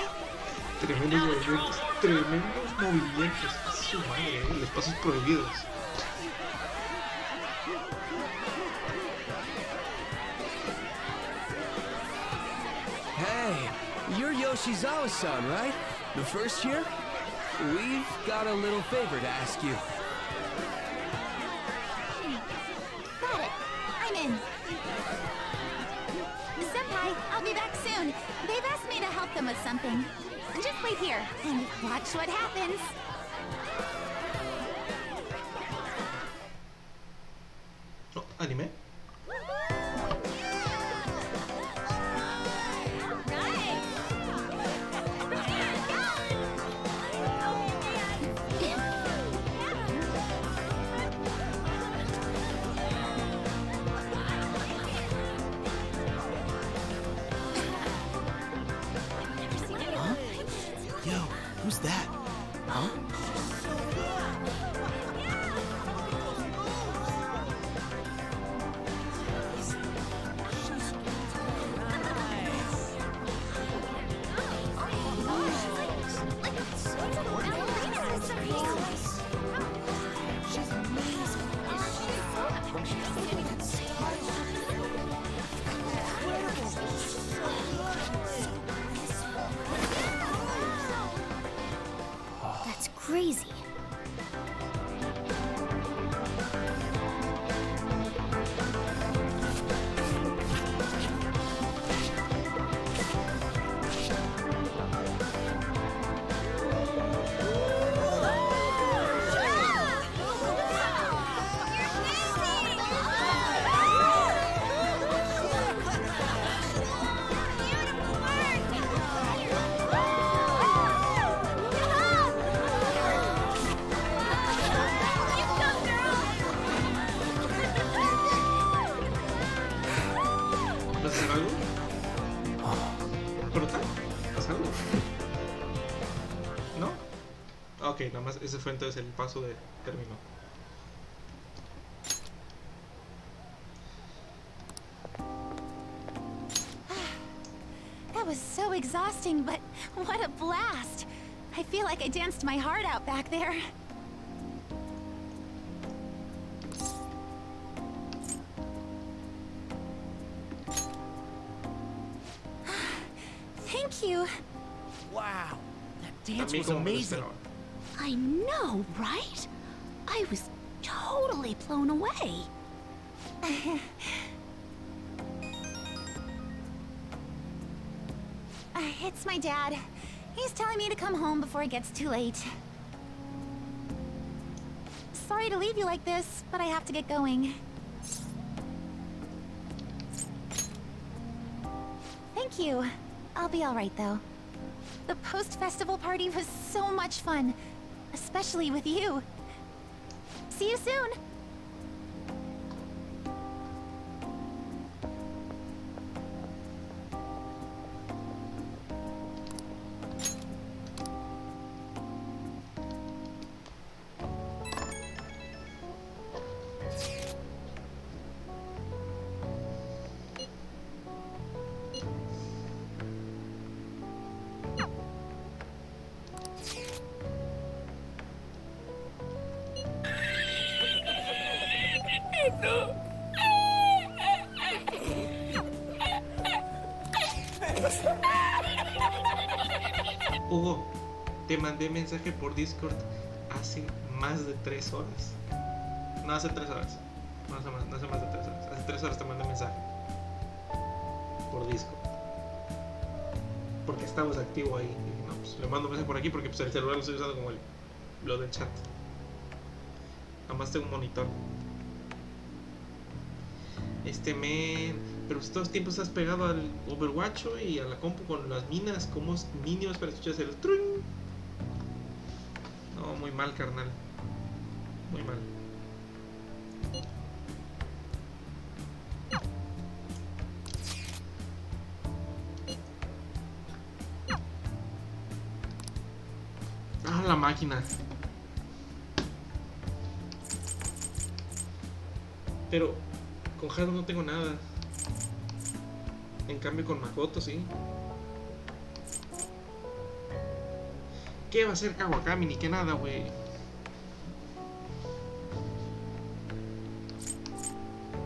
Tremendos movimientos. Tremendos movimientos. Su madre, los pasos prohibidos. Hey, you're Yoshizawa-san, right? The first year? We've got a little favor to ask you. Got it. I'm in. Senpai, I'll be back soon. They've asked me to help them with something. Just wait here and watch what happens. Oh, anime. Yo, who's that? Huh? That's crazy. brutal. Pasarlo. ¿No? Ok, nada más ese fue entonces el paso de término. That was so exhausting, but what a blast! I feel like I danced my heart out back there. Thank you. Wow, that dance was amazing. I know, right? I was totally blown away. It's my dad. He's telling me to come home before it gets too late. Sorry to leave you like this, but I have to get going. Thank you. I'll be all right, though. The post-festival party was so much fun, especially with you. See you soon! Hugo, te mandé mensaje por Discord hace más de 3 horas. No, hace 3 horas. No hace más de 3 horas. Hace 3 horas te mandé mensaje por Discord. Porque estabas activo ahí. Y dije, no, pues le mando mensaje por aquí porque pues, el celular lo estoy usando como lo del chat. Nada más tengo un monitor. Pero todo el tiempo estás pegado al Overwatch y a la compu con las minas, como minions para escuchar el truñ. No, muy mal, carnal. Muy mal. Ah, la máquina. Pero con Haru no tengo nada. En cambio con Makoto sí. ¿Qué va a hacer Kawakami? Ni que nada, güey.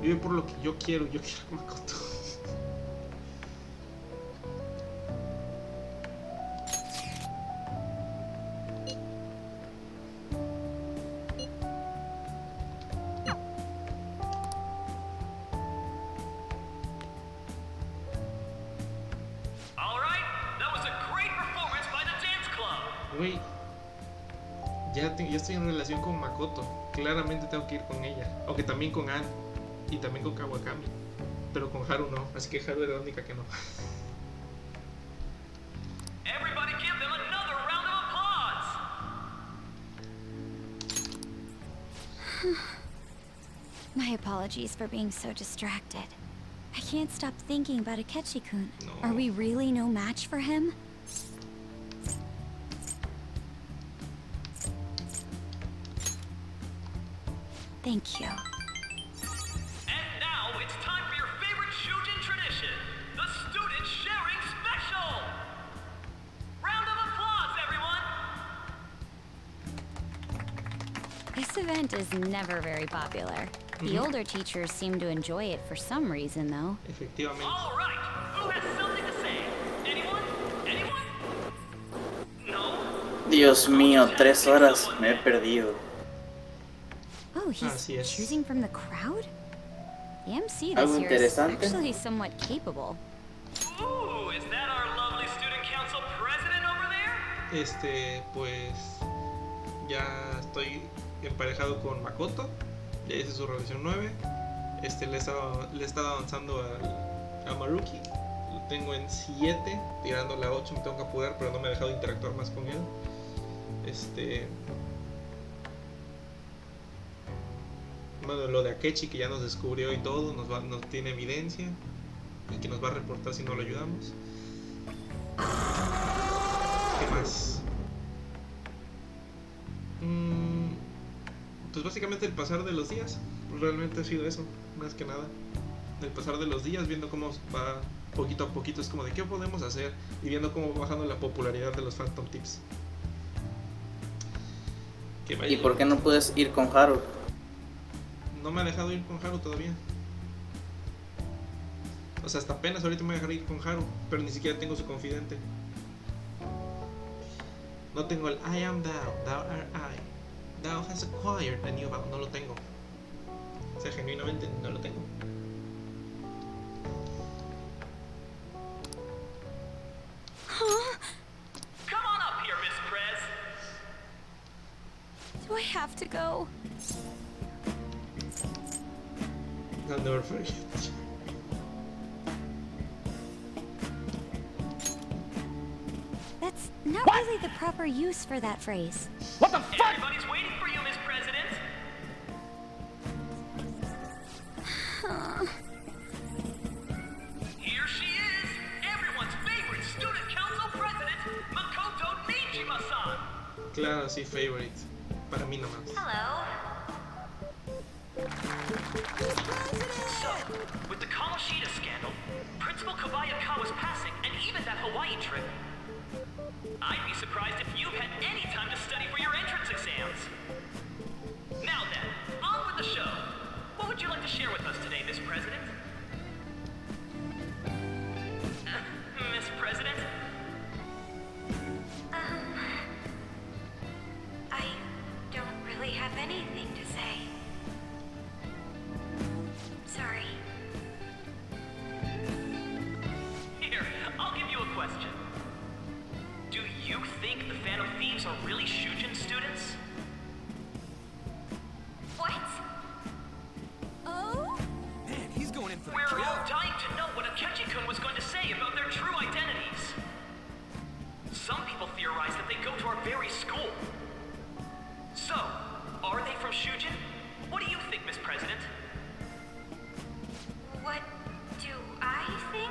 Vive por lo que yo quiero a Makoto. Güey, ya estoy en relación con Makoto. Claramente tengo que ir con ella. Aunque también con Ann. Y también con Kawakami. Pero con Haru no. Así que Haru era la única que no. Everybody give them another round of applause. My apologies for being so distracted. I can't stop thinking about Akechi-kun. No. Are we really no match for him? Thank you. And now it's time for your favorite Shujin tradition, the student sharing special. Round of applause, everyone. This event is never very popular. The older teachers seem to enjoy it for some reason, though. Efectivamente. All right, who has something to say? Anyone? Anyone? No? Dios mío, 3 horas, me he perdido. Oh, he's choosing from the crowd? The MC Algo this year is interesante. actually somewhat capable. Ooh, is that our lovely student council president over there? Pues ya estoy emparejado con Makoto. Ya hice su revisión 9. Le he estado avanzando a Maruki. Lo tengo en 7, tirándole a 8. Me tengo que apurar, pero no me he dejado interactuar más con él. Bueno, lo de Akechi que ya nos descubrió y todo, nos tiene evidencia y que nos va a reportar si no lo ayudamos. pues básicamente el pasar de los días. Pues realmente ha sido eso, más que nada. El pasar de los días, viendo cómo va poquito a poquito, es como de qué podemos hacer. Y viendo cómo va bajando la popularidad de los Phantom Tips. ¿Y por qué no puedes ir con Haru? No me ha dejado ir con Haru todavía. O sea, hasta apenas ahorita me voy a dejar ir con Haru, pero ni siquiera tengo su confidente. No tengo el I am thou, thou art I. Thou has acquired a new vow. No lo tengo. O sea, genuinamente no lo tengo. Huh? Come on up here, Miss Prez. Do I have to go? I'll never forget. That's not really the proper use for that phrase. What the fuck? Everybody's waiting for you, Miss President. Here she is, everyone's favorite student council president, Makoto Nijima-san. Claro, sí, favorite. Para mí nomás. Hello. So, with the Kamoshida scandal, Principal Kobayakawa's passing, and even that Hawaii trip, I'd be surprised if you've had any time to study for your entrance exams. Now then, on with the show. What would you like to share with us today, Miss President? Miss President? I don't really have anything to say. Sorry. Here, I'll give you a question. Do you think the Phantom Thieves are really Shujin students? What? Oh? Man, he's going in for the We're kill. all dying to know what Akechi-kun was going to say about their true identities. Some people theorize that they go to our very school. So, are they from Shujin? What do you think, Miss President? What do I think?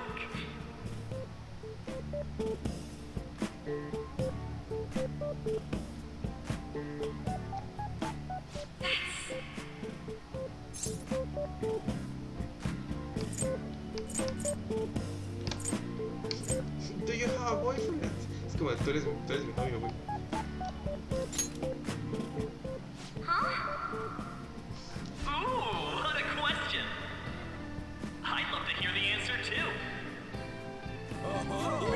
Do you have a boyfriend? Es como, tú eres mi novio, güey. Ooh, what a question. I'd love to hear the answer too. Wow,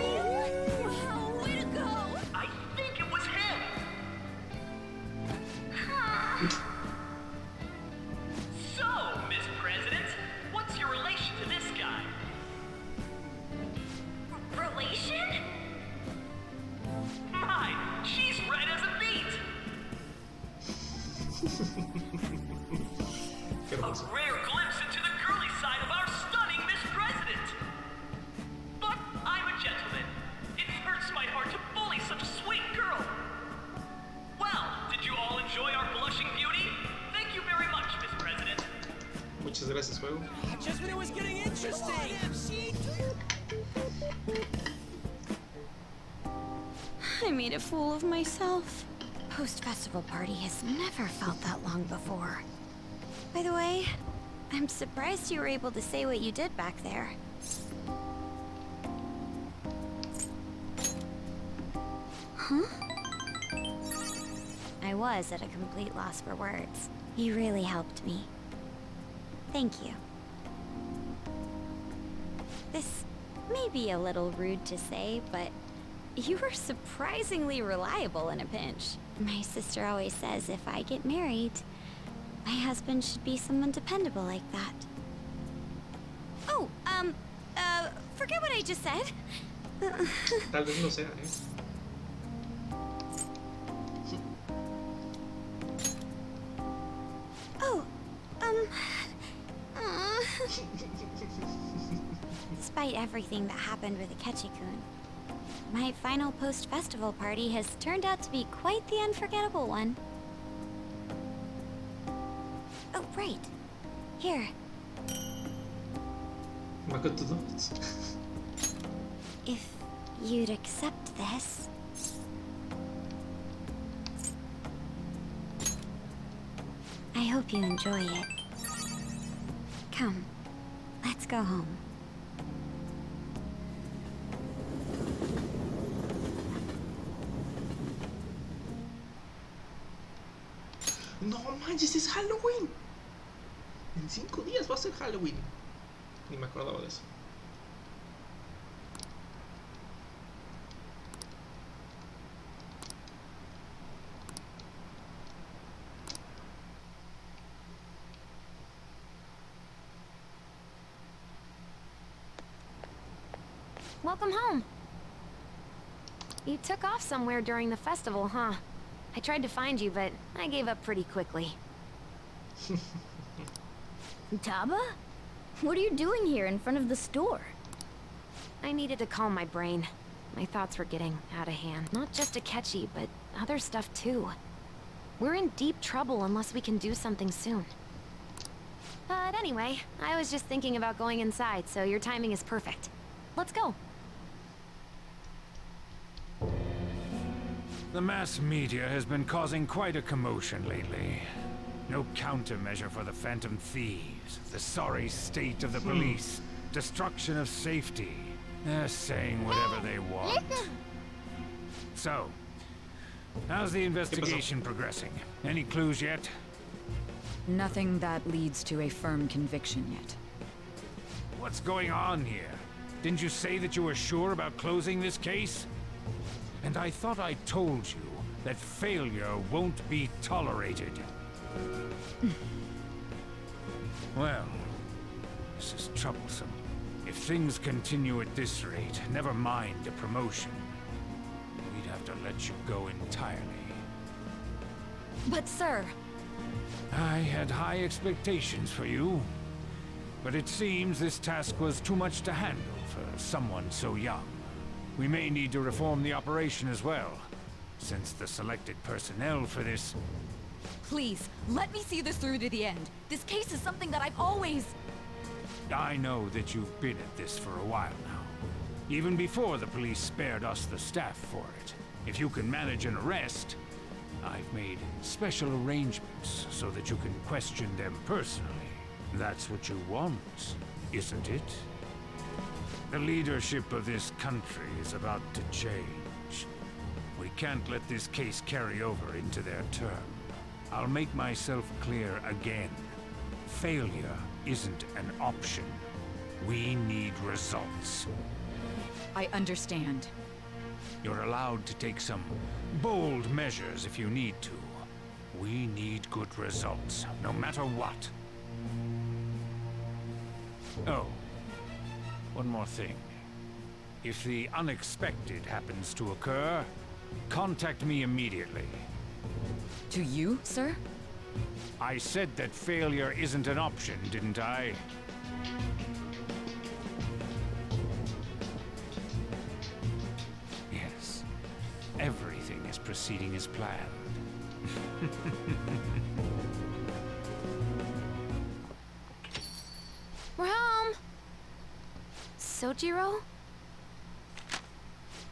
way to go! I think it was him. So, Miss President, what's your relation to this guy? Relation? My, she's red as a beet. A rare glimpse into the girly side of our stunning Miss President. But I'm a gentleman. It hurts my heart to bully such a sweet girl. Well, did you all enjoy our blushing beauty? Thank you very much, Miss President. Muchas gracias, juego. Just when it was getting interesting. I made a fool of myself. Post-festival party has never felt that long before. By the way, I'm surprised you were able to say what you did back there. Huh? I was at a complete loss for words. You really helped me. Thank you. This may be a little rude to say, but you were surprisingly reliable in a pinch. My sister always says if I get married, my husband should be someone dependable like that. Oh, forget what I just said. Tal vez no sea, ¿eh? Oh, Despite everything that happened with Akechi-kun, my final post-festival party has turned out to be quite the unforgettable one. Oh, right. Here. Makoto notes. If you'd accept this... I hope you enjoy it. Come, let's go home. No manches, es Halloween. En 5 días va a ser Halloween. Ni me acordaba de eso. Welcome home. You took off somewhere during the festival, huh? I tried to find you, but I gave up pretty quickly. Futaba? What are you doing here in front of the store? I needed to calm my brain. My thoughts were getting out of hand. Not just Akechi, but other stuff too. We're in deep trouble unless we can do something soon. But anyway, I was just thinking about going inside, so your timing is perfect. Let's go. The mass media has been causing quite a commotion lately. No countermeasure for the Phantom Thieves, the sorry state of the police, destruction of safety. They're saying whatever they want. So, how's the investigation progressing? Any clues yet? Nothing that leads to a firm conviction yet. What's going on here? Didn't you say that you were sure about closing this case? And I thought I told you that failure won't be tolerated. Well, this is troublesome. If things continue at this rate, never mind a promotion. We'd have to let you go entirely. But sir... I had high expectations for you. But it seems this task was too much to handle for someone so young. We may need to reform the operation as well, since the selected personnel for this... Please, let me see this through to the end. This case is something that I've always... I know that you've been at this for a while now. Even before the police spared us the staff for it. If you can manage an arrest, I've made special arrangements so that you can question them personally. That's what you want, isn't it? The leadership of this country is about to change. We can't let this case carry over into their term. I'll make myself clear again. Failure isn't an option. We need results. I understand. You're allowed to take some bold measures if you need to. We need good results, no matter what. Oh, one more thing. If the unexpected happens to occur, contact me immediately. To you, sir? I said that failure isn't an option, didn't I? Yes. Everything is proceeding as planned. We're home! Sojiro?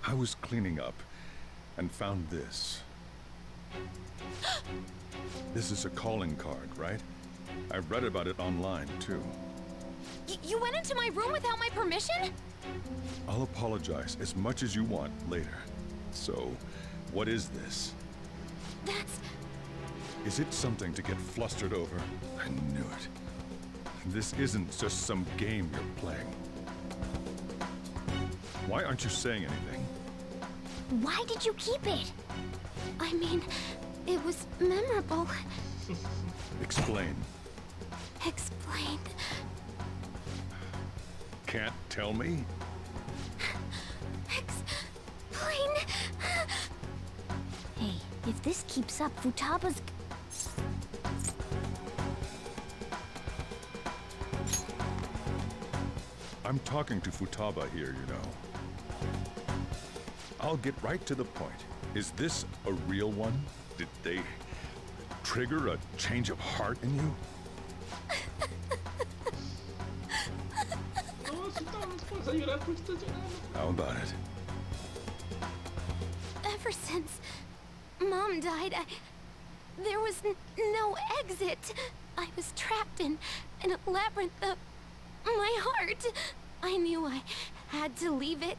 I was cleaning up and found this. This is a calling card, right? I read about it online, too. You went into my room without my permission? I'll apologize as much as you want later. So, what is this? That's... Is it something to get flustered over? I knew it. This isn't just some game you're playing. Why aren't you saying anything? Why did you keep it? I mean, it was memorable. Explain. Explain. Can't tell me? Explain. Hey, if this keeps up, Futaba's... I'm talking to Futaba here, you know. I'll get right to the point. Is this a real one? Did they trigger a change of heart in you? How about it? Ever since Mom died, There was no exit. I was trapped in a labyrinth of my heart. I knew I had to leave it,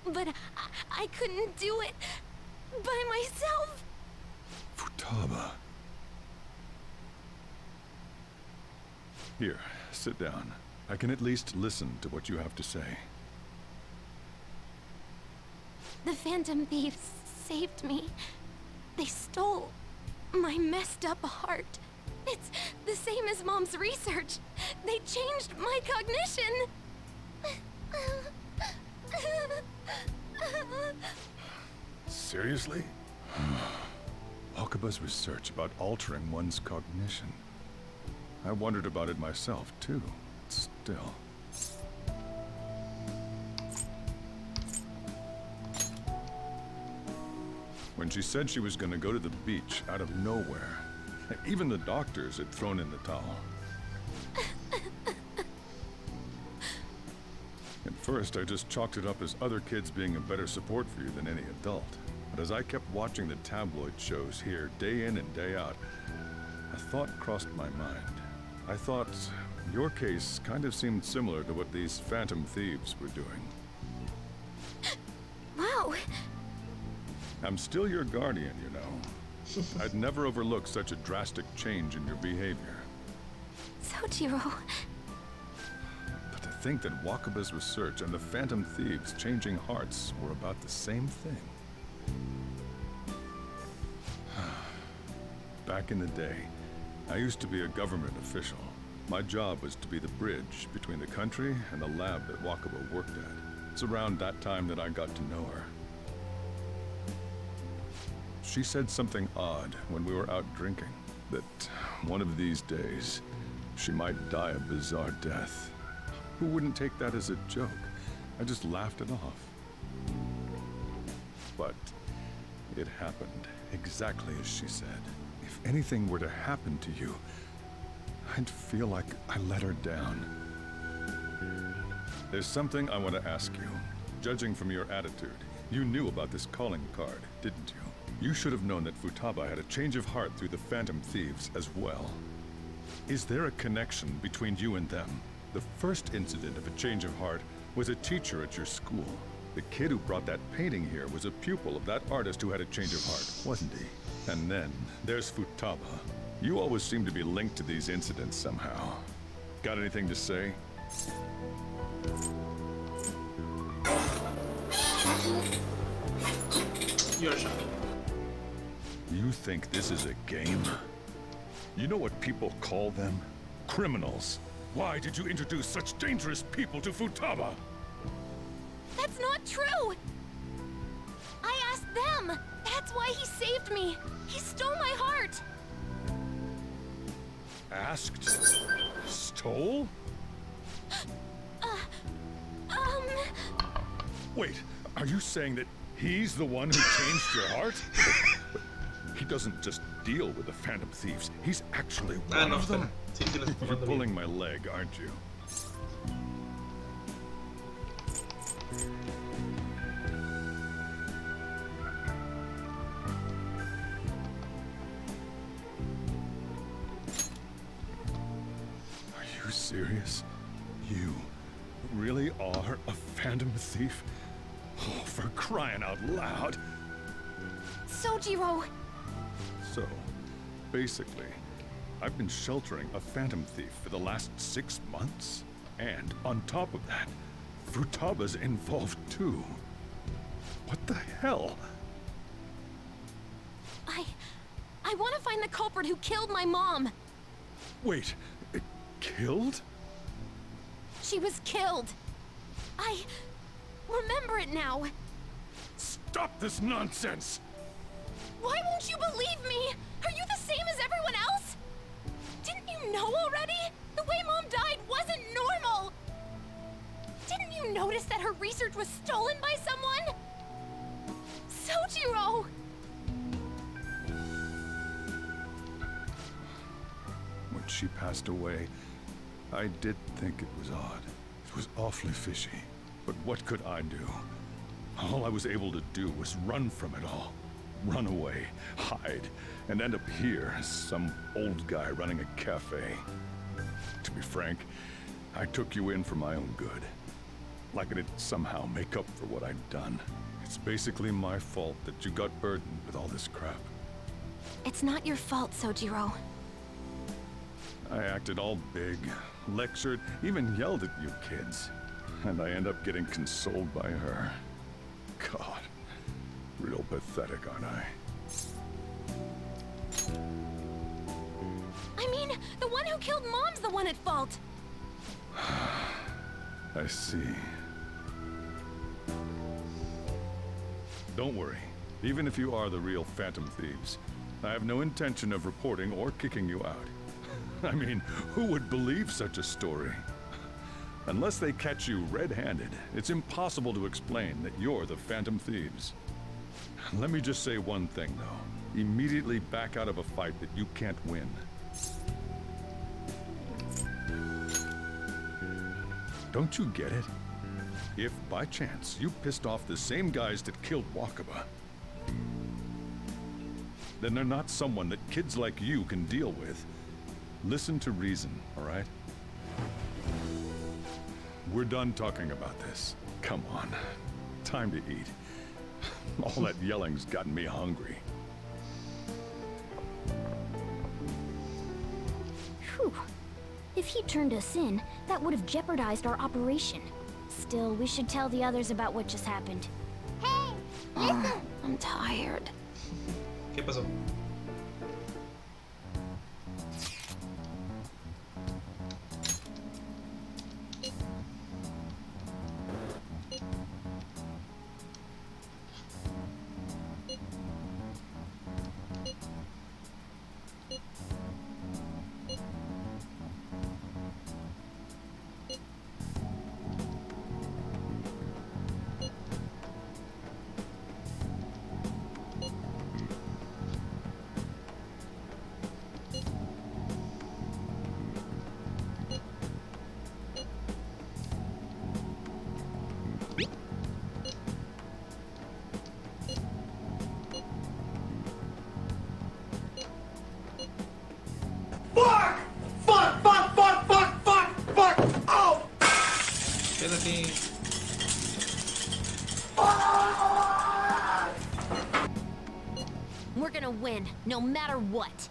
but I couldn't do it by myself. Futaba. Here, sit down. I can at least listen to what you have to say. The Phantom Thieves saved me. They stole my messed up heart. It's the same as Mom's research. They changed my cognition. Seriously? Wakaba's research about altering one's cognition. I wondered about it myself, too. Still. When she said she was going to go to the beach out of nowhere, even the doctors had thrown in the towel. At first, I just chalked it up as other kids being a better support for you than any adult. But as I kept watching the tabloid shows here, day in and day out, a thought crossed my mind. I thought your case kind of seemed similar to what these Phantom Thieves were doing. Wow. I'm still your guardian, you know. I'd never overlook such a drastic change in your behavior. Sojiro. But to think that Wakaba's research and the Phantom Thieves changing hearts were about the same thing. Back in the day, I used to be a government official. My job was to be the bridge between the country and the lab that Wakaba worked at. It's around that time that I got to know her. She said something odd when we were out drinking, that one of these days, she might die a bizarre death. Who wouldn't take that as a joke? I just laughed it off. But it happened exactly as she said. If anything were to happen to you, I'd feel like I let her down. There's something I want to ask you. Judging from your attitude, you knew about this calling card, didn't you? You should have known that Futaba had a change of heart through the Phantom Thieves as well. Is there a connection between you and them? The first incident of a change of heart was a teacher at your school. The kid who brought that painting here was a pupil of that artist who had a change of heart, wasn't he? And then there's Futaba. You always seem to be linked to these incidents somehow. Got anything to say? You're shot. You think this is a game? You know what people call them? Criminals. Why did you introduce such dangerous people to Futaba? That's not true! I asked them! That's why he saved me! He stole my heart! Asked? Stole? Wait, are you saying that he's the one who changed your heart? He doesn't just deal with the Phantom Thieves. He's actually one of them. You're pulling my leg, aren't you? Are you serious? You really are a Phantom Thief? Oh, for crying out loud! Sojiro! So, basically, I've been sheltering a Phantom Thief for the last 6 months. And on top of that, Futaba's involved too. What the hell? I want to find the culprit who killed my mom! Wait, killed? She was killed! I remember it now! Stop this nonsense! Why won't you believe me? Are you the same as everyone else? Didn't you know already? The way Mom died wasn't normal! Didn't you notice that her research was stolen by someone? Sojiro! When she passed away, I did think it was odd. It was awfully fishy. But what could I do? All I was able to do was run from it all. run away, hide, and end up here as some old guy running a cafe. To be frank, I took you in for my own good. Like it'd somehow make up for what I'd done. It's basically my fault that you got burdened with all this crap. It's not your fault, Sojiro. I acted all big, lectured, even yelled at you kids. And I end up getting consoled by her. God, real pathetic, aren't I? I mean, the one who killed Mom's the one at fault. I see. Don't worry. Even if you are the real Phantom Thieves, I have no intention of reporting or kicking you out. I mean, who would believe such a story? Unless they catch you red-handed, it's impossible to explain that you're the Phantom Thieves. Let me just say one thing, though. Immediately back out of a fight that you can't win. Don't you get it? If, by chance, you pissed off the same guys that killed Wakaba, then they're not someone that kids like you can deal with. Listen to reason, all right? We're done talking about this. Come on. Time to eat. All that yelling's gotten me hungry. Whew. If he turned us in, that would have jeopardized our operation. Still, we should tell the others about what just happened. Hey, listen! I'm tired. ¿Qué pasó? Quédate. We're gonna win, no matter what.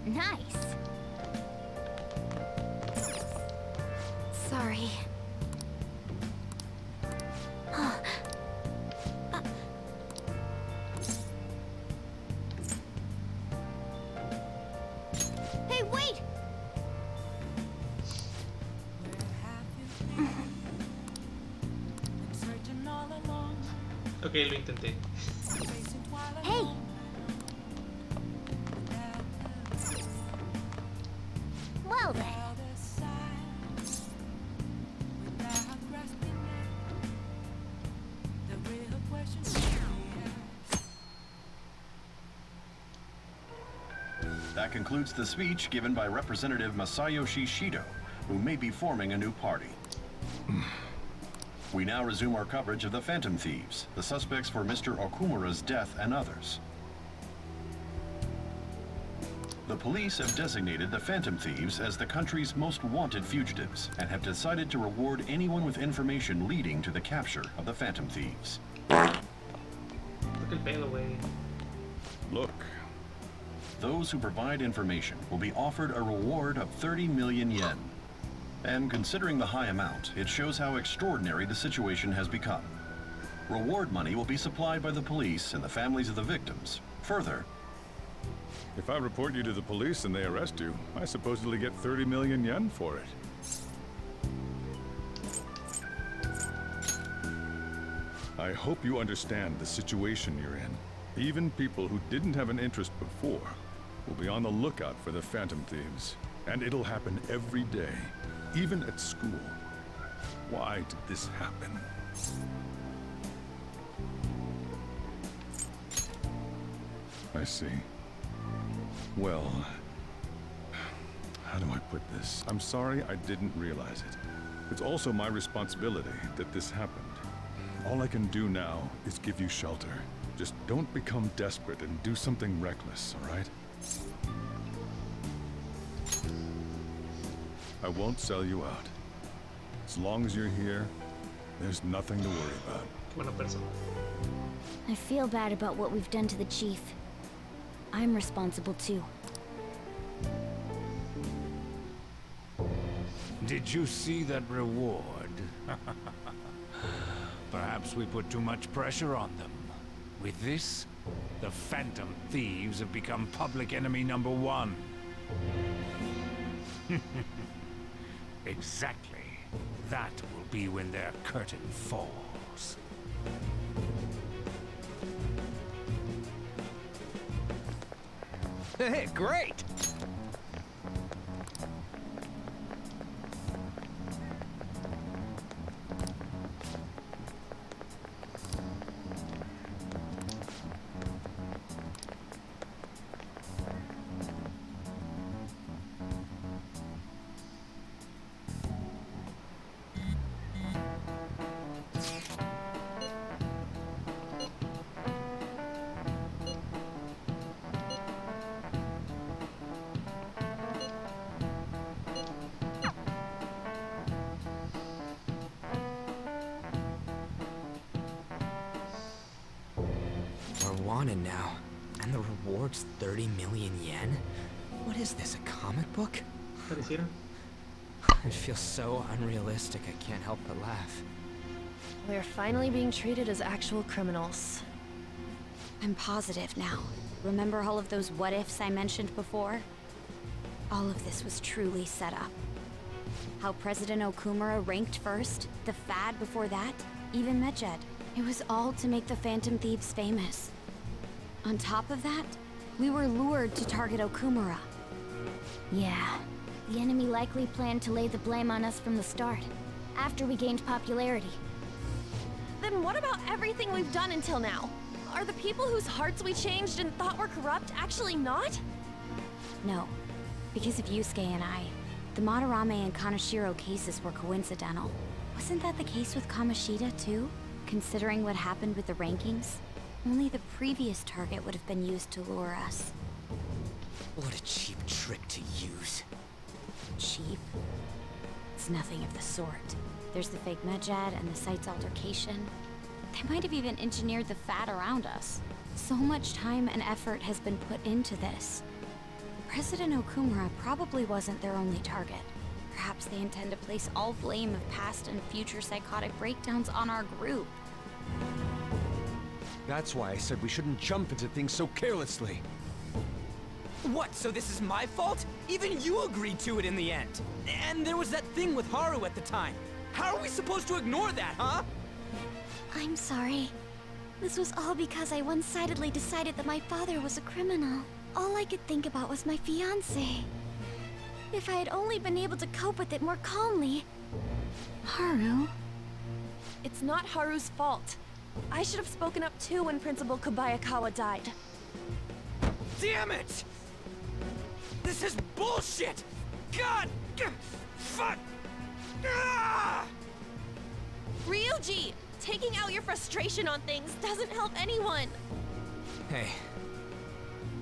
Nice. Sorry. Hey, wait! Ok, lo intenté. Hey! Well then. That concludes the speech given by Representative Masayoshi Shido, who may be forming a new party. We now resume our coverage of the Phantom Thieves, the suspects for Mr. Okumura's death and others. The police have designated the Phantom Thieves as the country's most wanted fugitives and have decided to reward anyone with information leading to the capture of the Phantom Thieves. Look at bail away. Look. Those who provide information will be offered a reward of 30 million yen. And considering the high amount, it shows how extraordinary the situation has become. Reward money will be supplied by the police and the families of the victims. Further, If I report you to the police and they arrest you, I supposedly get 30 million yen for it. I hope you understand the situation you're in. Even people who didn't have an interest before will be on the lookout for the Phantom Thieves. And it'll happen every day, even at school. Why did this happen? I see. Well, How do I put this? I'm sorry I didn't realize it. It's also my responsibility that this happened. All I can do now is give you shelter. Just don't become desperate and do something reckless, all right? I won't sell you out. As long as you're here, there's nothing to worry about. Buena persona. I feel bad about what we've done to the chief. I'm responsible too. Did you see that reward? Perhaps we put too much pressure on them. With this, the Phantom Thieves have become public enemy #1. Exactly. That will be when their curtain falls. Hey, great! Wanted now, and the reward's 30 million yen? What is this, a comic book? Pareciera. It feels so unrealistic, I can't help but laugh. We're finally being treated as actual criminals. I'm positive now. Remember all of those what-ifs I mentioned before? All of this was truly set up. How President Okumura ranked first, the Fad before that, even Medjed. It was all to make the Phantom Thieves famous. On top of that, we were lured to target Okumura. Yeah, the enemy likely planned to lay the blame on us from the start, after we gained popularity. Then what about everything we've done until now? Are the people whose hearts we changed and thought were corrupt actually not? No, because of Yusuke and I, the Madarame and Kaneshiro cases were coincidental. Wasn't that the case with Kamoshida too? Considering what happened with the rankings? Only the previous target would have been used to lure us. What a cheap trick to use. Cheap? It's nothing of the sort. There's the fake Medjed and the site's altercation. They might have even engineered the Fat around us. So much time and effort has been put into this. President Okumura probably wasn't their only target. Perhaps they intend to place all blame of past and future psychotic breakdowns on our group. That's why I said we shouldn't jump into things so carelessly. What, so this is my fault? Even you agreed to it in the end. And there was that thing with Haru at the time. How are we supposed to ignore that, huh? I'm sorry. This was all because I one-sidedly decided that my father was a criminal. All I could think about was my fiancé. If I had only been able to cope with it more calmly. Haru? It's not Haru's fault. I should have spoken up too when Principal Kobayakawa died. Damn it! This is bullshit! God! Fuck! Ah! Ryuji! Taking out your frustration on things doesn't help anyone! Hey,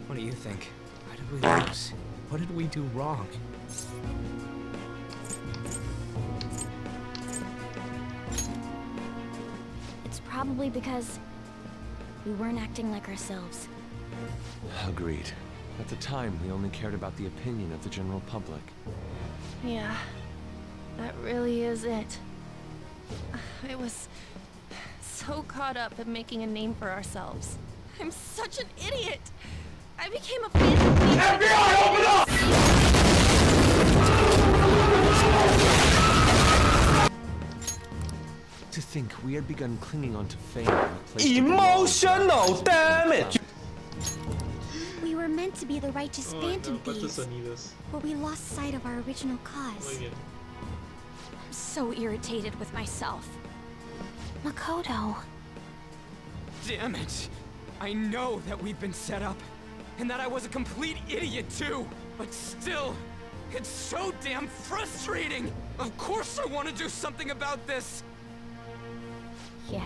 what do you think? Why did we lose? What did we do wrong? It's probably because we weren't acting like ourselves. Agreed. At the time, we only cared about the opinion of the general public. Yeah, that really is it. I was so caught up in making a name for ourselves. I'm such an idiot! I became a Phantom Thief. FBI, open up! To think we had begun clinging onto fame and a place Emotional damage! We were meant to be the righteous Phantom Thieves, but we lost sight of our original cause. I'm so irritated with myself. Makoto. Damn it! I know that we've been set up, and that I was a complete idiot too! But still, It's so damn frustrating! Of course I want to do something about this! Yeah.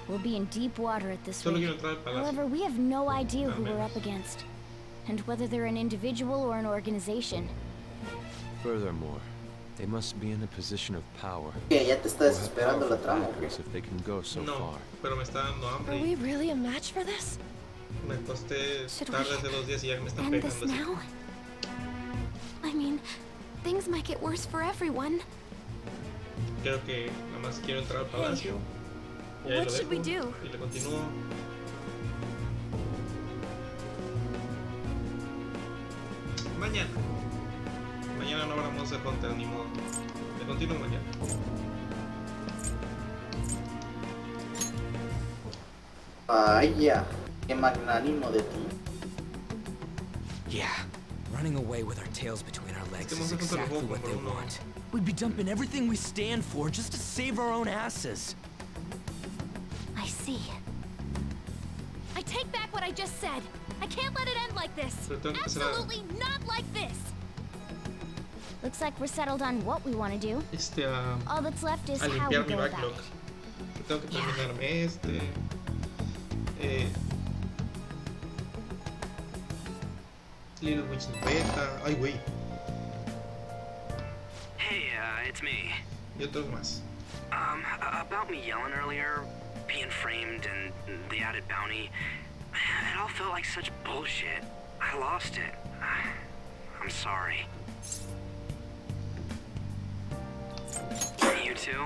We'll be in deep water at this Solo rate. quiero entrar al palacio. However, we have no idea who Al we're menos. up against. And whether they're an individual or an organization. Furthermore, they must be in a position of power. Que ya te está Or have desesperando la powerful trama. backers if they can go so No, far. pero me está dando hambre. Are we really a match for this? Me acosté Should tarde we hace 2 días y ya me están end this pegando así. now? I mean, things might get worse for everyone. Creo que nada más quiero entrar al palacio. Y ahí What lo should we dejo, do? y le continúo. Mañana. Mañana no habrá Monster Hunter, ni modo. Le continúo mañana. Vaya, qué magnánimo de ti. Yeah, running away with our tails between our legs is Monster Hunter lo exactly juego what por they uno. want. We'd be dumping everything we stand for just to save our own asses. I see. I take back what I just said. I can't let it end like this. Pero tengo que empezar a- Absolutely not like this. Looks like we're settled on what we want to do. A All that's left is how we limpiar mi go about backlog. it. Tengo que terminarme Little Witch Beta. Ay, güey. Hey, it's me. Y otros más. About me yelling earlier, being framed, and the added bounty, it all felt like such bullshit. I lost it. I'm sorry. You two?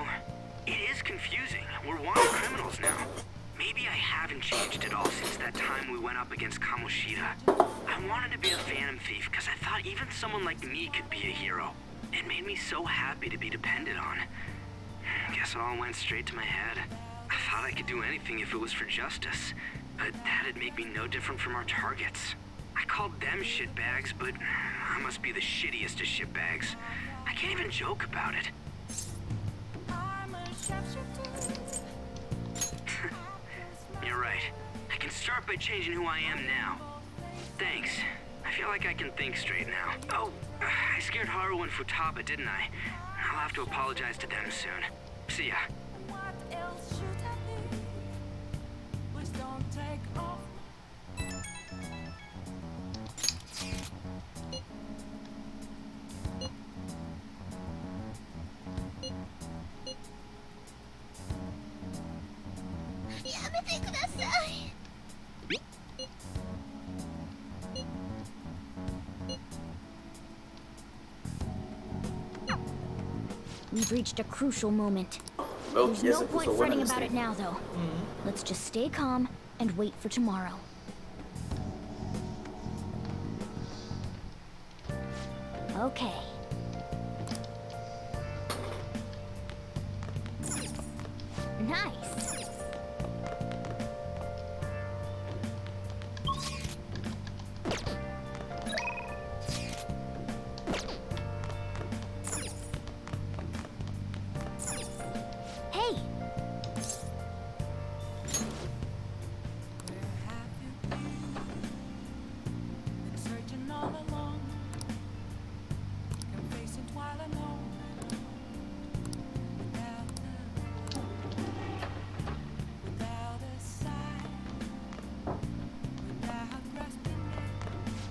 It is confusing. We're wanted criminals now. Maybe I haven't changed at all since that time we went up against Kamoshida. I wanted to be a phantom thief because I thought even someone like me could be a hero. It made me so happy to be depended on. Guess it all went straight to my head. I thought I could do anything if it was for justice, but that'd make me no different from our targets. I called them shitbags, but I must be the shittiest of shitbags. I can't even joke about it. You're right. I can start by changing who I am now. Thanks. I feel like I can think straight now. Oh, I scared Haru and Futaba, didn't I? I'll have to apologize to them soon. See ya. We've reached a crucial moment. Oh, There's ya no se puso point buena fretting la about it historia. now, though. Let's just stay calm and wait for tomorrow. Okay. Nice. Hey!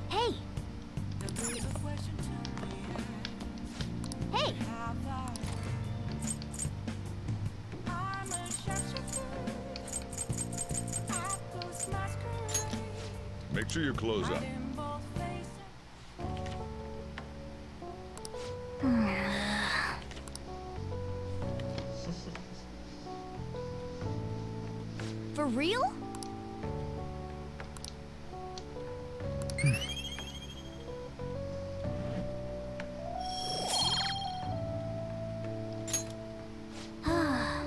Hey! Hey! Make sure your clothes up. For real? Ah.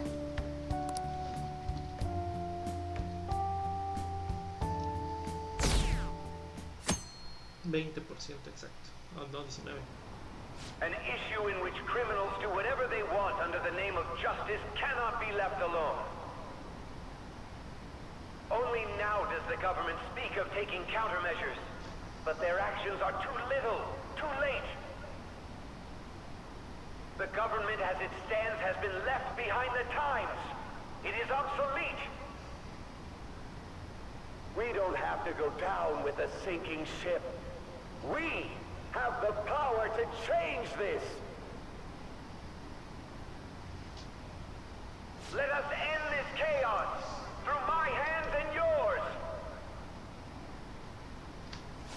20% exacto. Oh, no, 19. An issue in which criminals do whatever they want under the name of justice cannot be left alone. Only now does the government speak of taking countermeasures. But their actions are too little, too late. The government as it stands has been left behind the times. It is obsolete. We don't have to go down with a sinking ship. We have the power to change this. Let us end this chaos through my hands and yours.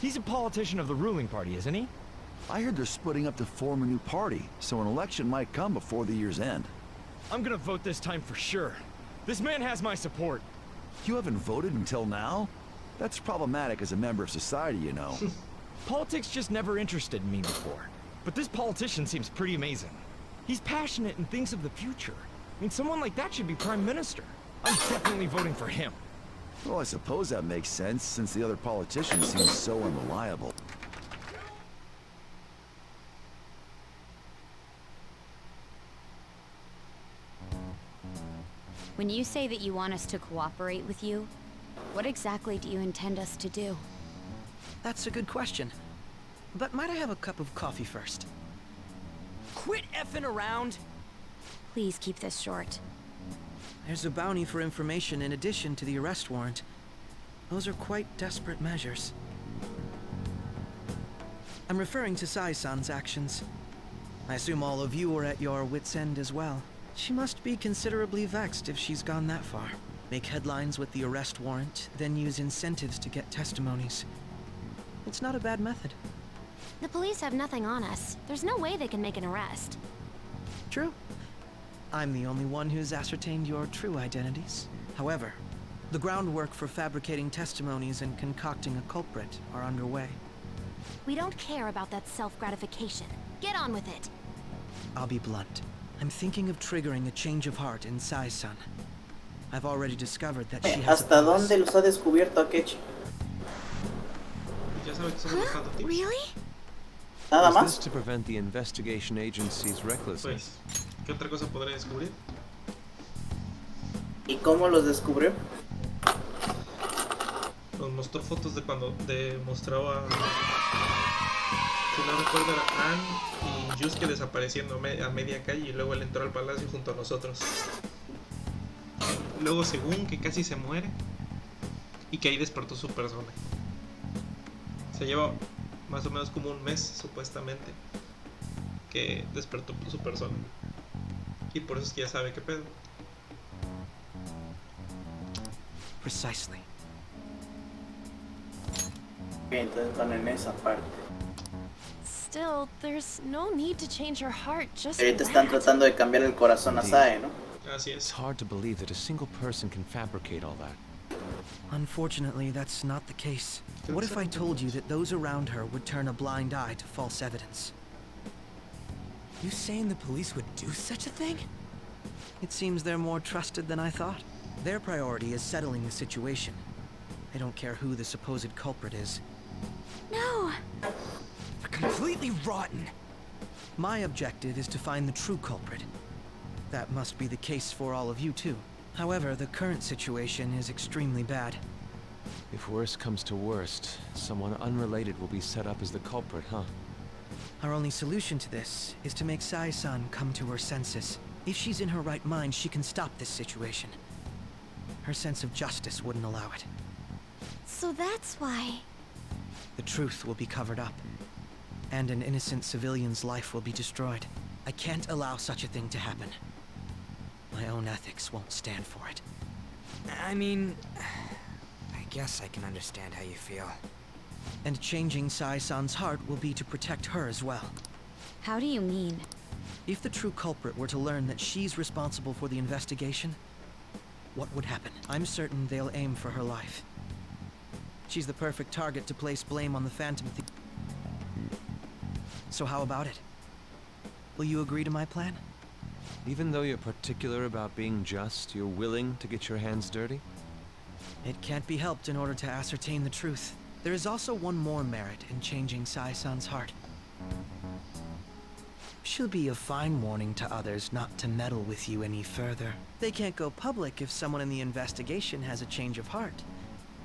He's a politician of the ruling party, isn't he? I heard they're splitting up to form a new party, so an election might come before the year's end. I'm gonna vote this time for sure. This man has my support. You haven't voted until now? That's problematic as a member of society, you know. Politics just never interested me before. But this politician seems pretty amazing. He's passionate and thinks of the future. I mean, someone like that should be prime minister. I'm definitely voting for him. Well, I suppose that makes sense, since the other politicians seem so unreliable. When you say that you want us to cooperate with you, what exactly do you intend us to do? That's a good question. But might I have a cup of coffee first? Quit effing around! Please keep this short. There's a bounty for information in addition to the arrest warrant. Those are quite desperate measures. I'm referring to Sai-san's actions. I assume all of you are at your wits' end as well. She must be considerably vexed if she's gone that far. Make headlines with the arrest warrant, then use incentives to get testimonies. It's not a bad method. The police have nothing on us. There's no way they can make an arrest. True. I'm the only one who's ascertained your true identities. However, the groundwork for fabricating testimonies and concocting a culprit are underway. We don't care about that self-gratification. Get on with it. I'll be blunt. I'm thinking of triggering a change of heart in Sai-san. I've already discovered that she has ¿Hasta dónde los ha descubierto Akechi? Huh? Really? Nada más. Is this to prevent the investigation agency's recklessness? Pues, ¿qué otra cosa podré descubrir? ¿Y cómo los descubrió? Nos mostró fotos de cuando demostraba, si no recuerdo, era Anne y Yusuke desapareciendo a media calle y luego él entró al palacio junto a nosotros. Luego según que casi se muere y que ahí despertó su persona. Se lleva más o menos como un mes supuestamente que despertó su persona. Y por eso es que ya sabe qué pedo. Precisely. Entonces van en esa parte. Still, there's no need to change her heart, just Ahorita están tratando de cambiar el corazón a Sae, ¿no? Así es. It's hard to believe that a single person can fabricate all that. Unfortunately, that's not the case. What if I told you that those around her would turn a blind eye to false evidence? You saying the police would do such a thing? It seems they're more trusted than I thought. Their priority is settling the situation. They don't care who the supposed culprit is. No! They're completely rotten! My objective is to find the true culprit. That must be the case for all of you too. However, the current situation is extremely bad. If worst comes to worst, someone unrelated will be set up as the culprit, huh? Our only solution to this is to make Sai-san come to her senses. If she's in her right mind, she can stop this situation. Her sense of justice wouldn't allow it. So that's why... The truth will be covered up, and an innocent civilian's life will be destroyed. I can't allow such a thing to happen. My own ethics won't stand for it. I mean... I guess I can understand how you feel. And changing Sai-san's heart will be to protect her as well. How do you mean? If the true culprit were to learn that she's responsible for the investigation, what would happen? I'm certain they'll aim for her life. She's the perfect target to place blame on the Phantom Thief. So how about it? Will you agree to my plan? Even though you're particular about being just, you're willing to get your hands dirty? It can't be helped in order to ascertain the truth. There is also one more merit in changing Sai-san's heart. She'll be a fine warning to others not to meddle with you any further. They can't go public if someone in the investigation has a change of heart.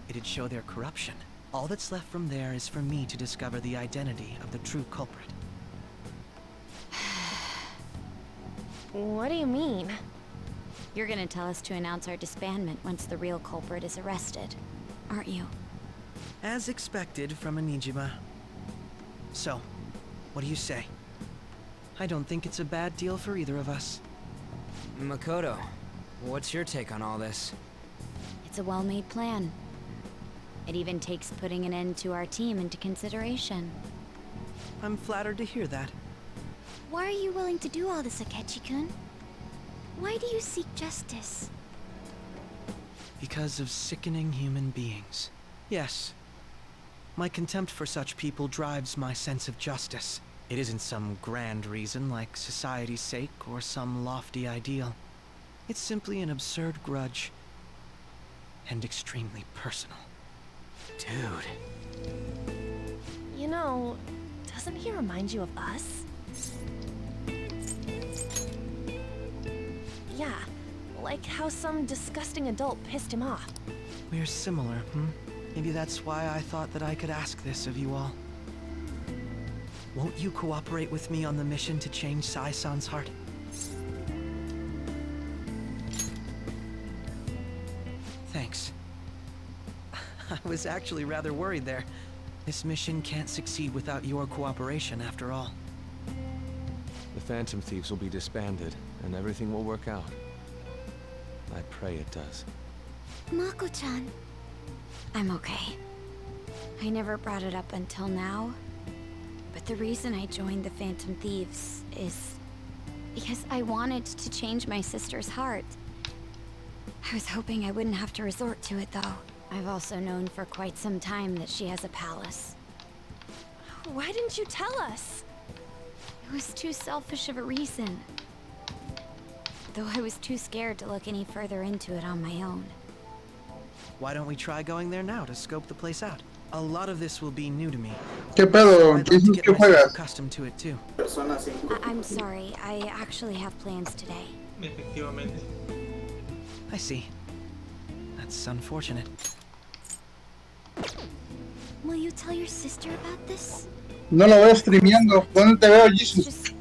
It'd show their corruption. All that's left from there is for me to discover the identity of the true culprit. What do you mean? You're gonna tell us to announce our disbandment once the real culprit is arrested, aren't you? As expected from a Nijima. So, what do you say? I don't think it's a bad deal for either of us. Makoto, what's your take on all this? It's a well-made plan. It even takes putting an end to our team into consideration. I'm flattered to hear that. Why are you willing to do all this, Akechi-kun? Why do you seek justice? Because of sickening human beings. Yes. My contempt for such people drives my sense of justice. It isn't some grand reason like society's sake or some lofty ideal. It's simply an absurd grudge. And extremely personal. Dude. You know, doesn't he remind you of us? Yeah, like how some disgusting adult pissed him off. We're similar, Maybe that's why I thought that I could ask this of you all. Won't you cooperate with me on the mission to change Sai-san's heart? Thanks. I was actually rather worried there. This mission can't succeed without your cooperation, after all. The Phantom Thieves will be disbanded, and everything will work out. I pray it does. Mako-chan. I'm okay. I never brought it up until now, but the reason I joined the Phantom Thieves is because I wanted to change my sister's heart. I was hoping I wouldn't have to resort to it, though. I've also known for quite some time that she has a palace. Why didn't you tell us? It was too selfish of a reason. Though I was too scared to look any further into it on my own. Why don't we try going there now to scope the place out? A lot of this will be new to me. ¿Qué pedo? I'd like to get myself accustomed to it too. I'm sorry, I actually have plans today. Efectivamente. I see. That's unfortunate. Will you tell your sister about this? No lo veo streameando. ¿Dónde te veo, Jesus?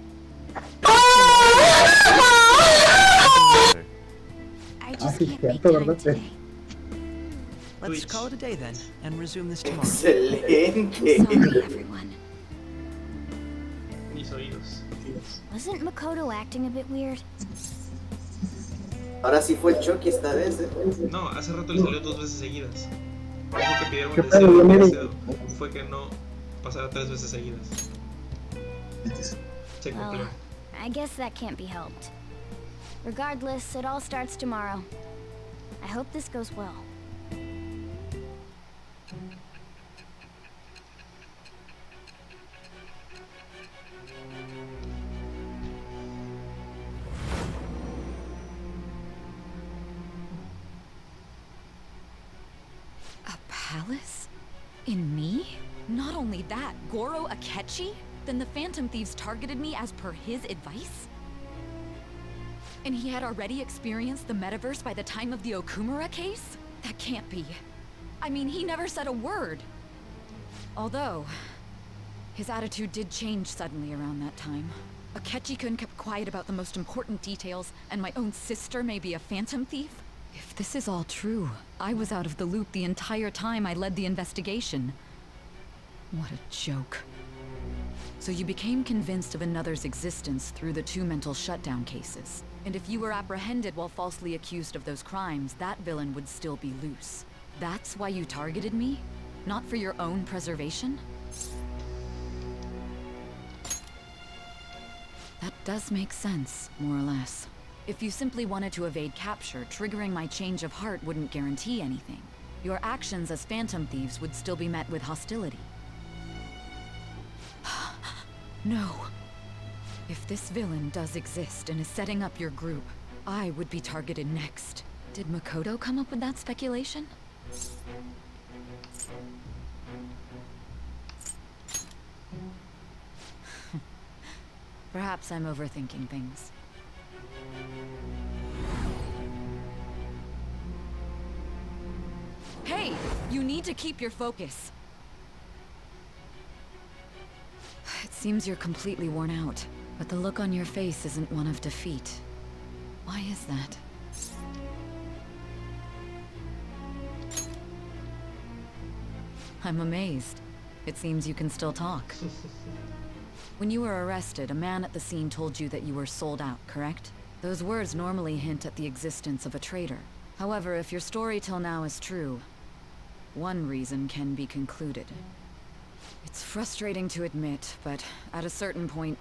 I just can't make time today. Let's call it a day then, and resume this tomorrow. Excelente. Sorry, everyone. Mis oídos. Wasn't Makoto acting a bit weird? Ahora sí fue Chucky esta vez, No, hace rato le salió 2 veces seguidas. Lo que pidieron el deseo fue que no pasara 3 veces seguidas. Se cumplió. Well, I guess that can't be helped. Regardless, it all starts tomorrow. I hope this goes well. Palace? In me? Not only that, Goro Akechi? Then the Phantom Thieves targeted me as per his advice? And he had already experienced the metaverse by the time of the Okumura case? That can't be. I mean, he never said a word. Although, his attitude did change suddenly around that time. Akechi-kun kept quiet about the most important details, and my own sister may be a Phantom Thief? If this is all true, I was out of the loop the entire time I led the investigation. What a joke. So you became convinced of another's existence through the 2 mental shutdown cases. And if you were apprehended while falsely accused of those crimes, that villain would still be loose. That's why you targeted me? Not for your own preservation? That does make sense, more or less. If you simply wanted to evade capture, triggering my change of heart wouldn't guarantee anything. Your actions as Phantom Thieves would still be met with hostility. No. If this villain does exist and is setting up your group, I would be targeted next. Did Makoto come up with that speculation? Perhaps I'm overthinking things. Hey! You need to keep your focus. It seems you're completely worn out, but the look on your face isn't one of defeat. Why is that? I'm amazed. It seems you can still talk. When you were arrested, a man at the scene told you that you were sold out, correct? Those words normally hint at the existence of a traitor. However, if your story till now is true, one reason can be concluded. It's frustrating to admit, but at a certain point...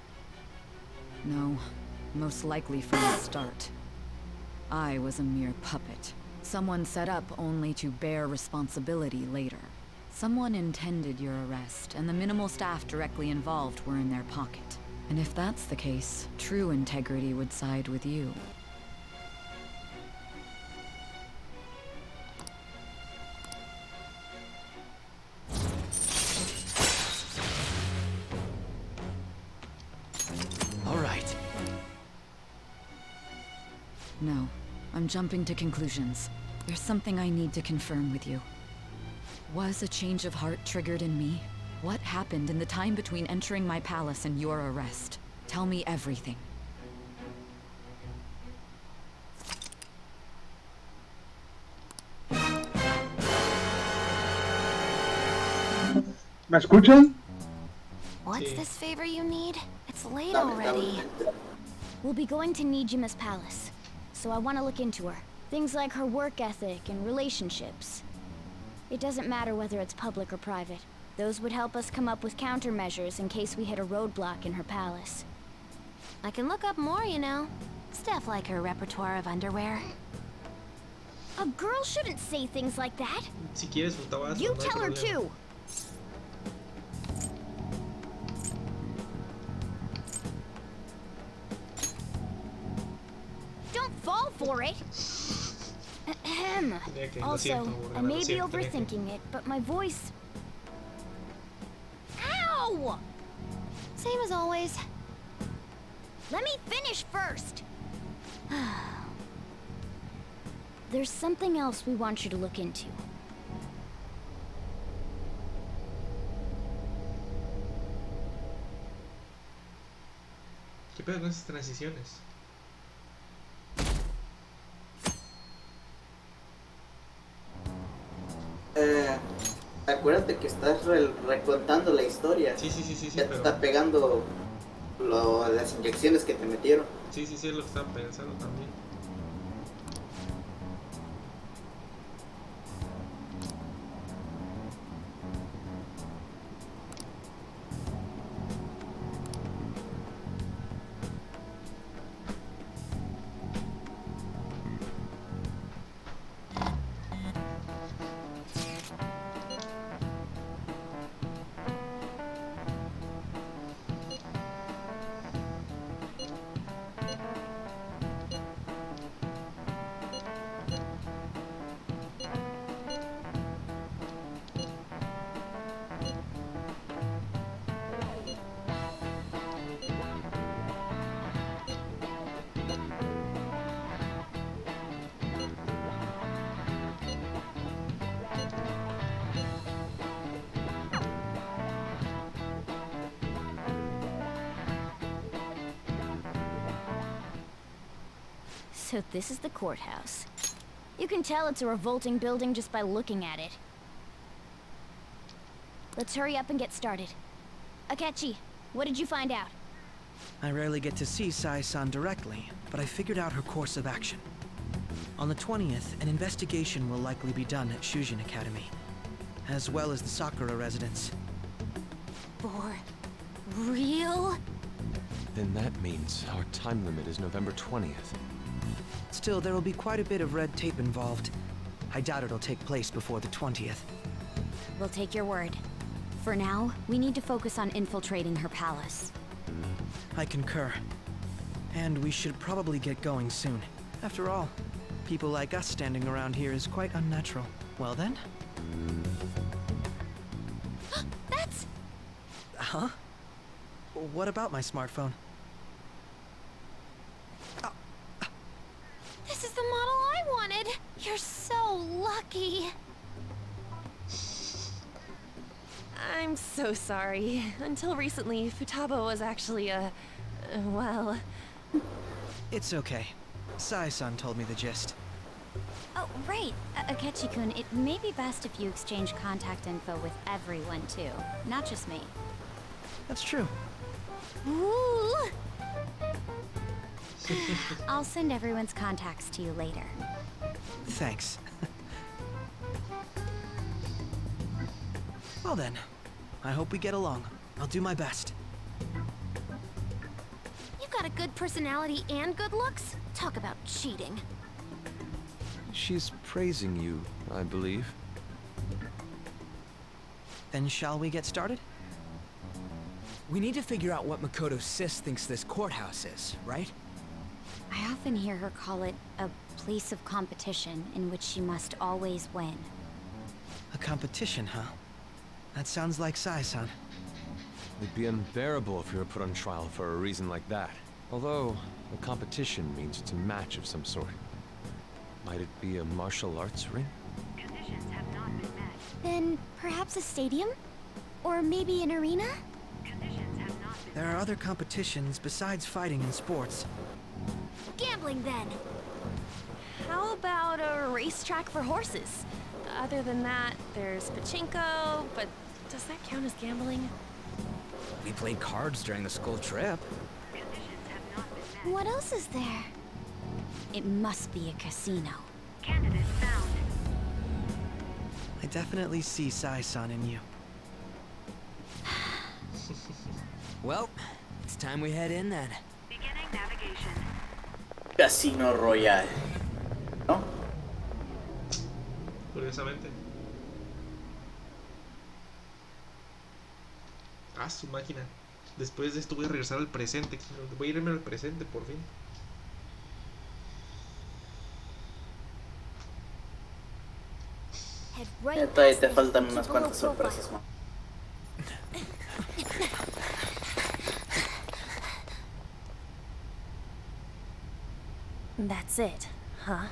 No, most likely from the start. I was a mere puppet. Someone set up only to bear responsibility later. Someone intended your arrest, and the minimal staff directly involved were in their pocket. And if that's the case, true integrity would side with you. All right. No, I'm jumping to conclusions. There's something I need to confirm with you. Was a change of heart triggered in me? What happened in the time between entering my palace and your arrest? Tell me everything. ¿Me escuchan? What's this favor you need? It's late already. We'll be going to Nijima's palace, so I want to look into her. Things like her work ethic and relationships. It doesn't matter whether it's public or private. Those would help us come up with countermeasures in case we hit a roadblock in her palace. I can look up more, you know. Stuff like her repertoire of underwear. A girl shouldn't say things like that. Si quieres, Gustavo, You no hay tell her problema. too. Don't fall for it. Ahem. Also, I may be overthinking it, but my voice... Ow! Same as always. Let me finish first. There's something else we want you to look into. ¿Qué pedo con esas transiciones? Acuérdate que estás recontando la historia. Sí, ya te pero... está pegando las inyecciones que te metieron. Sí, es lo que estaba pensando también. So this is the courthouse. You can tell it's a revolting building just by looking at it. Let's hurry up and get started. Akechi, what did you find out? I rarely get to see Sai-san directly, but I figured out her course of action. On the 20th, an investigation will likely be done at Shujin Academy, as well as the Sakura residence. For real? Then that means our time limit is November 20th. Still, there will be quite a bit of red tape involved. I doubt it'll take place before the 20th. We'll take your word. For now, we need to focus on infiltrating her palace. I concur. And we should probably get going soon. After all, people like us standing around here is quite unnatural. Well then? That's... Huh? What about my smartphone? This is the model I wanted! You're so lucky! I'm so sorry. Until recently, Futaba was actually well... It's okay. Sai-san told me the gist. Oh, right. Akechi-kun, it may be best if you exchange contact info with everyone, too. Not just me. That's true. Ooh! I'll send everyone's contacts to you later. Thanks. Well then, I hope we get along. I'll do my best. You've got a good personality and good looks? Talk about cheating. She's praising you, I believe. Then shall we get started? We need to figure out what Makoto Sis thinks this courthouse is, right? I often hear her call it a place of competition in which she must always win. A competition, huh? That sounds like Sai-san. It'd be unbearable if you were put on trial for a reason like that. Although, a competition means it's a match of some sort. Might it be a martial arts ring? Conditions have not been met. Then perhaps a stadium? Or maybe an arena? Conditions have not been There are other competitions besides fighting in sports. Gambling, then. How about a racetrack for horses? Other than that, there's pachinko, but does that count as gambling? We played cards during the school trip. What else is there? It must be a casino. Candidate found. I definitely see Sai-san in you. Well, it's time we head in then. Beginning navigation. Casino Royale. ¿No? Curiosamente. Ah, su máquina. Después de esto voy a regresar al presente. Voy a irme al presente por fin. Todavía te faltan unas cuantas sorpresas más. That's it, huh?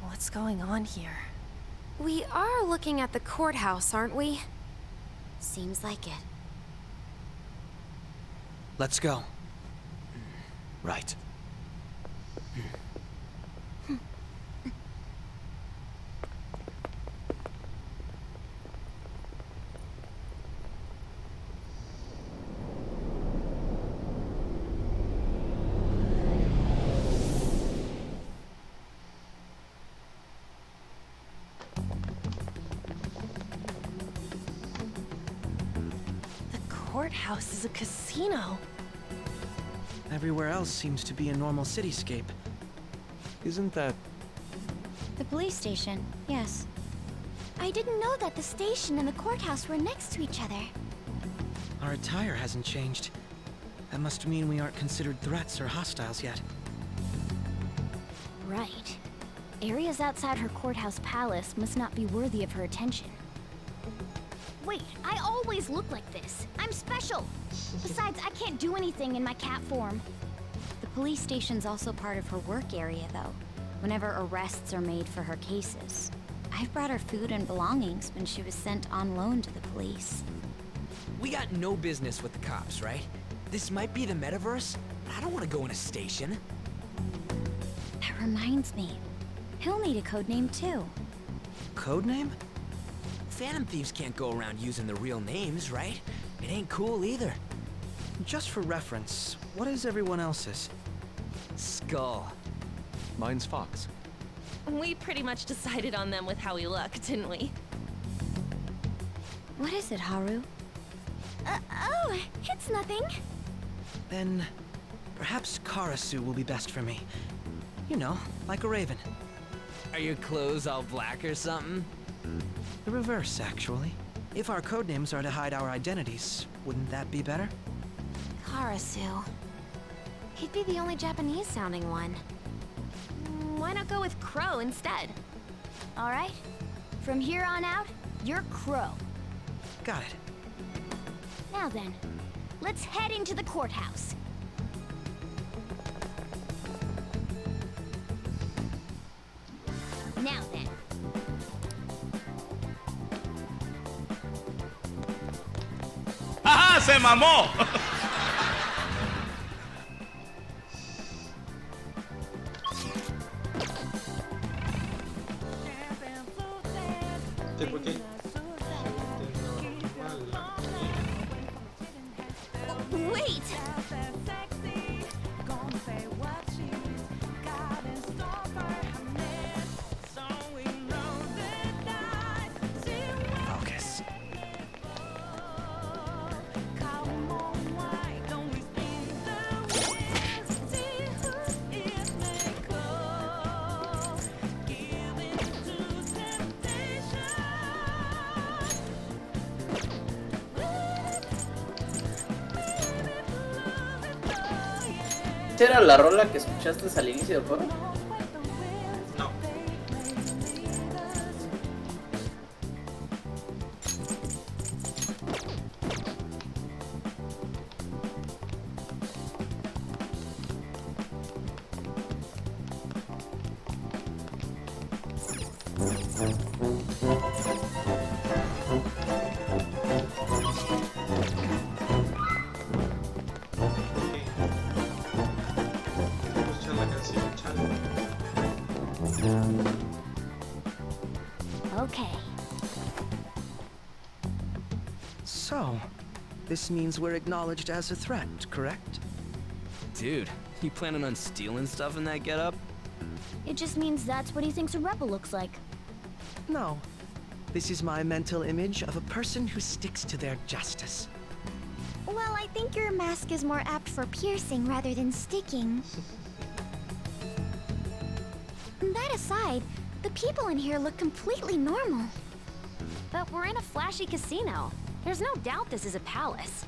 What's going on here? We are looking at the courthouse, aren't we? Seems like it. Let's go. Right. Courthouse is a casino. Everywhere else seems to be a normal cityscape. Isn't that... The police station, yes. I didn't know that the station and the courthouse were next to each other. Our attire hasn't changed. That must mean we aren't considered threats or hostiles yet. Right. Areas outside her courthouse palace must not be worthy of her attention. Wait, I always look like this. I'm special. Besides, I can't do anything in my cat form. The police station's also part of her work area, though, whenever arrests are made for her cases. I've brought her food and belongings when she was sent on loan to the police. We got no business with the cops, right? This might be the metaverse, but I don't want to go in a station. That reminds me. He'll need a codename, too. Codename? Phantom thieves can't go around using the real names, right? It ain't cool either. Just for reference, what is everyone else's? Skull. Mine's Fox. We pretty much decided on them with how we look, didn't we? What is it, Haru? Oh, it's nothing. Then, perhaps Karasu will be best for me. You know, like a raven. Are your clothes all black or something? The reverse, actually. If our codenames are to hide our identities, wouldn't that be better? Karasu. He'd be the only Japanese-sounding one. Why not go with Crow instead? All right. From here on out, you're Crow. Got it. Now then, let's head into the courthouse. Now then. ¡Ajá! ¡Se mamó! Wait! Focus. ¿Esa era la rola que escuchaste al inicio del juego? No. Escuchar la canción, chale. Okay. So, this means we're acknowledged as a threat, correct? Dude, you planning on stealing stuff in that getup? It just means that's what he thinks a rebel looks like. No. This is my mental image of a person who sticks to their justice. Well, I think your mask is more apt for piercing rather than sticking. That aside, the people in here look completely normal. But we're in a flashy casino. There's no doubt this is a palace.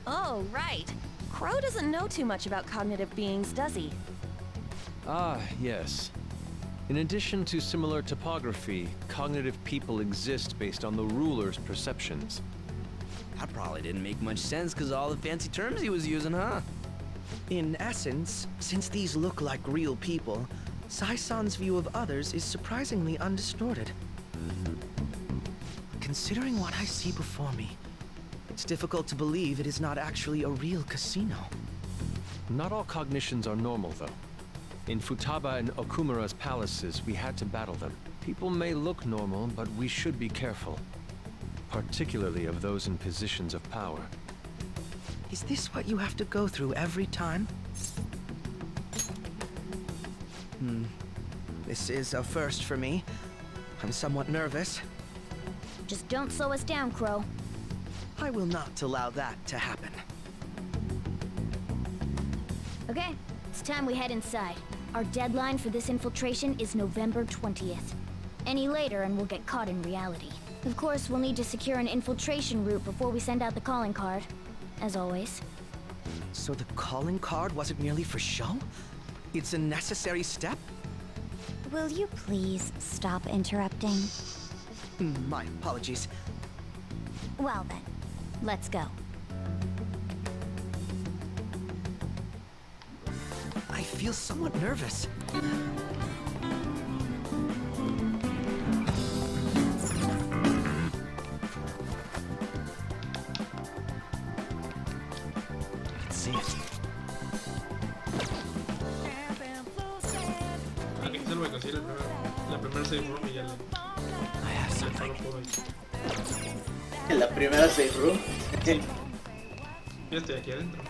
Oh, right. Crow doesn't know too much about cognitive beings, does he? Ah, yes. In addition to similar topography, cognitive people exist based on the ruler's perceptions. That probably didn't make much sense because of all the fancy terms he was using, huh? In essence, since these look like real people, Sai-san's view of others is surprisingly undistorted. Considering what I see before me, it's difficult to believe it is not actually a real casino. Not all cognitions are normal, though. In Futaba and Okumura's palaces, we had to battle them. People may look normal, but we should be careful. Particularly of those in positions of power. Is this what you have to go through every time? This is a first for me. I'm somewhat nervous. Just don't slow us down, Crow. I will not allow that to happen. Okay, it's time we head inside. Our deadline for this infiltration is November 20th. Any later and we'll get caught in reality. Of course, we'll need to secure an infiltration route before we send out the calling card. As always. So the calling card wasn't merely for show? It's a necessary step? Will you please stop interrupting? My apologies. Well then, let's go. I feel somewhat nervous. Let's see it. Alguien que se lo va a conseguir la primera save room y ya le paro por ahí. En la primera save room. Ya estoy aquí adentro.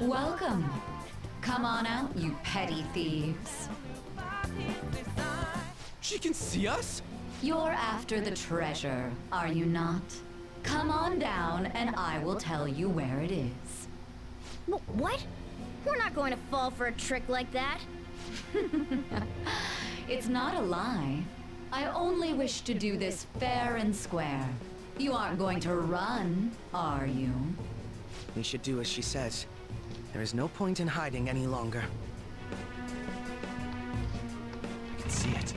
Welcome. Come on out, you petty thieves. She can see us? You're after the treasure, are you not? Come on down and I will tell you where it is. What? We're not going to fall for a trick like that. It's not a lie. I only wish to do this fair and square. You aren't going to run, are you? We should do as she says. There is no point in hiding any longer. I can see it.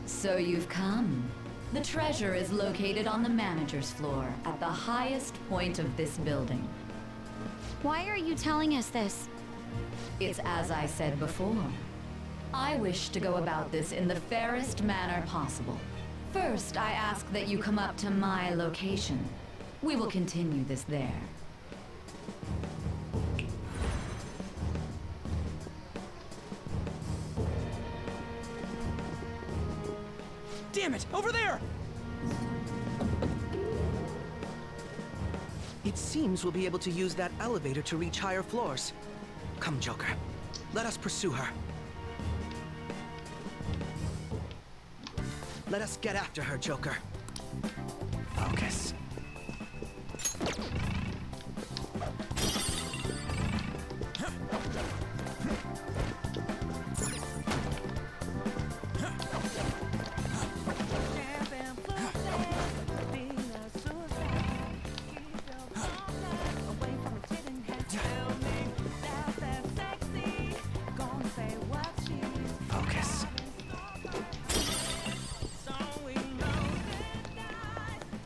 So you've come. The treasure is located on the manager's floor, at the highest point of this building. Why are you telling us this? It's as I said before. I wish to go about this in the fairest manner possible. First, I ask that you come up to my location. We will continue this there. Damn it! Over there! It seems we'll be able to use that elevator to reach higher floors. Come, Joker. Let us pursue her. Let us get after her, Joker. Focus.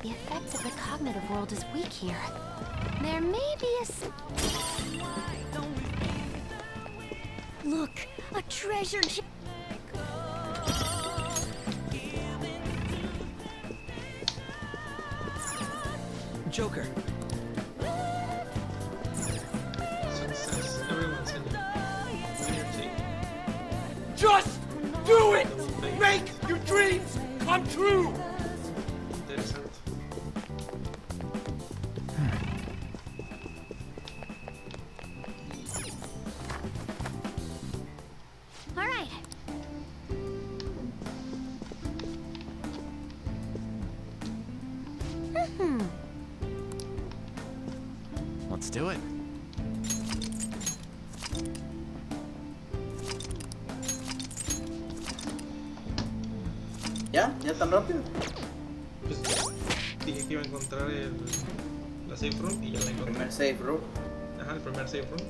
The effects of the cognitive world is weak here. There may be a... Look, a treasure chest. Joker. Success. Everyone's in it. Just do it! Make your dreams come true! Interesante. All right. Let's do it. ¿Ya? ¿Ya tan rápido? Pues dije que iba a encontrar la safe room y ya la encontré. Primer safe room. Ajá, el primer safe room.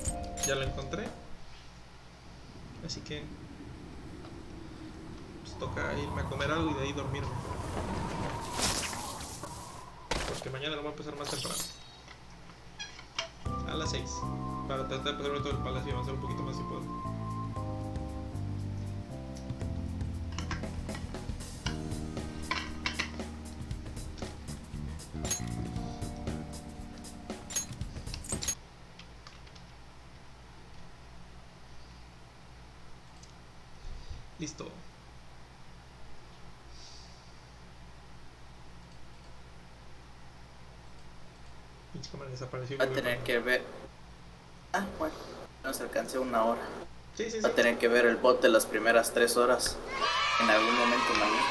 Ya la encontré. Así que pues toca irme a comer algo y de ahí dormirme. Porque mañana lo voy a empezar más temprano. A las 6. Para tratar de pasarme todo el palacio y avanzar un poquito más si puedo. Listo. Pinche cámara desapareció. Va a tener que ver. Ah, bueno. Nos alcancé una hora. Sí, sí, Va a tener que ver el bote las primeras 3 horas. En algún momento mañana.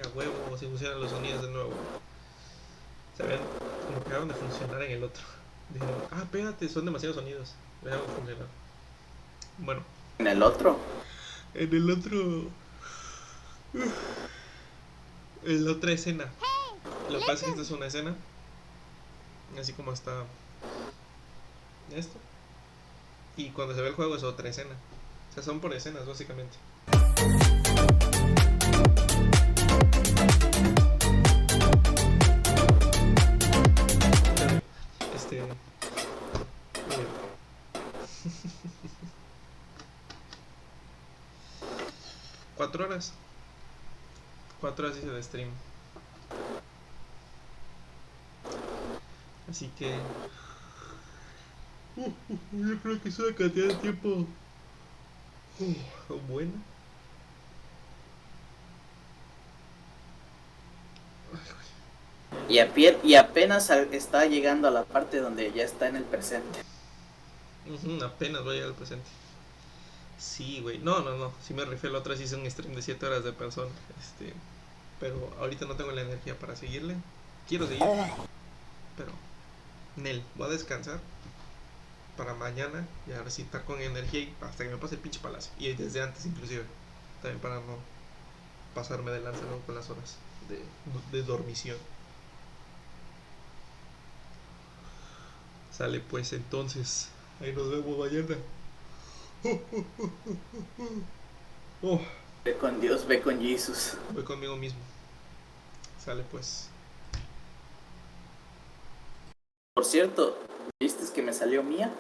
A huevo, si funcionan los sonidos de nuevo. Se ven como que acaban de funcionar en el otro. Dijeron, espérate, son demasiados sonidos. Dejamos funcionar. Bueno. ¿En el otro? En el otro. En la otra escena. Lo que pasa es que esta es una escena. Así como está esto. Y cuando se ve el juego es otra escena. O sea, son por escenas básicamente. ¿4 horas? 4 horas hice de stream. Así que Yo creo que es una cantidad de tiempo buena. Y apenas está llegando a la parte donde ya está en el presente. Apenas voy a llegar al presente. Sí, güey. No. Sí me rifé la otra, sí hice un stream de 7 horas de persona. Pero ahorita no tengo la energía para seguirle. Quiero seguir, pero Nel, voy a descansar para mañana y a recitar con energía y hasta que me pase el pinche palacio. Y desde antes inclusive. También para no pasarme de lanza luego con las horas de dormición. Sale pues entonces. Ahí nos vemos mañana. Ve con Dios, ve con Jesús. Voy conmigo mismo. Sale pues. Por cierto, ¿viste que me salió mía?